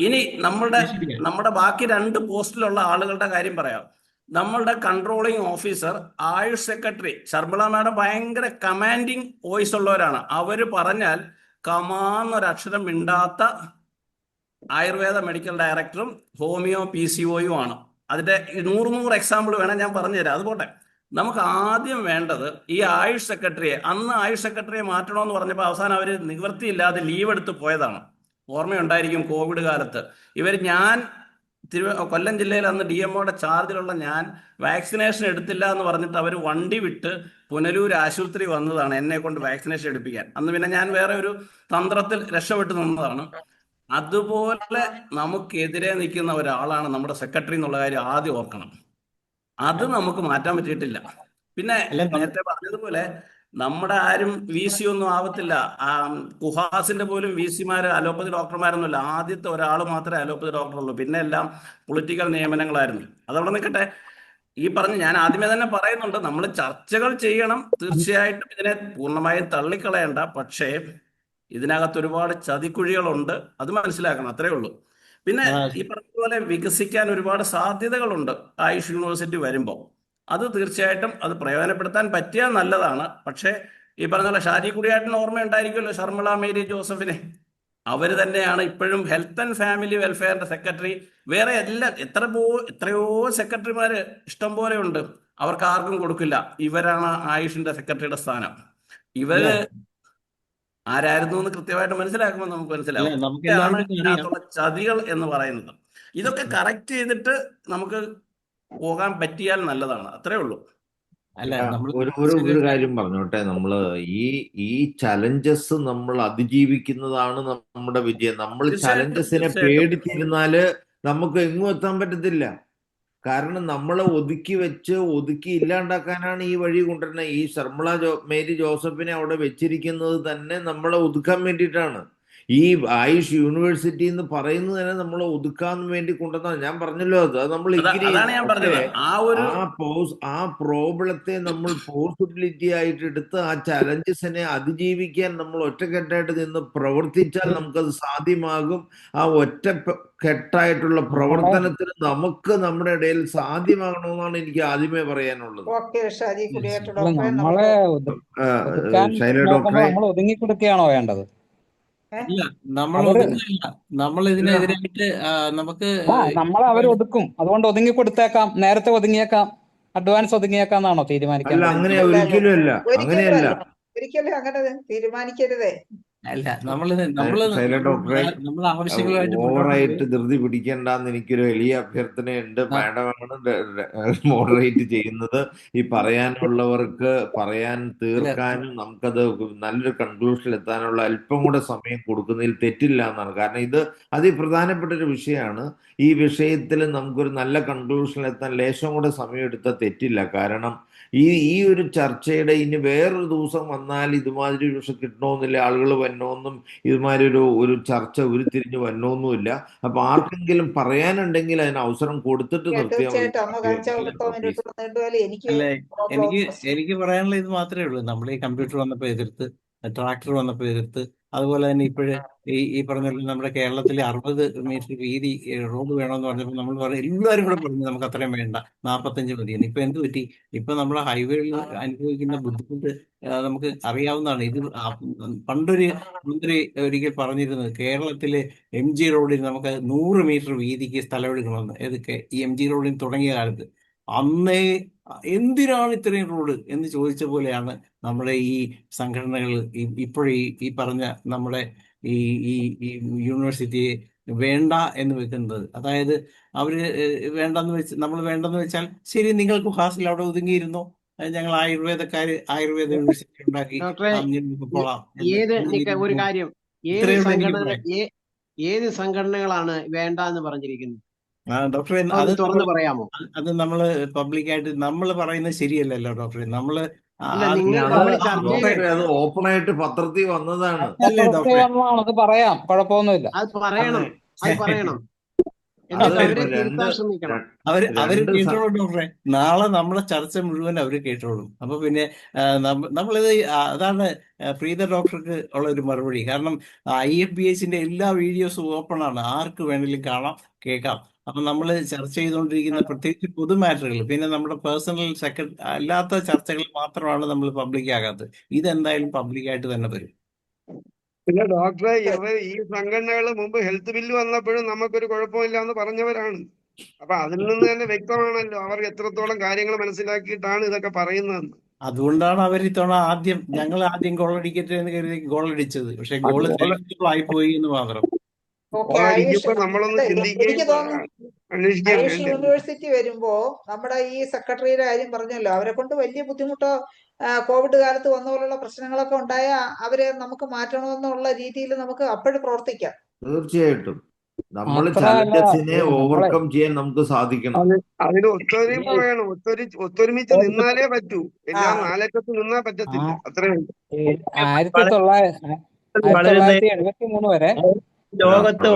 S2: ഇനി നമ്മുടെ ബാക്കി 2 പോസ്റ്റിലുള്ള ആളുകളുടെ കാര്യം പറയാം. നമ്മളുടെ controlling officer, Ayush secretary Sharmila madam ഭയങ്കര കമാൻഡിങ് വോയിസ് ഉള്ളവരാണ്. അവര് പറഞ്ഞാൽ കമാന്നൊരക്ഷരം മിണ്ടാത്ത ആയുർവേദ മെഡിക്കൽ ഡയറക്ടറും ഹോമിയോ PCOയും ആണ്. അതിന്റെ 100 എക്സാമ്പിൾ വേണം ഞാൻ പറഞ്ഞുതരാം. അതുപോട്ടെ, നമുക്ക് ആദ്യം വേണ്ടത് ഈ ആയുഷ് സെക്രട്ടറിയെ, അന്ന് ആയുഷ് സെക്രട്ടറിയെ മാറ്റണമെന്ന് പറഞ്ഞപ്പോൾ അവസാനം അവർ നിവൃത്തിയില്ലാതെ ലീവ് എടുത്ത് പോയതാണ്. ഓർമ്മയുണ്ടായിരിക്കും കോവിഡ് കാലത്ത് കൊല്ലം ജില്ലയിൽ അന്ന് DMOയുടെ ചാർജിലുള്ള ഞാൻ വാക്സിനേഷൻ എടുത്തില്ല എന്ന് പറഞ്ഞിട്ട് അവർ വണ്ടി വിട്ട് പുനലൂർ ആശുപത്രി വന്നതാണ് എന്നെ കൊണ്ട് വാക്സിനേഷൻ എടുപ്പിക്കാൻ. അന്ന് പിന്നെ ഞാൻ വേറെ ഒരു തന്ത്രത്തിൽ രക്ഷപ്പെട്ടു നിന്നതാണ്. അതുപോലെ നമുക്കെതിരെ നിൽക്കുന്ന ഒരാളാണ് നമ്മുടെ സെക്രട്ടറി എന്നുള്ള കാര്യം ആദ്യം ഓർക്കണം. അത് നമുക്ക് മാറ്റാൻ പറ്റിയിട്ടില്ല. പിന്നെ നേരത്തെ പറഞ്ഞതുപോലെ നമ്മുടെ ആരും VC ഒന്നും ആവത്തില്ല. കുഹാസിന്റെ പോലും VCമാര് അലോപ്പതി ഡോക്ടർമാരൊന്നുമില്ല. ആദ്യത്തെ ഒരാൾ മാത്രമേ അലോപ്പതി ഡോക്ടറുള്ളൂ. പിന്നെ എല്ലാം പൊളിറ്റിക്കൽ നിയമനങ്ങളായിരുന്നു. അതവിടെ നിൽക്കട്ടെ. ഞാൻ ആദ്യമേ തന്നെ പറയുന്നുണ്ട്, നമ്മൾ ചർച്ചകൾ ചെയ്യണം. തീർച്ചയായിട്ടും ഇതിനെ പൂർണ്ണമായും തള്ളിക്കളയണ്ട. പക്ഷേ ഇതിനകത്ത് ഒരുപാട് ചതിക്കുഴികളുണ്ട്, അത് മനസ്സിലാക്കണം. അത്രേ ഉള്ളൂ. പിന്നെ ഈ പറഞ്ഞതുപോലെ വികസിക്കാൻ ഒരുപാട് സാധ്യതകളുണ്ട് ആയുഷ് യൂണിവേഴ്സിറ്റി വരുമ്പോൾ. അത് തീർച്ചയായിട്ടും അത് പ്രയോജനപ്പെടുത്താൻ പറ്റിയാൽ നല്ലതാണ്. പക്ഷേ ഈ പറഞ്ഞ പോലെ ഷാജി കുടിയാട്ടിന് ഓർമ്മയുണ്ടായിരിക്കുമല്ലോ ഷർമിള മേരി ജോസഫിനെ. അവർ തന്നെയാണ് ഇപ്പോഴും ഹെൽത്ത് ആൻഡ് ഫാമിലി വെൽഫെയറിന്റെ സെക്രട്ടറി. വേറെ എത്രയോ സെക്രട്ടറിമാര് ഇഷ്ടം പോലെ ഉണ്ട്. അവർക്ക് ആർക്കും കൊടുക്കില്ല. ഇവരാണ് ആയുഷിന്റെ സെക്രട്ടറിയുടെ സ്ഥാനം. ഇവര് ആരായിരുന്നു എന്ന് കൃത്യമായിട്ട് മനസ്സിലാക്കുമ്പോൾ നമുക്ക് മനസ്സിലാവും. ഇതാണ് ഇതിനകത്തുള്ള ചതികൾ എന്ന് പറയുന്നത്. ഇതൊക്കെ കറക്റ്റ് ചെയ്തിട്ട് നമുക്ക് പോകാൻ പറ്റിയാൽ നല്ലതാണ്. അത്രേ ഉള്ളൂ.
S7: ഒരു കാര്യം പറഞ്ഞോട്ടെ, നമ്മള് ഈ ചലഞ്ചസ് നമ്മൾ അതിജീവിക്കുന്നതാണ് നമ്മുടെ വിജയം. നമ്മൾ ചലഞ്ചസിനെ പേടിച്ചിരുന്നാല് നമുക്ക് എങ്ങും എത്താൻ പറ്റത്തില്ല. കാരണം നമ്മളെ ഒതുക്കി ഇല്ലാണ്ടാക്കാനാണ് ഈ വഴി കൊണ്ടുവരുന്നത്. ഈ ശർമിള മേരി ജോസഫിനെ അവിടെ വെച്ചിരിക്കുന്നത് തന്നെ നമ്മളെ ഒതുക്കാൻ വേണ്ടിയിട്ടാണ്. ഈ ആയുഷ് യൂണിവേഴ്സിറ്റി എന്ന് പറയുന്നത് തന്നെ നമ്മളെ ഒതുക്കാൻ വേണ്ടി കൊണ്ടുവന്ന, ഞാൻ പറഞ്ഞല്ലോ, അത് നമ്മൾ ആ പ്രോബ്ലത്തെ നമ്മൾ പോസിബിലിറ്റി ആയിട്ട് എടുത്ത് ആ ചലഞ്ചസിനെ അതിജീവിക്കാൻ നമ്മൾ ഒറ്റക്കെട്ടായിട്ട് നിന്ന് പ്രവർത്തിച്ചാൽ നമുക്കത് സാധ്യമാകും. ആ ഒറ്റക്കെട്ടായിട്ടുള്ള പ്രവർത്തനത്തിന് നമുക്ക് നമ്മുടെ ഇടയിൽ സാധ്യമാകണമെന്നാണ് എനിക്ക് ആദ്യമേ പറയാനുള്ളത്.
S10: ശൈല ഡോക്ടറെ ഒതുങ്ങിക്കൊടുക്കുകയാണോ വേണ്ടത്?
S3: ഇല്ല, നമ്മൾ ഒതുങ്ങില്ല. നമ്മൾ ഇതിനെതിരായിട്ട്
S10: അവർ ഒതുക്കും. അതുകൊണ്ട് ഒതുങ്ങി കൊടുത്തേക്കാം, നേരത്തെ ഒതുങ്ങിയേക്കാം, അഡ്വാൻസ് ഒതുങ്ങിയേക്കാം എന്നാണോ തീരുമാനിക്കാൻ?
S7: അങ്ങനെ ഒരിക്കലും
S1: അങ്ങനെ തീരുമാനിക്കരുതേ.
S3: അല്ല,
S7: ഓവറായിട്ട് ധൃതി പിടിക്കേണ്ടെന്ന് എനിക്കൊരു എളിയ അഭ്യർത്ഥനയുണ്ട്. മാഡമാണ് മോഡറേറ്റ് ചെയ്യുന്നത്. ഈ പറയാനുള്ളവർക്ക് പറയാൻ തീർക്കാനും നമുക്കത് നല്ലൊരു കൺക്ലൂഷനിൽ എത്താനുള്ള അല്പം കൂടെ സമയം കൊടുക്കുന്നതിൽ തെറ്റില്ല എന്നാണ്. കാരണം ഇത് അതിപ്രധാനപ്പെട്ട ഒരു വിഷയമാണ്. ഈ വിഷയത്തിൽ നമുക്കൊരു നല്ല കൺക്ലൂഷനിൽ എത്താൻ ലേശം കൂടെ സമയം എടുത്താൽ തെറ്റില്ല. കാരണം ഈ ഒരു ചർച്ചയുടെ ഇനി വേറൊരു ദിവസം വന്നാൽ ഇതുമാതിരി ഒരു വിഷയം കിട്ടണമെന്നില്ല, ആളുകൾ വന്നോന്നും ഇതുമാതിരി ഒരു ചർച്ച ഉരുത്തിരിഞ്ഞ് വന്നോന്നുമില്ല. അപ്പൊ ആർക്കെങ്കിലും പറയാനുണ്ടെങ്കിൽ അതിന് അവസരം കൊടുത്തിട്ട് നിർത്തിയാൽ
S3: എനിക്ക് പറയാനുള്ള ഇത് മാത്രമേ ഉള്ളൂ. നമ്മൾ ഈ കമ്പ്യൂട്ടർ വന്നപ്പോൾ എതിർത്ത് ട്രാക്ടർ വന്നപ്പോൾ എതിർത്ത്, അതുപോലെ തന്നെ ഇപ്പോഴ് ഈ പറഞ്ഞ പോലെ നമ്മുടെ കേരളത്തിലെ 60 മീറ്റർ വീതി റോഡ് വേണമെന്ന് പറഞ്ഞപ്പോൾ നമ്മൾ പറഞ്ഞു, എല്ലാവരും കൂടെ പറഞ്ഞു നമുക്ക് അത്രയും വേണ്ട, 45 മതിയെന്ന്. ഇപ്പൊ എന്ത് പറ്റി? ഇപ്പൊ നമ്മളെ ഹൈവേയിൽ അനുഭവിക്കുന്ന ബുദ്ധിമുട്ട് നമുക്ക് അറിയാവുന്നതാണ്. ഇത് പണ്ടൊരു മന്ത്രി ഒരിക്കൽ പറഞ്ഞിരുന്നത്, കേരളത്തിലെ MG റോഡിൽ നമുക്ക് 100 മീറ്റർ വീതിക്ക് സ്ഥലം എടുക്കണമെന്ന്. ഏതൊക്കെ ഈ MG റോഡിൽ തുടങ്ങിയ കാലത്ത്. അന്നേ എന്തിനാണ് ഇത്രയും റോഡ് എന്ന് ചോദിച്ച പോലെയാണ് നമ്മുടെ ഈ സംഘടനകൾ ഇപ്പോഴീ ഈ പറഞ്ഞ നമ്മുടെ ഈ ഈ ഈ യൂണിവേഴ്സിറ്റിയെ വേണ്ട എന്ന് വെക്കുന്നത്. അതായത് അവര് വേണ്ടെന്ന് വെച്ച്, നമ്മൾ വേണ്ടെന്ന് വെച്ചാൽ ശരി, നിങ്ങൾക്ക് ക്ലാസ്സിൽ അവിടെ ഒതുങ്ങിയിരുന്നോ, ഞങ്ങൾ ആയുർവേദ യൂണിവേഴ്സിറ്റി ഉണ്ടാക്കി
S6: ഡോക്ടറെ
S3: പോളാം
S6: ഒരു കാര്യം, ഏത് സംഘടനകളാണ് വേണ്ട എന്ന് പറഞ്ഞിരിക്കുന്നത്?
S3: ഡോക്ടറെ
S6: അത് തുറന്ന് പറയാമോ?
S3: അത് നമ്മള് പബ്ലിക്കായിട്ട് നമ്മൾ പറയുന്നത് ശരിയല്ലല്ലോ ഡോക്ടറെ. നമ്മള്
S7: അത് ഓപ്പണായിട്ട് പത്രത്തിൽ വന്നതാണ്.
S10: അത് പറയാം, കുഴപ്പമൊന്നുമില്ല.
S6: അത് പറയണം.
S3: അവര് കേട്ടോളും ഡോക്ടറെ. നാളെ നമ്മളെ ചർച്ച മുഴുവൻ അവര് കേട്ടോളും. അപ്പൊ പിന്നെ നമ്മളിത് അതാണ് പ്രീത ഡോക്ടർക്ക് ഉള്ള ഒരു മറുപടി. കാരണം IFBHന്റെ എല്ലാ വീഡിയോസും ഓപ്പൺ ആണ്, ആർക്ക് വേണമെങ്കിലും കാണാം, കേൾക്കാം. അപ്പൊ നമ്മൾ ചർച്ച ചെയ്തുകൊണ്ടിരിക്കുന്ന പ്രത്യേകിച്ച് പൊതു മാറ്ററുകൾ, പിന്നെ നമ്മുടെ പേഴ്സണൽ അല്ലാത്ത ചർച്ചകൾ മാത്രമാണ് നമ്മൾ പബ്ലിക് ആകാത്തത്. ഇതെന്തായാലും പബ്ലിക്കായിട്ട് തന്നെ വരും.
S9: പിന്നെ ഡോക്ടറെ, ഈ സംഘടനകൾ മുമ്പ് ഹെൽത്ത് ബില്ല് വന്നപ്പോഴും നമുക്കൊരു കുഴപ്പമില്ല എന്ന് പറഞ്ഞവരാണ്. അപ്പൊ അതിൽ നിന്ന് തന്നെ വ്യക്തമാണല്ലോ അവർ എത്രത്തോളം കാര്യങ്ങൾ മനസ്സിലാക്കിയിട്ടാണ് ഇതൊക്കെ പറയുന്നതെന്ന്.
S3: അതുകൊണ്ടാണ് അവർ ഇത്തവണ ഞങ്ങൾ ആദ്യം ഗോളടിക്കട്ടെ എന്ന് കരുതി ഗോളടിച്ചത്. പക്ഷെ ഗോള് ആയിപ്പോയി എന്ന് മാത്രം.
S9: നമ്മളൊന്ന്
S1: എനിക്ക് തോന്നുന്നു
S9: അന്വേഷിക്കാൻ
S1: ആയുഷ് യൂണിവേഴ്സിറ്റി വരുമ്പോ നമ്മുടെ ഈ സെക്രട്ടറിയുടെ കാര്യം പറഞ്ഞല്ലോ, അവരെ കൊണ്ട് വലിയ ബുദ്ധിമുട്ടോ കോവിഡ് കാലത്ത് വന്ന പോലുള്ള പ്രശ്നങ്ങളൊക്കെ ഉണ്ടായ അവരെ നമുക്ക് മാറ്റണമെന്നുള്ള രീതിയിൽ നമുക്ക് അപ്പോഴും പ്രവർത്തിക്കാം.
S7: തീർച്ചയായിട്ടും നമ്മൾ ചാലഞ്ചസിനെ ഓവർകം ചെയ്യാൻ നമുക്ക് സാധിക്കണം.
S9: അതിന് ഒത്തൊരുമ വേണം. ഒത്തൊരുമിച്ച് നിന്നാലേ പറ്റൂ. എല്ലാം നാലറ്റത്ത് നിന്നാ പറ്റത്തില്ല. അത്രയും
S10: 1973 വരെ
S8: ലോകത്ത്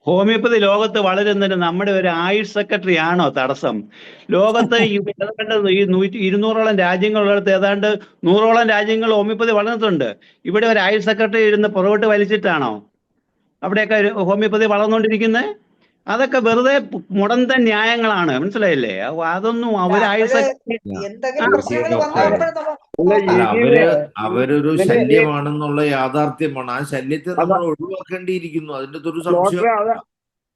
S8: ഹോമിയോപ്പതി ലോകത്ത് വളരുന്നതിന് നമ്മുടെ ഒരു ആയുഷ് സെക്രട്ടറി ആണോ തടസ്സം? ലോകത്ത് ഈ 200ഓളം രാജ്യങ്ങളുള്ളിടത്ത് ഏതാണ്ട് 100ഓളം രാജ്യങ്ങൾ ഹോമിയോപ്പതി വളർന്നിട്ടുണ്ട്. ഇവിടെ ഒരു ആയുഷ് സെക്രട്ടറി ഇരുന്ന് പുറകോട്ട് വലിച്ചിട്ടാണോ അവിടെയൊക്കെ ഹോമിയോപ്പതി വളർന്നുകൊണ്ടിരിക്കുന്നത്? അതൊക്കെ വെറുതെ മുടന്ത ന്യായങ്ങളാണ്, മനസ്സിലായില്ലേ? അതൊന്നും
S7: അവരൊരു ശല്യമാണെന്നുള്ള യാഥാർത്ഥ്യമാണ്. ആ ശല്യത്തെ നമ്മൾ ഒഴിവാക്കേണ്ടിയിരിക്കുന്നു. അതിന്റെ ഒരു സംശയം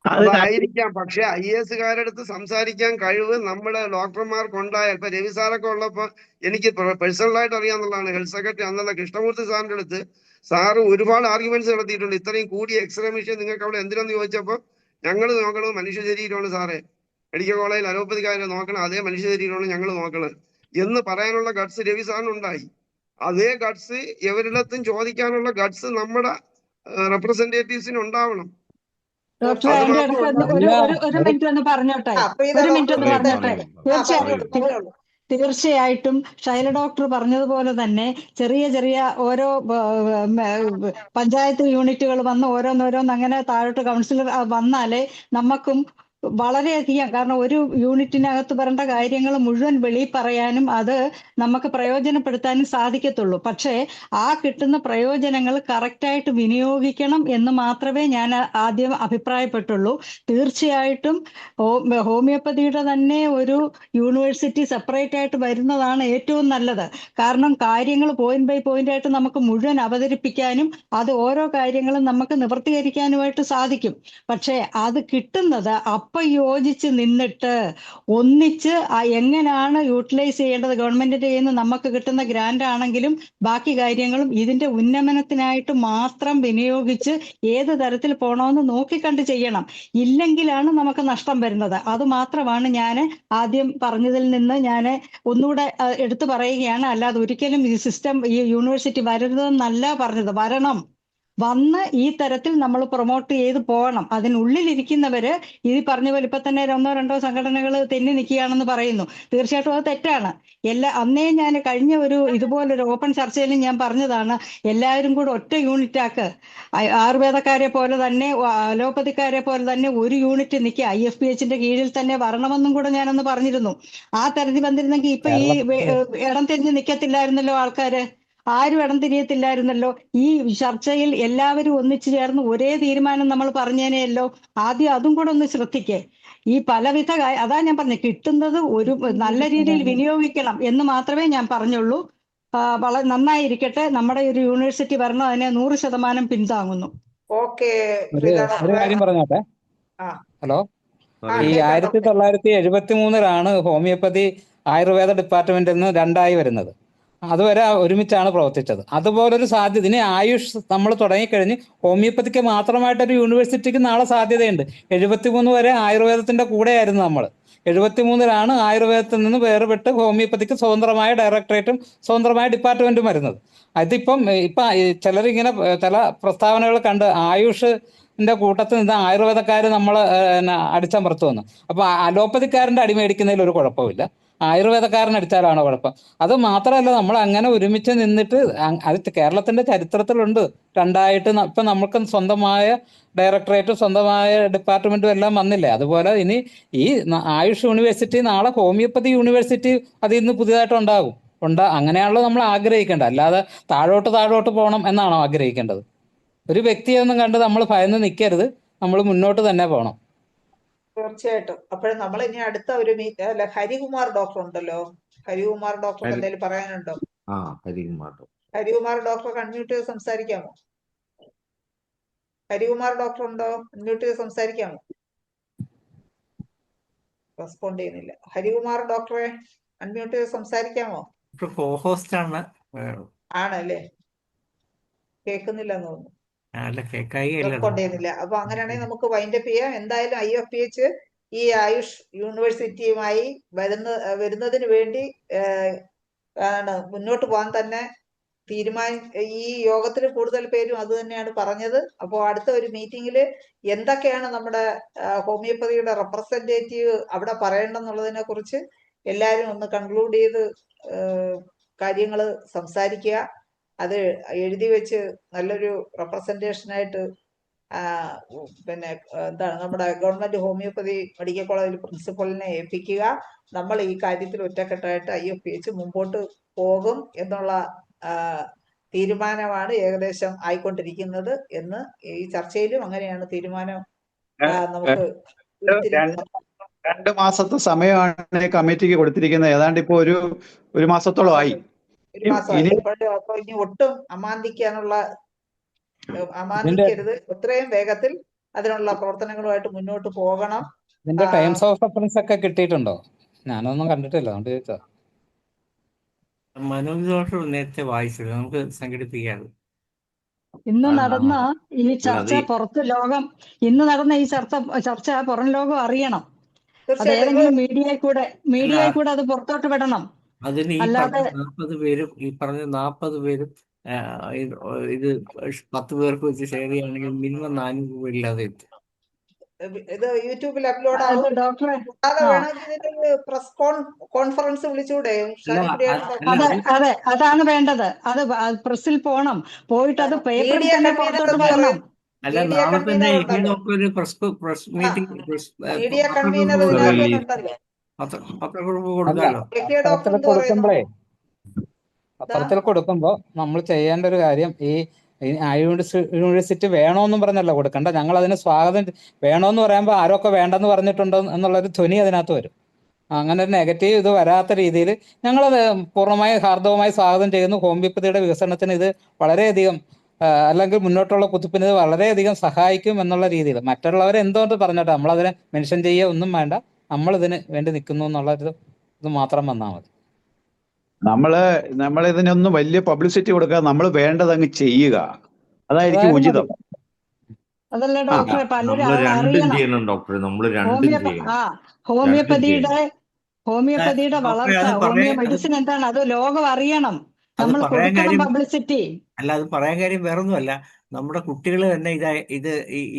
S9: അതായിരിക്കാം. പക്ഷെ IAS കാരടുത്ത് സംസാരിക്കാൻ കഴിവ് നമ്മുടെ ഡോക്ടർമാർക്കുണ്ടായാൽ, ഇപ്പൊ രവി സാറൊക്കെ ഉള്ളപ്പോ എനിക്ക് പേഴ്സണലായിട്ട് അറിയാന്നുള്ളതാണ്. ഹെൽത്ത് സെക്രട്ടറി അന്നുള്ള കൃഷ്ണമൂർത്തി സാറിന്റെ അടുത്ത് സാറ് ഒരുപാട് ആർഗ്യുമെന്റ്സ് നടത്തിയിട്ടുണ്ട്. ഇത്രയും കൂടിയ എക്സ്റേ മെഷീൻ നിങ്ങൾക്ക് അവിടെ എന്തിനെന്ന് ചോദിച്ചപ്പോ ഞങ്ങൾ നോക്കണത് മനുഷ്യ ശരീരമാണ് സാറേ, മെഡിക്കൽ കോളേജിൽ അലോപ്പതിക്കാരെ നോക്കണം, അതേ മനുഷ്യ ശരീരമാണ് ഞങ്ങൾ നോക്കണത് എന്ന് പറയാനുള്ള ഗട്സ് രവി സാറിനുണ്ടായി. അതേ ഗട്സ് എവരിടത്തും ചോദിക്കാനുള്ള ഗട്സ് നമ്മുടെ റെപ്രസെന്റേറ്റീവ്സിന് ഉണ്ടാവണം.
S4: ഡോക്ടർ ഒരു മിനിറ്റ് ഒന്ന് പറഞ്ഞോട്ടെ. തീർച്ചയായിട്ടും ശൈല ഡോക്ടർ പറഞ്ഞതുപോലെ തന്നെ ചെറിയ ചെറിയ ഓരോ പഞ്ചായത്ത് യൂണിറ്റുകൾ വന്ന് ഓരോന്നോരോന്ന് അങ്ങനെ താഴോട്ട് കൗൺസിലർ വന്നാലേ നമുക്കും വളരെയധികം, കാരണം ഒരു യൂണിറ്റിനകത്ത് വരേണ്ട കാര്യങ്ങൾ മുഴുവൻ വെളിയിൽ പറയാനും അത് നമുക്ക് പ്രയോജനപ്പെടുത്താനും സാധിക്കത്തുള്ളൂ. പക്ഷേ ആ കിട്ടുന്ന പ്രയോജനങ്ങൾ കറക്റ്റായിട്ട് വിനിയോഗിക്കണം എന്ന് മാത്രമേ ഞാൻ ആദ്യം അഭിപ്രായപ്പെട്ടുള്ളൂ. തീർച്ചയായിട്ടും ഹോമിയോപ്പതിയുടെ തന്നെ ഒരു യൂണിവേഴ്സിറ്റി സെപ്പറേറ്റ് ആയിട്ട് വരുന്നതാണ് ഏറ്റവും നല്ലത്. കാരണം കാര്യങ്ങൾ പോയിന്റ് ബൈ പോയിന്റ് ആയിട്ട് നമുക്ക് മുഴുവൻ അവതരിപ്പിക്കാനും അത് ഓരോ കാര്യങ്ങളും നമുക്ക് നിവർത്തീകരിക്കാനുമായിട്ട് സാധിക്കും. പക്ഷേ അത് കിട്ടുന്നത് യോജിച്ച് നിന്നിട്ട് ഒന്നിച്ച് എങ്ങനെയാണ് യൂട്ടിലൈസ് ചെയ്യേണ്ടത്, ഗവൺമെന്റിന്റെ കയ്യിൽ നിന്ന് നമുക്ക് കിട്ടുന്ന ഗ്രാന്റ് ആണെങ്കിലും ബാക്കി കാര്യങ്ങളും ഇതിന്റെ ഉന്നമനത്തിനായിട്ട് മാത്രം വിനിയോഗിച്ച് ഏത് തരത്തിൽ പോകണമെന്ന് നോക്കിക്കണ്ട് ചെയ്യണം. ഇല്ലെങ്കിലാണ് നമുക്ക് നഷ്ടം വരുന്നത്. അത് മാത്രമാണ് ഞാൻ ആദ്യം പറഞ്ഞതിൽ നിന്ന് ഞാൻ ഒന്നുകൂടെ എടുത്തു പറയുകയാണ്. അല്ലാതെ ഒരിക്കലും ഈ സിസ്റ്റം, ഈ യൂണിവേഴ്സിറ്റി വരരുതെന്നല്ല പറഞ്ഞത്. വന്ന് ഈ തരത്തിൽ നമ്മൾ പ്രൊമോട്ട് ചെയ്ത് പോകണം. അതിനുള്ളിലിരിക്കുന്നവര് ഈ പറഞ്ഞ പോലെ ഇപ്പൊ തന്നെ 1-2 സംഘടനകൾ തെന്നി നിൽക്കുകയാണെന്ന് പറയുന്നു. തീർച്ചയായിട്ടും അത് തെറ്റാണ്. അന്നേ ഞാൻ കഴിഞ്ഞ ഇതുപോലൊരു ഓപ്പൺ ചർച്ചയിലും ഞാൻ പറഞ്ഞതാണ്, എല്ലാവരും കൂടെ ഒറ്റ യൂണിറ്റ് ആക്ക്. ആയുർവേദക്കാരെ പോലെ തന്നെ അലോപ്പതിക്കാരെ പോലെ തന്നെ ഒരു യൂണിറ്റ് നിൽക്കുക, IFBHന്റെ കീഴിൽ തന്നെ വരണമെന്നും കൂടെ ഞാനൊന്ന് പറഞ്ഞിരുന്നു. ആ തരത്തിൽ വന്നിരുന്നെങ്കിൽ ഇപ്പൊ ഈ ഇടം തിരിഞ്ഞ് നിൽക്കത്തില്ലായിരുന്നല്ലോ ആൾക്കാര്. ആരും ഇടം തിരിയത്തില്ലായിരുന്നല്ലോ. ഈ ചർച്ചയിൽ എല്ലാവരും ഒന്നിച്ചു ചേർന്ന് ഒരേ തീരുമാനം നമ്മൾ പറഞ്ഞേനെയല്ലോ. ആദ്യം അതും കൂടെ ഒന്ന് ശ്രദ്ധിക്കേ. ഈ പലവിധ അതാ ഞാൻ പറഞ്ഞത്, കിട്ടുന്നത് ഒരു നല്ല രീതിയിൽ വിനിയോഗിക്കണം എന്ന് മാത്രമേ ഞാൻ പറഞ്ഞുള്ളൂ. വളരെ നന്നായിരിക്കട്ടെ. നമ്മുടെ ഒരു യൂണിവേഴ്സിറ്റി ഭരണം അതിനെ 100% പിന്താങ്ങുന്നു.
S1: ഓക്കെ
S10: ഒരു
S1: പ്രീത
S10: ഒരു
S1: ഡോക്ടറെ.
S10: കാര്യം പറഞ്ഞോട്ടെ.
S1: ആ
S10: ഹലോ,
S1: ആ
S10: ഈ
S1: കേൾക്കാം ഡോക്ടറെ.
S10: 1973 ഹോമിയോപ്പതി ആയുർവേദ ഡിപ്പാർട്ട്മെന്റിൽ നിന്ന് രണ്ടായി വരുന്നത്. അതുവരെ ഒരുമിച്ചാണ് പ്രവർത്തിച്ചത്. അതുപോലൊരു സാധ്യത ഇനി ആയുഷ് നമ്മൾ തുടങ്ങിക്കഴിഞ്ഞ് ഹോമിയോപ്പതിക്ക് മാത്രമായിട്ടൊരു യൂണിവേഴ്സിറ്റിക്ക് നാളെ സാധ്യതയുണ്ട്. 73 വരെ ആയുർവേദത്തിന്റെ കൂടെയായിരുന്നു നമ്മൾ. 73 ആയുർവേദത്തിൽ നിന്ന് വേർപെട്ട് ഹോമിയോപ്പതിക്ക് സ്വതന്ത്രമായ ഡയറക്ടറേറ്റും സ്വതന്ത്രമായ ഡിപ്പാർട്ട്മെന്റും വരുന്നത്. അതിപ്പം ചിലരിങ്ങനെ ചില പ്രസ്താവനകൾ കണ്ട് ആയുഷിന്റെ കൂട്ടത്തിൽ നിന്ന് ആയുർവേദക്കാർ നമ്മൾ അടിച്ചമർത്തുമെന്ന്. അപ്പൊ അലോപ്പതിക്കാരന്റെ അടിമേടിക്കുന്നതിൽ ഒരു കുഴപ്പമില്ല, ആയുർവേദക്കാരൻ അടിച്ചാലാണോ കുഴപ്പം? അത് മാത്രമല്ല, നമ്മൾ അങ്ങനെ ഒരുമിച്ച് നിന്നിട്ട് അത് കേരളത്തിന്റെ ചരിത്രത്തിലുണ്ട്. രണ്ടായിട്ട് ഇപ്പൊ നമുക്ക് സ്വന്തമായ ഡയറക്ടറേറ്റും സ്വന്തമായ ഡിപ്പാർട്ട്മെന്റും എല്ലാം വന്നില്ലേ. അതുപോലെ ഇനി ഈ ആയുഷ് യൂണിവേഴ്സിറ്റി നാളെ ഹോമിയോപ്പതി യൂണിവേഴ്സിറ്റി അതിൽ നിന്ന് പുതിയതായിട്ട് ഉണ്ടാകും. അങ്ങനെയാണല്ലോ നമ്മൾ ആഗ്രഹിക്കേണ്ടത്. അല്ലാതെ താഴോട്ട് പോകണം എന്നാണോ ആഗ്രഹിക്കേണ്ടത്? ഒരു വ്യക്തിയൊന്നും കണ്ട് നമ്മൾ ഭയന്ന് നിൽക്കരുത്. നമ്മൾ മുന്നോട്ട് തന്നെ പോകണം.
S1: തീർച്ചയായിട്ടും. അപ്പോഴും നമ്മൾ ഇനി അടുത്ത ഒരു അല്ല, ഹരികുമാർ ഡോക്ടർ ഉണ്ടല്ലോ. ഹരികുമാർ ഡോക്ടർക്ക് എന്തെങ്കിലും പറയാനുണ്ടോ?
S7: ഹരികുമാർ ഡോക്ടർ.
S1: ഹരികുമാർ ഡോക്ടർക്ക് അൺമ്യൂട്ട് ചെയ്ത് സംസാരിക്കാമോ? ഹരികുമാർ ഡോക്ടർ ഉണ്ടോ? അൺമ്യൂട്ട് ചെയ്ത് സംസാരിക്കാമോ? റെസ്പോണ്ട് ചെയ്യുന്നില്ല. ഹരികുമാർ ഡോക്ടറെ അൺമ്യൂട്ട് ചെയ്ത് സംസാരിക്കാമോ?
S11: കോഹോസ്റ്റ് ആണ്.
S1: ആണല്ലേ, കേൾക്കുന്നില്ല എന്ന് തോന്നുന്നു.
S11: അല്ല, കേക്കായി അല്ല.
S1: റെസ്പോണ്ട് ചെയ്യുന്നില്ല. അപ്പൊ അങ്ങനെയാണെങ്കിൽ നമുക്ക് വൈൻഡപ്പ് ചെയ്യാം. എന്തായാലും IFPH ഈ ആയുഷ് യൂണിവേഴ്സിറ്റിയുമായി വരുന്നതിന് വേണ്ടി മുന്നോട്ട് പോകാൻ തന്നെ ഈ യോഗത്തിൽ കൂടുതൽ പേരും അത് തന്നെയാണ് പറഞ്ഞത്. അപ്പോൾ അടുത്ത ഒരു മീറ്റിംഗിൽ എന്തൊക്കെയാണ് നമ്മുടെ ഹോമിയോപ്പതിയുടെ റെപ്രസെന്റേറ്റീവ് അവിടെ പറയേണ്ടെന്നുള്ളതിനെ കുറിച്ച് എല്ലാവരും ഒന്ന് കൺക്ലൂഡ് ചെയ്ത് കാര്യങ്ങൾ സംസാരിക്കുക. അത് എഴുതി വെച്ച് നല്ലൊരു റെപ്രസെന്റേഷനായിട്ട് പിന്നെ എന്താണ് നമ്മുടെ ഗവൺമെന്റ് ഹോമിയോപ്പതി മെഡിക്കൽ കോളേജിൽ പ്രിൻസിപ്പലിനെ ഏൽപ്പിക്കുക. നമ്മൾ ഈ കാര്യത്തിൽ ഒറ്റക്കെട്ടായിട്ട് IFPH മുമ്പോട്ട് പോകും എന്നുള്ള തീരുമാനമാണ് ഏകദേശം ആയിക്കൊണ്ടിരിക്കുന്നത് എന്ന് ഈ ചർച്ചയിലും അങ്ങനെയാണ് തീരുമാനം നമുക്ക്
S12: 2 മാസത്തെ സമയമാണ് കമ്മിറ്റിക്ക് കൊടുത്തിരിക്കുന്നത്. ഏതാണ്ട് ഇപ്പൊ ഒരു മാസത്തോളം ആയി.
S1: അപ്പൊ ഇനി ഒട്ടും അമാന്തിക്കരുത്. എത്രയും വേഗത്തിൽ അതിനുള്ള പ്രവർത്തനങ്ങളുമായിട്ട് മുന്നോട്ട് പോകണം.
S10: ഇതിന്റെ ടൈംസ് ഓഫ് റെഫറൻസ് ഒക്കെ കിട്ടിയിട്ടുണ്ടോ? ഞാനൊന്നും കണ്ടിട്ടില്ല, അതുകൊണ്ട് ചോദിച്ചാ.
S11: മനോജ് ഡോക്ടർ നേരത്തെ വായിച്ചത് നമുക്ക് സംഘടിപ്പിക്കാറ്.
S4: ഇന്ന് നടന്ന ഈ ചർച്ച ഇന്ന് നടന്ന ഈ ചർച്ച പുറം ലോകം അറിയണം. അതേതെങ്കിലും മീഡിയയിൽ കൂടെ അത് പുറത്തോട്ട് വിടണം.
S11: അതിന് ഈ പറഞ്ഞ 40 പേരും ഇത് 10 പേർക്ക് വെച്ച് ഷെയർ ചെയ്യുകയാണെങ്കിൽ മിനിമം 400 രൂപ ഇല്ലാതെ എത്തും.
S1: ഇത് യൂട്യൂബിൽ അപ്ലോഡ് ആവും. പ്രസ് കോൺഫറൻസ് വിളിച്ചൂടെ?
S4: അതെ, അതാണ് വേണ്ടത്. അത് പ്രസിൽ പോണം. പോയിട്ട് അത് പേപ്പറിൽ തന്നെ പുറത്തോട്ട് വരണം.
S11: അല്ല, നാളെ തന്നെ ഒരു പ്രസ് മീറ്റിംഗ് പത്രക്കുറിപ്പ് കൊടുക്കാമല്ലോ.
S10: പത്രത്തിൽ കൊടുക്കുമ്പോ നമ്മൾ ചെയ്യേണ്ട ഒരു കാര്യം, ഈ യൂണിവേഴ്സിറ്റി വേണോന്നും പറഞ്ഞല്ല കൊടുക്കണ്ട. ഞങ്ങൾ അതിന് സ്വാഗതം വേണോന്ന് പറയുമ്പോൾ ആരൊക്കെ വേണ്ടെന്ന് പറഞ്ഞിട്ടുണ്ടോ എന്നുള്ളൊരു ധ്വനി അതിനകത്ത് വരും. അങ്ങനെ ഒരു നെഗറ്റീവ് ഇത് വരാത്ത രീതിയിൽ ഞങ്ങളത് പൂർണ്ണമായി ഹാർദവമായി സ്വാഗതം ചെയ്യുന്നു. ഹോമിയോപ്പതിയുടെ വികസനത്തിന് ഇത് വളരെയധികം അല്ലെങ്കിൽ മുന്നോട്ടുള്ള കുതിപ്പിന് ഇത് വളരെയധികം സഹായിക്കും എന്നുള്ള രീതിയിൽ മറ്റുള്ളവരെ എന്തുകൊണ്ട് പറഞ്ഞോട്ടെ, നമ്മളതിനെ മെൻഷൻ ചെയ്യുക ഒന്നും വേണ്ട. നമ്മൾ ഇതിന് വേണ്ടി നിൽക്കുന്നു എന്നുള്ള ഇത് മാത്രം വന്നാൽ മതി.
S12: നമ്മളിതിനൊന്നും വലിയ പബ്ലിസിറ്റി കൊടുക്കാതെ നമ്മൾ വേണ്ടത് അങ്ങ് ചെയ്യുക. അതായിരിക്കും ഉചിതം.
S4: അതല്ല ഡോക്ടറെ, പലരും ഹോമിയോപ്പതിയുടെ വളർച്ച, ഹോമിയോ മെഡിസിൻ എന്താണ്, അത് ലോകം അറിയണം. നമ്മൾ കൊടുക്കണം പബ്ലിസിറ്റി.
S11: അല്ല, അത് പറയാൻ കാര്യം വേറൊന്നുമല്ല. നമ്മുടെ കുട്ടികൾ തന്നെ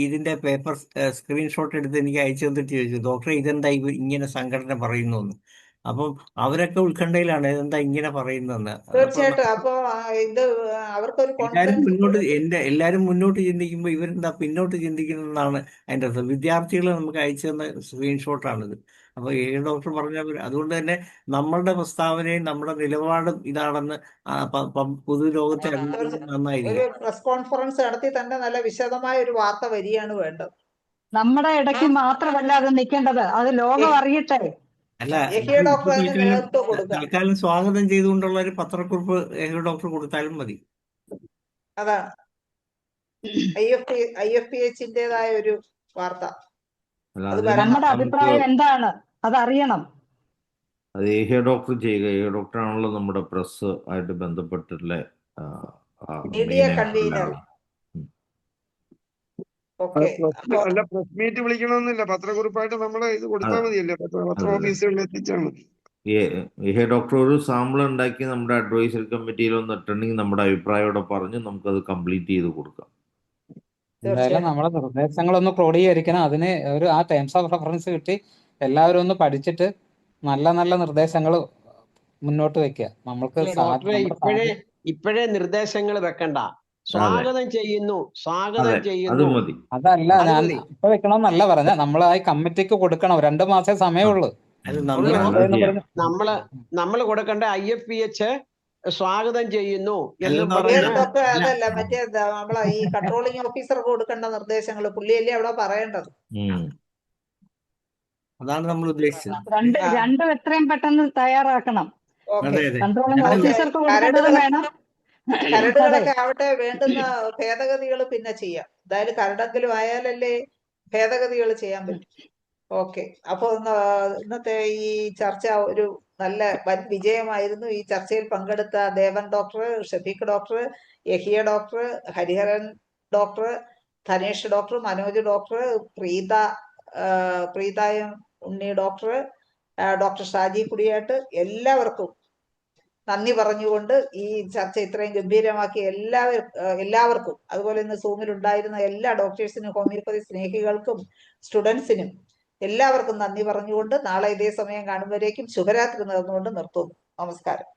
S11: ഇതിന്റെ പേപ്പർ സ്ക്രീൻഷോട്ട് എടുത്ത് എനിക്ക് അയച്ചു തന്നിട്ട് ചോദിച്ചു, ഡോക്ടറെ ഇതെന്താ ഇങ്ങനെ സംഘടന പറയുന്നു എന്ന്. അപ്പം അവരൊക്കെ ഉത്കണ്ഠയിലാണ് ഇതെന്താ ഇങ്ങനെ പറയുന്നതെന്ന്.
S1: തീർച്ചയായിട്ടും. അപ്പൊ ഇത് അവർക്കൊരു
S11: എല്ലാരും മുന്നോട്ട് ചിന്തിക്കുമ്പോ ഇവരെന്താ പിന്നോട്ട് ചിന്തിക്കുന്നതെന്നാണ് അതിന്റെ അർത്ഥം. വിദ്യാർത്ഥികൾ നമുക്ക് അയച്ചു തന്ന സ്ക്രീൻഷോട്ടാണിത്. അപ്പൊ ഈ ഡോക്ടർ പറഞ്ഞ അതുകൊണ്ട് തന്നെ നമ്മളുടെ പ്രസ്താവനയും നമ്മുടെ നിലപാടും ഇതാണെന്ന് പൊതുലോകത്തെ അറിയിക്കുന്നത്
S1: ഒരു
S11: നന്നായിരിക്കും.
S1: പ്രസ് കോൺഫറൻസ് നടത്തി തന്നെ നല്ല വിശദമായ ഒരു വാർത്ത വരികയാണ് വേണ്ടത്.
S4: നമ്മുടെ ഇടയ്ക്ക് മാത്രമല്ല അത് നിൽക്കേണ്ടത്, അത് ലോകം അറിയട്ടെ.
S11: അല്ല,
S1: യഹിയ ഡോക്ടർ അതിന് നേതൃത്വം കൊടുക്കുക.
S11: തൽക്കാലം സ്വാഗതം ചെയ്തുകൊണ്ടുള്ള ഒരു പത്രക്കുറിപ്പ് ഡോക്ടർ കൊടുത്താലും മതി.
S1: അതാണ് IFPHന്റേതായ ഒരു വാർത്ത.
S7: അല്ല,
S1: അത്
S7: അതിന്
S1: വരണം.
S4: നമ്മുടെ
S7: നമുക്ക്
S4: അഭിപ്രായം എന്താണ് അതറിയണം.
S7: അത് ഏഹ്യ ഡോക്ടർ ചെയ്യുക. ഏഹ്യ ഡോക്ടറാണല്ലോ നമ്മുടെ പ്രസ് ആയിട്ട് ബന്ധപ്പെട്ടിട്ടുള്ള
S1: മീഡിയ
S7: മെയിൻ ആയിട്ടുള്ള
S1: കൺവീനർ.
S7: ആള്.
S1: ഓക്കെ, അപ്പൊ
S9: അല്ല, പ്രസ് മീറ്റ് വിളിക്കണമെന്നില്ല, പത്രക്കുറിപ്പായിട്ട് നമ്മളെ ഇത് കൊടുത്താൽ
S7: അതെ
S9: മതിയല്ലേ, പത്ര
S7: അതെ അതെ.
S9: ഓഫീസുകളിൽ എത്തിച്ചാൽ മതി.
S7: ഏഹ്യ ഡോക്ടർ ഒരു സാമ്പിൾ ഉണ്ടാക്കി നമ്മുടെ അഡ്വൈസറി കമ്മിറ്റിയിൽ ഒന്ന് ഇട്ടുണ്ടെങ്കിൽ നമ്മുടെ അഭിപ്രായം പറഞ്ഞ് നമുക്കത് കംപ്ലീറ്റ് ചെയ്ത് കൊടുക്കാം.
S10: എന്തായാലും
S1: തീർച്ചയായും
S10: നമ്മളെ നിർദ്ദേശങ്ങളൊന്ന് ക്രോഡീകരിക്കണം. അതിന് ആ ടേംസ് ഓഫ് റെഫറൻസ് കിട്ടി എല്ലാവരും ഒന്ന് പഠിച്ചിട്ട് നല്ല നല്ല നിർദ്ദേശങ്ങൾ മുന്നോട്ട് വെക്കുക. നമ്മൾക്ക്
S6: അല്ല ഡോക്ടറെ, ഇപ്പോഴേ നിർദ്ദേശങ്ങൾ വെക്കണ്ട. സ്വാഗതം ചെയ്യുന്നു, സ്വാഗതം
S7: അതെ, അത്
S6: ചെയ്യുന്നു.
S7: മതി.
S10: അതല്ല
S6: അത്
S10: ഞാൻ
S6: മതി.
S10: ഇപ്പൊ വെക്കണമെന്നല്ല പറഞ്ഞ, നമ്മൾ ആ കമ്മിറ്റിക്ക് കൊടുക്കണം. 2 മാസേ സമയമുള്ളൂ.
S11: അത്
S6: ഉള്ളൂ.
S11: നന്നായി
S10: എന്ന് പറഞ്ഞ്
S6: നമ്മള് കൊടുക്കേണ്ട IFPH സ്വാഗതം ചെയ്യുന്നു എന്ന്
S11: അല്ല
S6: പറഞ്ഞ
S1: ഡോക്ടർ, അതല്ല മറ്റേ നമ്മളെ ഈ കൺട്രോളിംഗ് ഓഫീസർക്ക് കൊടുക്കേണ്ട നിർദ്ദേശങ്ങൾ പുള്ളിയല്ലേ അവിടെ പറയേണ്ടത്.
S11: അതാണ് നമ്മൾ ഉദ്ദേശിച്ചത്.
S4: രണ്ടും എത്രയും പെട്ടെന്ന് തയ്യാറാക്കണം.
S1: ഓക്കെ,
S11: അതെ അതെ.
S4: കൺട്രോളിംഗ്
S11: രണ്ടും
S4: ഓഫീസർക്ക് കൊടുക്കേണ്ടതും വേണം. അതെ,
S1: കരടുകളൊക്കെ ആവട്ടെ, വേണ്ടുന്ന ഭേദഗതികൾ പിന്നെ ചെയ്യാം. എന്തായാലും കരടെങ്കിലും ആയാലല്ലേ ഭേദഗതികൾ ചെയ്യാൻ പറ്റും. ഓക്കെ, അപ്പൊ ഇന്നത്തെ ഈ ചർച്ച ഒരു നല്ല വൻ വിജയമായിരുന്നു. ഈ ചർച്ചയിൽ പങ്കെടുത്ത Devan doctor, Shafeeq doctor, Yahiya doctor, Hariharan doctor, Dhanesh doctor, Manoj doctor, പ്രീതായം ഉണ്ണി ഡോക്ടർ, ഡോക്ടർ ഷാജി കുടിയാട്ട്, എല്ലാവർക്കും നന്ദി പറഞ്ഞുകൊണ്ട് ഈ ചർച്ച ഇത്രയും ഗംഭീരമാക്കി എല്ലാവർക്കും, അതുപോലെ ഇന്ന് സൂമിൽ ഉണ്ടായിരുന്ന എല്ലാ ഡോക്ടേഴ്സിനും, ഹോമിയോപ്പതി സ്നേഹികൾക്കും, സ്റ്റുഡൻസിനും എല്ലാവർക്കും നന്ദി പറഞ്ഞുകൊണ്ട് നാളെ ഇതേ സമയം കാണുമ്പോഴേക്കും ശുഭരാത്രി നേർന്നുകൊണ്ട് നിർത്തുന്നു. നമസ്കാരം.